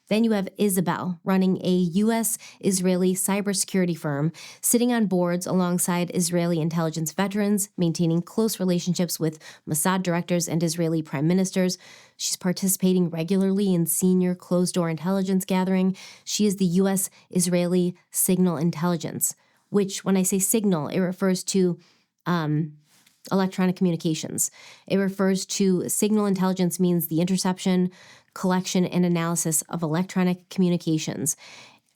Then you have Isabel running a U.S.-Israeli cybersecurity firm, sitting on boards alongside Israeli intelligence veterans, maintaining close relationships with Mossad directors and Israeli prime ministers. She's participating regularly in senior closed-door intelligence gathering. She is the U.S.-Israeli signal intelligence, which, when I say signal, it refers to electronic communications. It refers to signal intelligence means the interception, collection, and analysis of electronic communications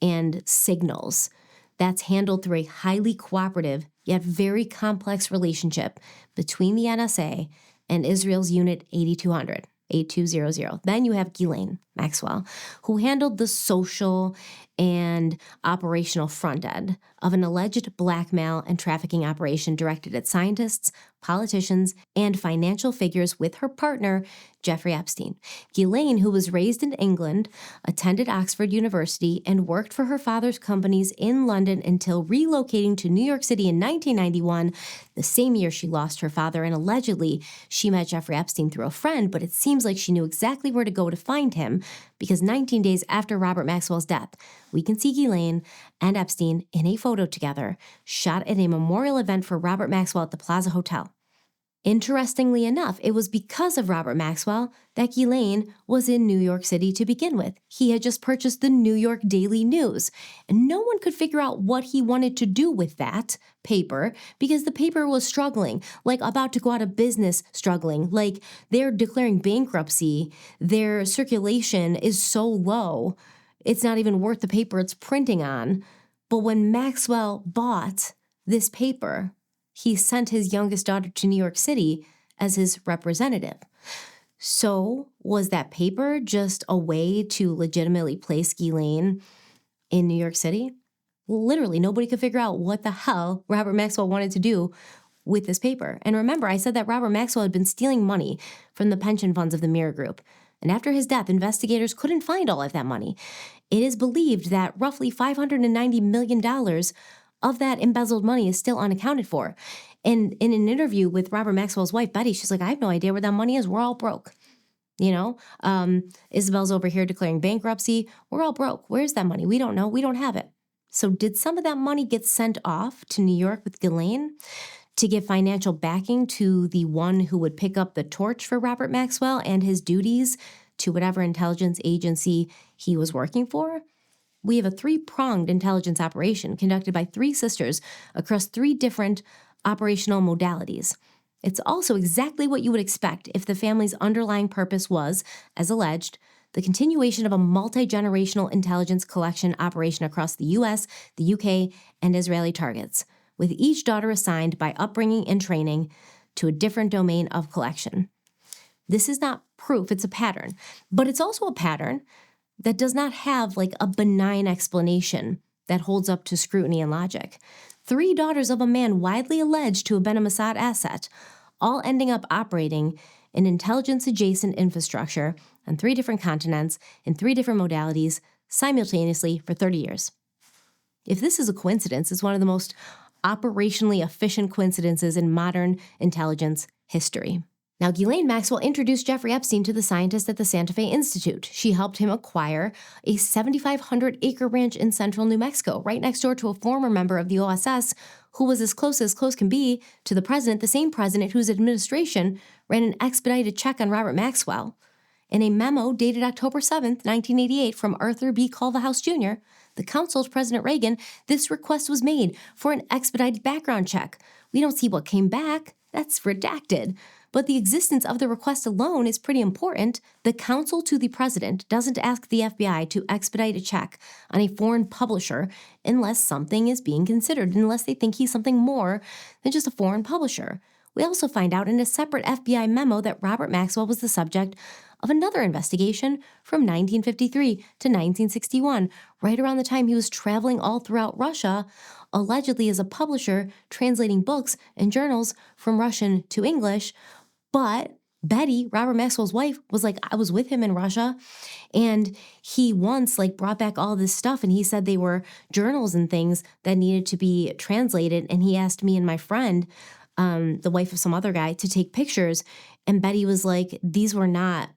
and signals. That's handled through a highly cooperative yet very complex relationship between the NSA and Israel's Unit 8200. 8200. Then you have Ghislaine Maxwell, who handled the social and operational front end of an alleged blackmail and trafficking operation directed at scientists, politicians, and financial figures with her partner, Jeffrey Epstein. Ghislaine, who was raised in England, attended Oxford University, and worked for her father's companies in London until relocating to New York City in 1991, the same year she lost her father, and allegedly she met Jeffrey Epstein through a friend, but it seems like she knew exactly where to go to find him because 19 days after Robert Maxwell's death, we can see Ghislaine and Epstein in a photo together, shot at a memorial event for Robert Maxwell at the Plaza Hotel. Interestingly enough, it was because of Robert Maxwell that Ghislaine was in New York City to begin with. He had just purchased the New York Daily News, and no one could figure out what he wanted to do with that paper because the paper was struggling, about to go out of business struggling, they're declaring bankruptcy, their circulation is so low, it's not even worth the paper it's printing on. But when Maxwell bought this paper, he sent his youngest daughter to New York City as his representative. So was that paper just a way to legitimately place Ghislaine in New York City? Literally, nobody could figure out what the hell Robert Maxwell wanted to do with this paper. And remember, I said that Robert Maxwell had been stealing money from the pension funds of the Mirror Group. And after his death, investigators couldn't find all of that money. It is believed that roughly $590 million of that embezzled money is still unaccounted for. And in an interview with Robert Maxwell's wife, Betty, she's like, I have no idea where that money is. We're all broke. Isabel's over here declaring bankruptcy. We're all broke. Where's that money? We don't know. We don't have it. So did some of that money get sent off to New York with Ghislaine to give financial backing to the one who would pick up the torch for Robert Maxwell and his duties to whatever intelligence agency he was working for? We have a 3-pronged intelligence operation conducted by 3 sisters across 3 different operational modalities. It's also exactly what you would expect if the family's underlying purpose was, as alleged, the continuation of a multi-generational intelligence collection operation across the U.S., the U.K., and Israeli targets, with each daughter assigned by upbringing and training to a different domain of collection. This is not proof, it's a pattern, but it's also a pattern that does not have a benign explanation that holds up to scrutiny and logic. 3 daughters of a man widely alleged to have been a Mossad asset, all ending up operating an intelligence-adjacent infrastructure on 3 different continents in 3 different modalities simultaneously for 30 years. If this is a coincidence, it's one of the most operationally efficient coincidences in modern intelligence history. Now, Ghislaine Maxwell introduced Jeffrey Epstein to the scientist at the Santa Fe Institute. She helped him acquire a 7,500-acre ranch in central New Mexico, right next door to a former member of the OSS who was as close can be to the president, the same president whose administration ran an expedited check on Robert Maxwell. In a memo dated October 7th, 1988, from Arthur B. Culverhouse Jr., the counsel to President Reagan, this request was made for an expedited background check. We don't see what came back. That's redacted. But the existence of the request alone is pretty important. The counsel to the president doesn't ask the FBI to expedite a check on a foreign publisher unless something is being considered, unless they think he's something more than just a foreign publisher. We also find out in a separate FBI memo that Robert Maxwell was the subject of another investigation from 1953 to 1961, right around the time he was traveling all throughout Russia, allegedly as a publisher, translating books and journals from Russian to English. But Betty, Robert Maxwell's wife, was like, I was with him in Russia, and he once brought back all this stuff, and he said they were journals and things that needed to be translated, and he asked me and my friend, the wife of some other guy, to take pictures. And Betty was like, these were not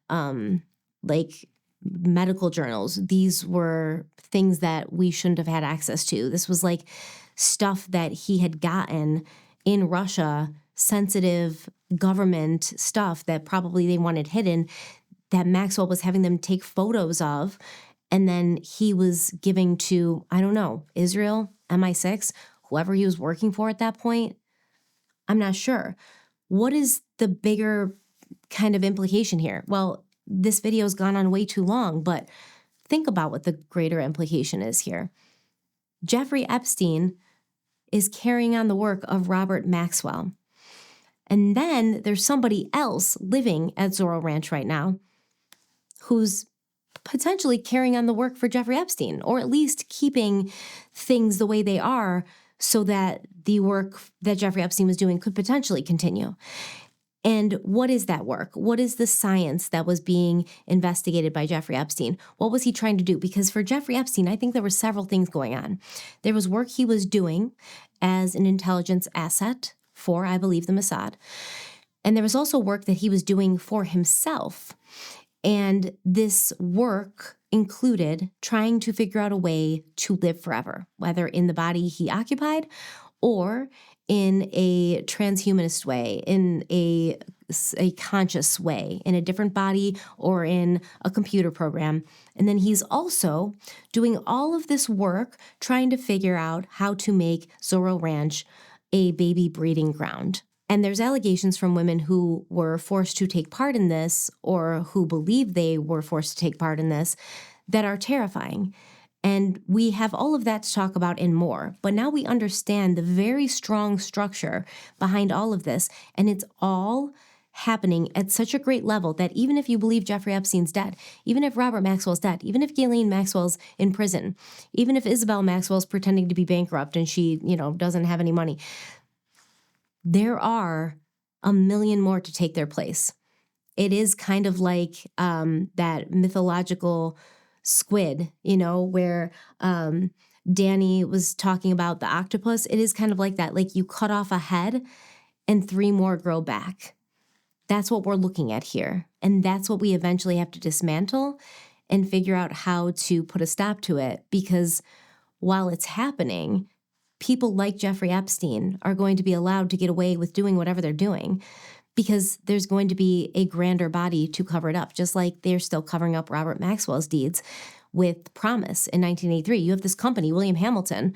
medical journals. These were things that we shouldn't have had access to. This was stuff that he had gotten in Russia, sensitive government stuff that probably they wanted hidden, that Maxwell was having them take photos of. And then he was giving to, I don't know, Israel, MI6, whoever he was working for at that point. I'm not sure. What is the bigger kind of implication here? Well, this video has gone on way too long, but think about what the greater implication is here. Jeffrey Epstein is carrying on the work of Robert Maxwell. And then there's somebody else living at Zorro Ranch right now who's potentially carrying on the work for Jeffrey Epstein, or at least keeping things the way they are so that the work that Jeffrey Epstein was doing could potentially continue. And what is that work? What is the science that was being investigated by Jeffrey Epstein? What was he trying to do? Because for Jeffrey Epstein, I think there were several things going on. There was work he was doing as an intelligence asset for, I believe, the Mossad. And there was also work that he was doing for himself. And this work included trying to figure out a way to live forever, whether in the body he occupied or in a transhumanist way, in a conscious way, in a different body or in a computer program. And then he's also doing all of this work trying to figure out how to make Zorro Ranch a baby breeding ground. And there's allegations from women who were forced to take part in this or who believe they were forced to take part in this that are terrifying. And we have all of that to talk about and more. But now we understand the very strong structure behind all of this. And it's all happening at such a great level that even if you believe Jeffrey Epstein's dead, even if Robert Maxwell's dead, even if Ghislaine Maxwell's in prison, even if Isabel Maxwell's pretending to be bankrupt and she, doesn't have any money, there are a million more to take their place. It is kind of like that mythological squid, where Danny was talking about the octopus. It is kind of like that. Like you cut off a head and 3 more grow back. That's what we're looking at here. And that's what we eventually have to dismantle and figure out how to put a stop to it. Because while it's happening, people like Jeffrey Epstein are going to be allowed to get away with doing whatever they're doing because there's going to be a grander body to cover it up, just like they're still covering up Robert Maxwell's deeds with Promise in 1983. You have this company, William Hamilton,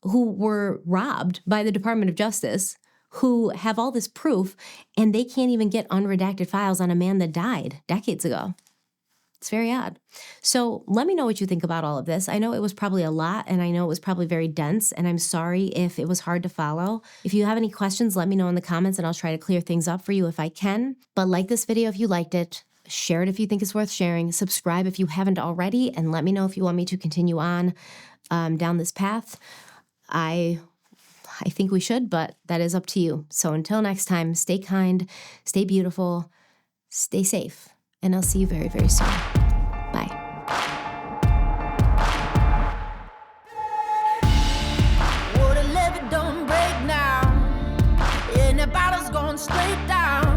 who were robbed by the Department of Justice, who have all this proof, and they can't even get unredacted files on a man that died decades ago. It's very odd. So let me know what you think about all of this. I know it was probably a lot, and I know it was probably very dense, and I'm sorry if it was hard to follow. If you have any questions, let me know in the comments, and I'll try to clear things up for you if I can. But like this video if you liked it. Share it if you think it's worth sharing. Subscribe if you haven't already, and let me know if you want me to continue on down this path. I think we should, but that is up to you. So until next time, stay kind, stay beautiful, stay safe, and I'll see you very, very soon. Bye. Well, the levee don't break now, and the bottle's going straight down,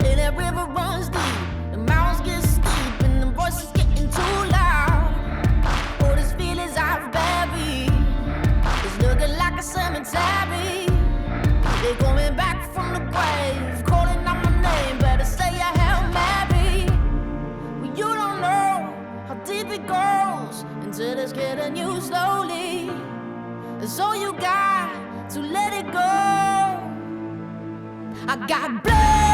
and that river runs deep, the mountains get steep, and the voices getting too loud. All these feelings I've buried, it's looking like a cemetery. I got blood